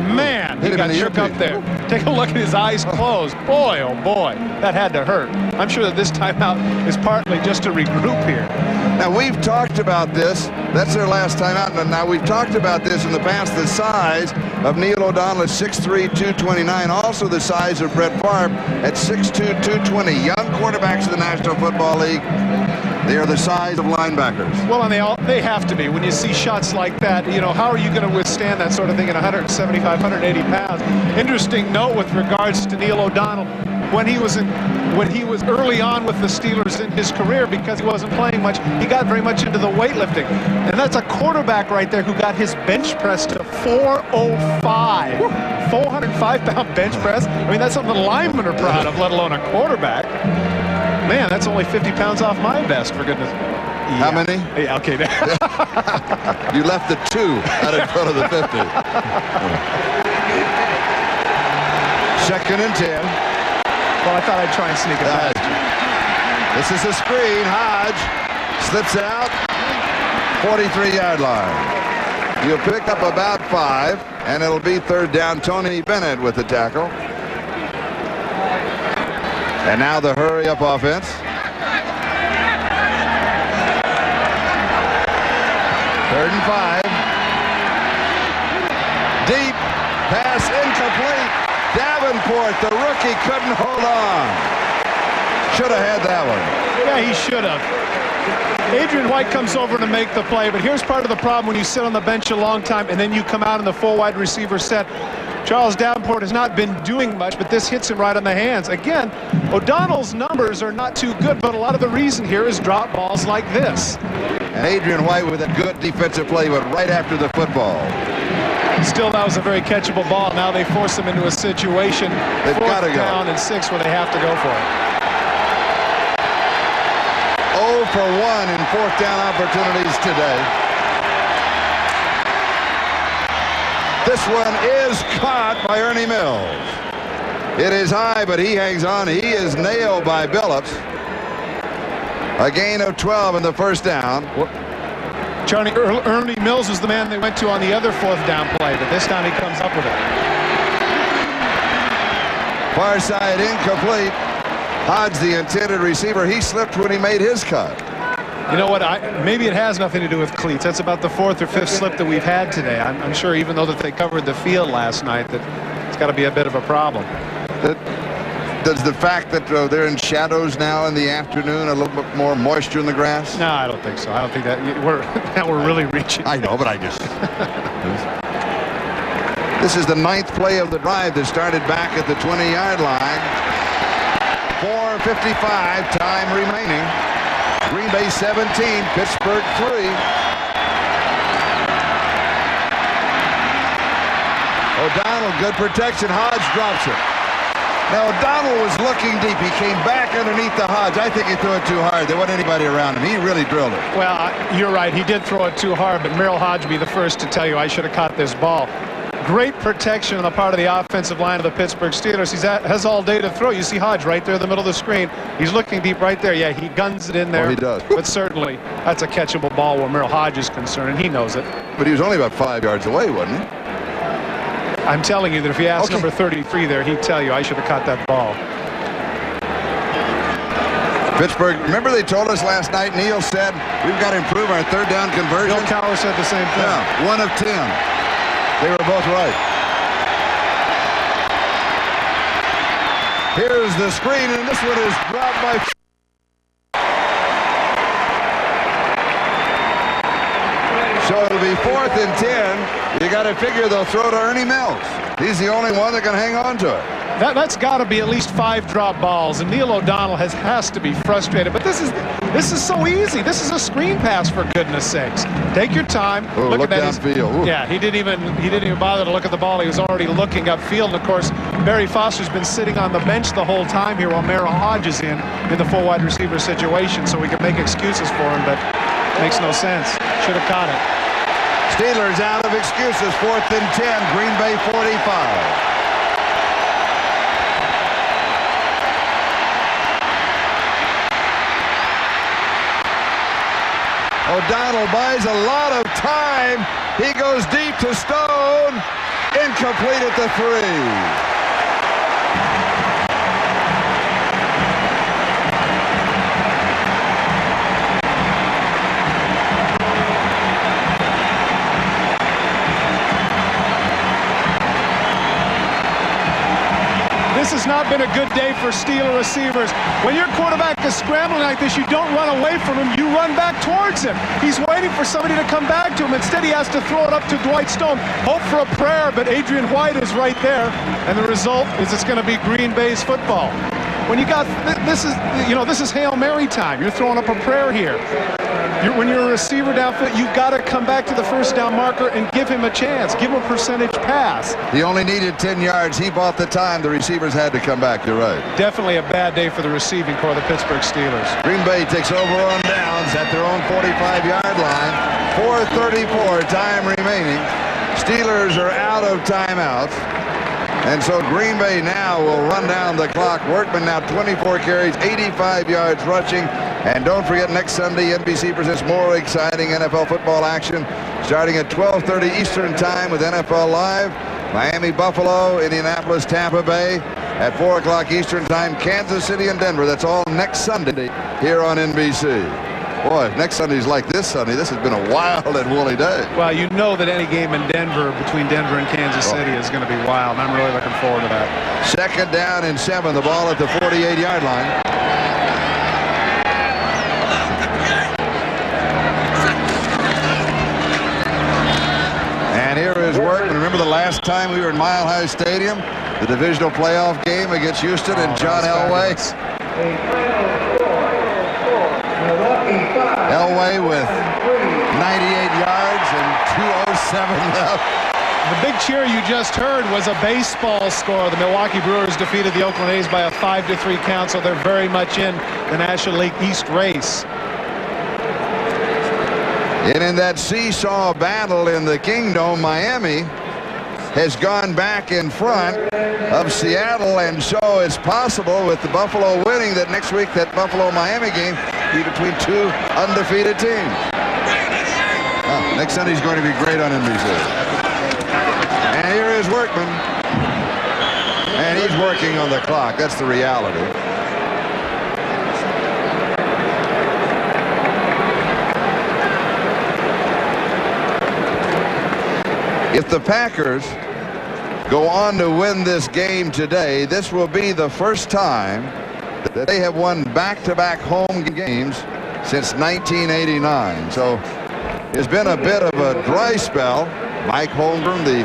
Man, he got shook up there. Take a look at his eyes closed. Boy, oh boy, that had to hurt. I'm sure that this timeout is partly just to regroup here. Now, we've talked about this. That's their last time out. Now, we've talked about this in the past. The size of Neil O'Donnell at 6'3", 229. Also the size of Brett Favre at 6'2", 220. Young quarterbacks in the National Football League. They are the size of linebackers. Well, and they have to be. When you see shots like that, you know, how are you going to withstand that sort of thing at 175, 180 pounds? Interesting note with regards to Neil O'Donnell. when he was early on with the Steelers in his career, because he wasn't playing much. He got very much into the weightlifting. And that's a quarterback right there who got his bench press to 405. 405-pound bench press. I mean, that's something the linemen are proud of, let alone a quarterback. Man, that's only 50 pounds off my vest, for goodness. Yeah. How many? Yeah, okay. You left the 2 out in front of the 50. Second and 10. Well, I thought I'd try and sneak it past you. This is a screen. Hodge slips it out. 43-yard line. You'll pick up about 5, and it'll be third down. Tony Bennett with the tackle. And now the hurry-up offense. Third and 5. Deep pass incomplete. Davenport, the rookie, couldn't hold on. Should have had that one. Yeah, he should have. Adrian White comes over to make the play, but here's part of the problem when you sit on the bench a long time and then you come out in the full wide receiver set. Charles Davenport has not been doing much, but this hits him right on the hands. Again, O'Donnell's numbers are not too good, but a lot of the reason here is drop balls like this. And Adrian White with a good defensive play, but right after the football. Still, that was a very catchable ball. Now they force him into a situation, They've got to go. 4th down and 6, where they have to go for it. 0 for 1 in 4th down opportunities today. This one is caught by Ernie Mills. It is high, but he hangs on. He is nailed by Billups. A gain of 12 in the first down. Ernie Mills was the man they went to on the other 4th down play, but this time he comes up with it. Far side incomplete. Hodge, the intended receiver, he slipped when he made his cut. You know what? Maybe it has nothing to do with cleats. That's about the 4th or 5th slip that we've had today. I'm sure, even though that they covered the field last night, that it's got to be a bit of a problem. Does the fact that they're in shadows now in the afternoon, a little bit more moisture in the grass? No, I don't think so. I don't think that we're really reaching. I know, but I just. This is the 9th play of the drive that started back at the 20-yard line. 4:55 time remaining. Green Bay 17, Pittsburgh 3. O'Donnell, good protection. Hodge drops it. Now, O'Donnell was looking deep. He came back underneath the Hodge. I think he threw it too hard. There wasn't anybody around him. He really drilled it. Well, you're right. He did throw it too hard, but Merrill Hodge would be the first to tell you I should have caught this ball. Great protection on the part of the offensive line of the Pittsburgh Steelers. He has all day to throw. You see Hodge right there in the middle of the screen. He's looking deep right there. Yeah, he guns it in there. Oh, he does. But certainly, that's a catchable ball where Merrill Hodge is concerned, and he knows it. But he was only about 5 yards away, wasn't he? I'm telling you that if you ask number 33 there, he'd tell you I should have caught that ball. Pittsburgh, remember they told us last night, Neil said, we've got to improve our 3rd down conversion? Bill Cowher said the same thing. Yeah, 1 of 10. They were both right. Here's the screen, and this one is dropped by... So it'll be 4th and 10. You got to figure they'll throw to Ernie Mills. He's the only one that can hang on to it. That's got to be at least 5 drop balls, and Neil O'Donnell has to be frustrated. But this is so easy. This is a screen pass, for goodness sakes. Take your time. Ooh, look downfield. Yeah, he didn't even bother to look at the ball. He was already looking upfield. And of course, Barry Foster's been sitting on the bench the whole time here while Merrill Hodge is in the full wide receiver situation. So we can make excuses for him, but it makes no sense. Should have caught it. Steelers out of excuses. 4th and 10. Green Bay 45. O'Donnell buys a lot of time. He goes deep to Stone. Incomplete at the 3. This has not been a good day for Steeler receivers. When your quarterback is scrambling like this, you don't run away from him, you run back towards him. He's waiting for somebody to come back to him. Instead, he has to throw it up to Dwight Stone. Hope for a prayer, but Adrian White is right there. And the result is it's going to be Green Bay's football. when you got this is Hail Mary time. You're throwing up a prayer here. When you're a receiver downfield, you've got to come back to the first down marker and give him a chance. Give him a percentage pass. He only needed 10 yards. He bought the time. The receivers had to come back. You're right. Definitely a bad day for the receiving corps of the Pittsburgh Steelers. Green Bay takes over on downs at their own 45-yard line. 4:34 time remaining. Steelers are out of timeouts. And so Green Bay now will run down the clock. Workman now 24 carries, 85 yards rushing. And don't forget, next Sunday, NBC presents more exciting NFL football action starting at 12:30 Eastern Time with NFL Live. Miami, Buffalo, Indianapolis, Tampa Bay. At 4 o'clock Eastern Time, Kansas City and Denver. That's all next Sunday here on NBC. Boy, if next Sunday's like this Sunday, this has been a wild and woolly day. Well, you know that any game in Denver, between Denver and Kansas City, is going to be wild. And I'm really looking forward to that. 2nd down and 7. The ball at the 48-yard line. And here is Workman. Remember the last time we were in Mile High Stadium? The divisional playoff game against Houston and John Elway. Elway with 98 yards and 2:07 left. The big cheer you just heard was a baseball score. The Milwaukee Brewers defeated the Oakland A's by a 5-3 count, so they're very much in the National League East race. And in that seesaw battle in the Kingdome, Miami has gone back in front of Seattle, and so it's possible with the Buffalo winning that next week that Buffalo-Miami game be between two undefeated teams. Next Sunday's going to be great on NBC. And here is Workman. And he's working on the clock. That's the reality. If the Packers go on to win this game today, this will be the first time that they have won back-to-back home games since 1989. So it's been a bit of a dry spell. Mike Holmgren, the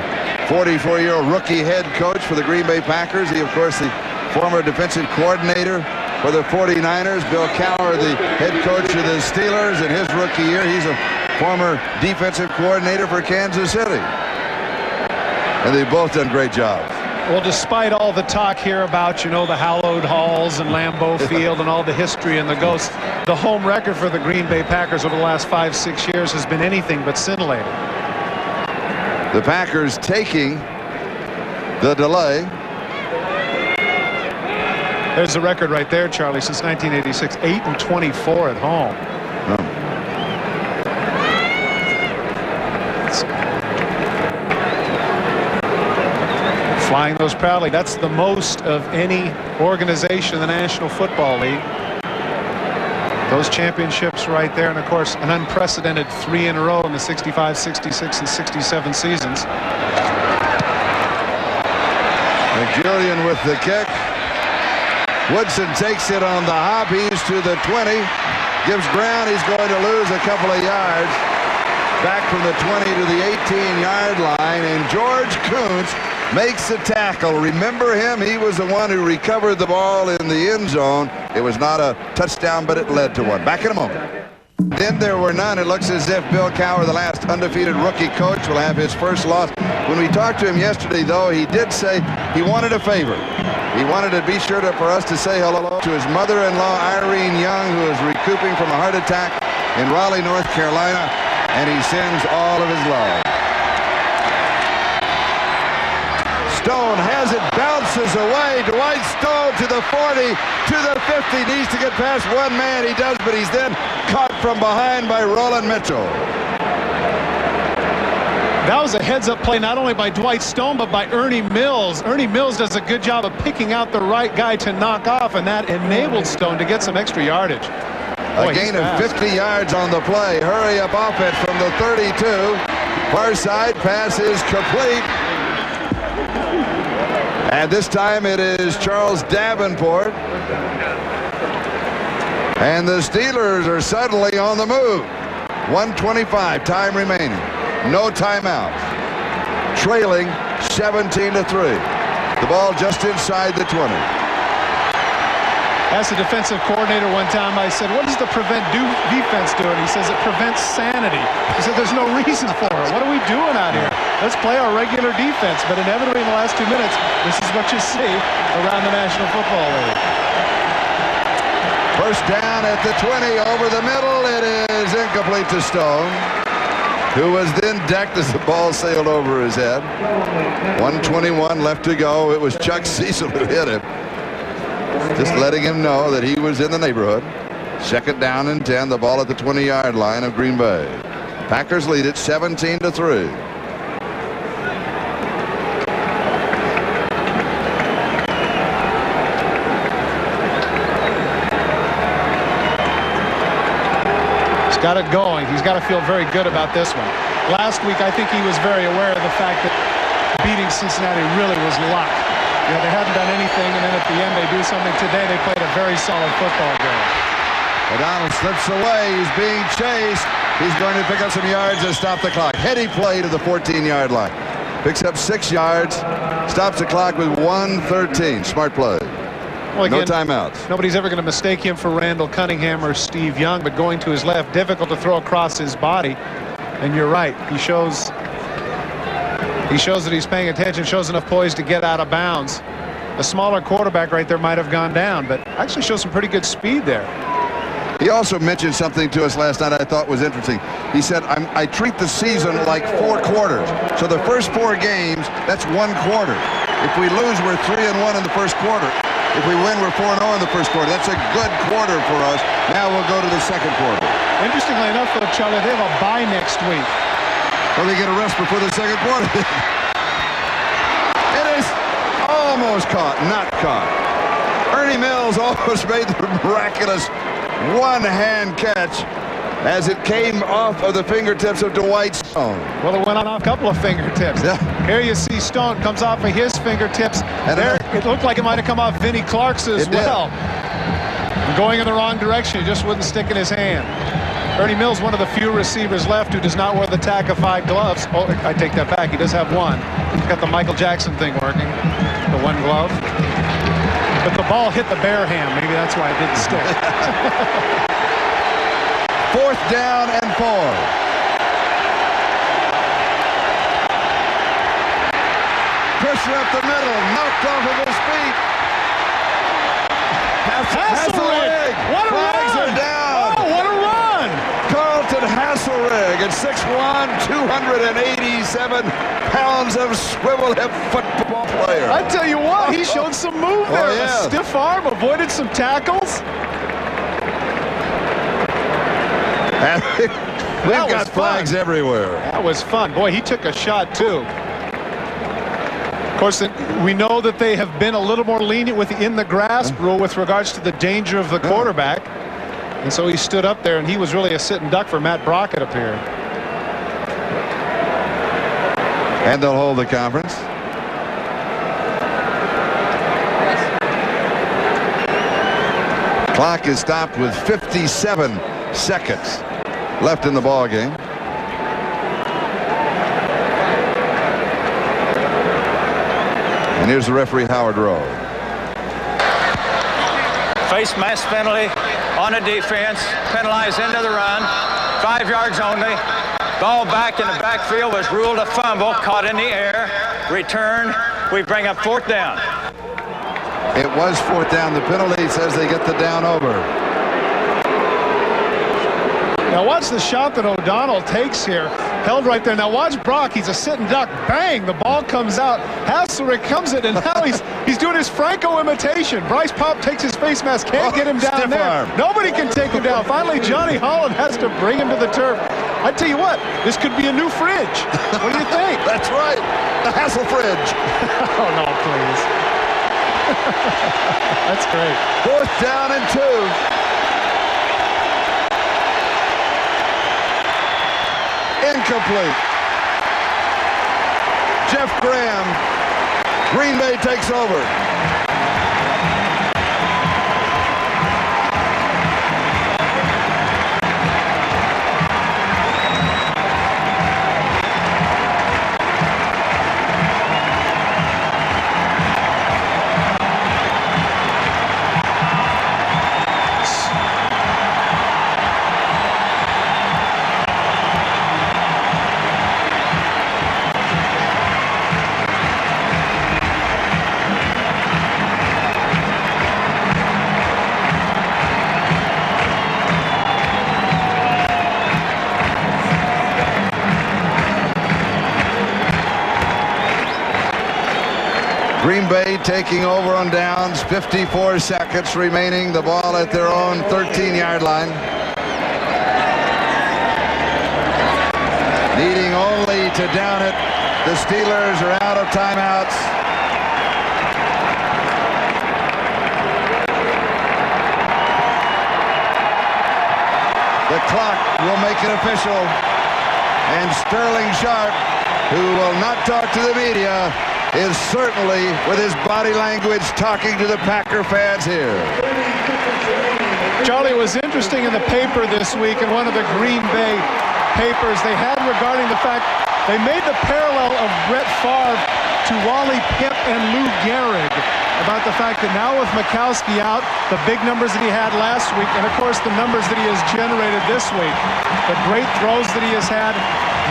44-year-old rookie head coach for the Green Bay Packers. He, of course, the former defensive coordinator for the 49ers. Bill Cowher, the head coach of the Steelers. In his rookie year, he's a former defensive coordinator for Kansas City. And they've both done great jobs. Well, despite all the talk here about, the hallowed halls and Lambeau Field and all the history and the ghosts, the home record for the Green Bay Packers over the last 5-6 years has been anything but scintillating. The Packers taking the delay. There's the record right there, Charlie, since 1986, 8-24 at home. Flying those proudly. That's the most of any organization in the National Football League. Those championships right there, and of course an unprecedented 3 in a row in the 65, 66, and 67 seasons. McJulian with the kick. Woodson takes it on the hop. He's to the 20. Gives ground. He's going to lose a couple of yards. Back from the 20 to the 18-yard line, and George Kuntz makes the tackle. Remember him? He was the one who recovered the ball in the end zone. It was not a touchdown, but it led to one. Back in a moment. Then there were none. It looks as if Bill Cowher, the last undefeated rookie coach, will have his first loss. When we talked to him yesterday, though, he did say he wanted a favor. He wanted to be sure for us to say hello to his mother-in-law, Irene Young, who is recouping from a heart attack in Raleigh, North Carolina, and he sends all of his love. Stone has it, bounces away. Dwight Stone to the 40, to the 50. Needs to get past one man. He does, but he's then caught from behind by Roland Mitchell. That was a heads-up play not only by Dwight Stone, but by Ernie Mills. Ernie Mills does a good job of picking out the right guy to knock off, and that enabled Stone to get some extra yardage. Boy, a gain of 50 yards on the play. Hurry up offense from the 32. Far side pass is complete. And this time it is Charles Davenport. And the Steelers are suddenly on the move. 1:25 time remaining. No timeouts. Trailing 17-3. The ball just inside the 20. Asked the defensive coordinator one time, I said, what does the prevent defense do? And he says it prevents sanity. He said there's no reason for it. What are we doing out here? Let's play our regular defense. But inevitably in the last 2 minutes, this is what you see around the National Football League. First down at the 20 over the middle. It is incomplete to Stone, who was then decked as the ball sailed over his head. 1:21 left to go. It was Chuck Cecil who hit him, just letting him know that he was in the neighborhood. Second down and 10, the ball at the 20-yard line of Green Bay. Packers lead it 17-3. He's got it going. He's got to feel very good about this one. Last week, I think he was very aware of the fact that beating Cincinnati really was luck. You know, they hadn't done anything, and then at the end they do something. Today they played a very solid football game. O'Donnell slips away. He's being chased. He's going to pick up some yards and stop the clock. Heady play to the 14-yard line. Picks up 6 yards. Stops the clock with 1:13. Smart play. Well, again, no timeouts. Nobody's ever going to mistake him for Randall Cunningham or Steve Young, but going to his left, difficult to throw across his body. And you're right. He shows that he's paying attention, shows enough poise to get out of bounds. A smaller quarterback right there might have gone down, but actually shows some pretty good speed there. He also mentioned something to us last night I thought was interesting. He said, I treat the season like 4 quarters. So the first 4 games, that's 1 quarter. If we lose, we're 3-1 in the first quarter. If we win, we're 4-0 in the first quarter. That's a good quarter for us. Now we'll go to the second quarter. Interestingly enough, though, Charlie, they have a bye next week. Well, they get a rest before the second quarter. It is almost caught, not caught. Ernie Mills almost made the miraculous one-hand catch as it came off of the fingertips of Dwight Stone. Well, it went on a couple of fingertips. Yeah. Here you see Stone comes off of his fingertips. And there, it looked like it might have come off Vinnie Clark's as well. Going in the wrong direction, he just wouldn't stick in his hand. Ernie Mills, one of the few receivers left who does not wear the tag of 5 gloves. Oh, I take that back. He does have one. He's got the Michael Jackson thing working, the 1 glove. But the ball hit the bare hand. Maybe that's why it didn't stick. 4th down and 4. Pressure up the middle, knocked off of his feet. Hasselrig! What a Flags run! are down! Oh, what a run! Carlton Hasselrig at 6'1", 287 pounds of swivel hip football player. I tell you what, he showed some move there. Oh, yeah. A stiff arm, avoided some tackles. We've got flags everywhere. That was fun. Boy, he took a shot, too. Of course, we know that they have been a little more lenient with the in-the-grasp rule with regards to the danger of the quarterback. And so he stood up there, and he was really a sitting duck for Matt Brockett up here. And they'll hold the conference. Clock is stopped with 57 seconds left in the ball game. And here's the referee, Howard Rowe. Face mask penalty on the defense. Penalized into the run. 5 yards only. Ball back in the backfield was ruled a fumble. Caught in the air. Return. We bring up 4th down. It was 4th down. The penalty says they get the down over. Now watch the shot that O'Donnell takes here. Held right there. Now watch Brock. He's a sitting duck. Bang! The ball comes out. Hasselrig comes in, and now he's doing his Franco imitation. Bryce Pop takes his face mask. Can't get him down there. Arm. Nobody can take him down. Finally, Johnny Holland has to bring him to the turf. I tell you what, this could be a new fridge. What do you think? That's right. The Hassel fridge. Oh, no, please. That's great. 4th down and 2. Incomplete. Jeff Graham. Green Bay takes over. Green Bay taking over on downs, 54 seconds remaining, the ball at their own 13-yard line. Needing only to down it. The Steelers are out of timeouts. The clock will make it official. And Sterling Sharp, who will not talk to the media, is certainly, with his body language, talking to the Packer fans here. Charlie, it was interesting in the paper this week, in one of the Green Bay papers, they had regarding the fact they made the parallel of Brett Favre to Wally Pipp and Lou Gehrig about the fact that now with Mikowski out, the big numbers that he had last week, and of course the numbers that he has generated this week, the great throws that he has had,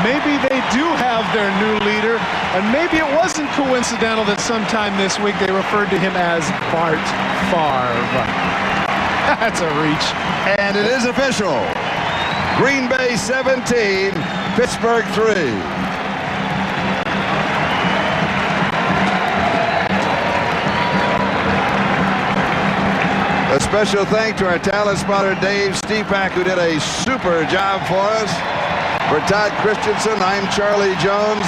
maybe they do have their new leader, and maybe it wasn't coincidental that sometime this week they referred to him as Bart Favre. That's a reach. And it is official. Green Bay 17, Pittsburgh 3. A special thank to our talent spotter, Dave Stepak, who did a super job for us. For Todd Christensen, I'm Charlie Jones.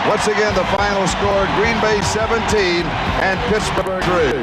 Once again, the final score, Green Bay 17 and Pittsburgh 3.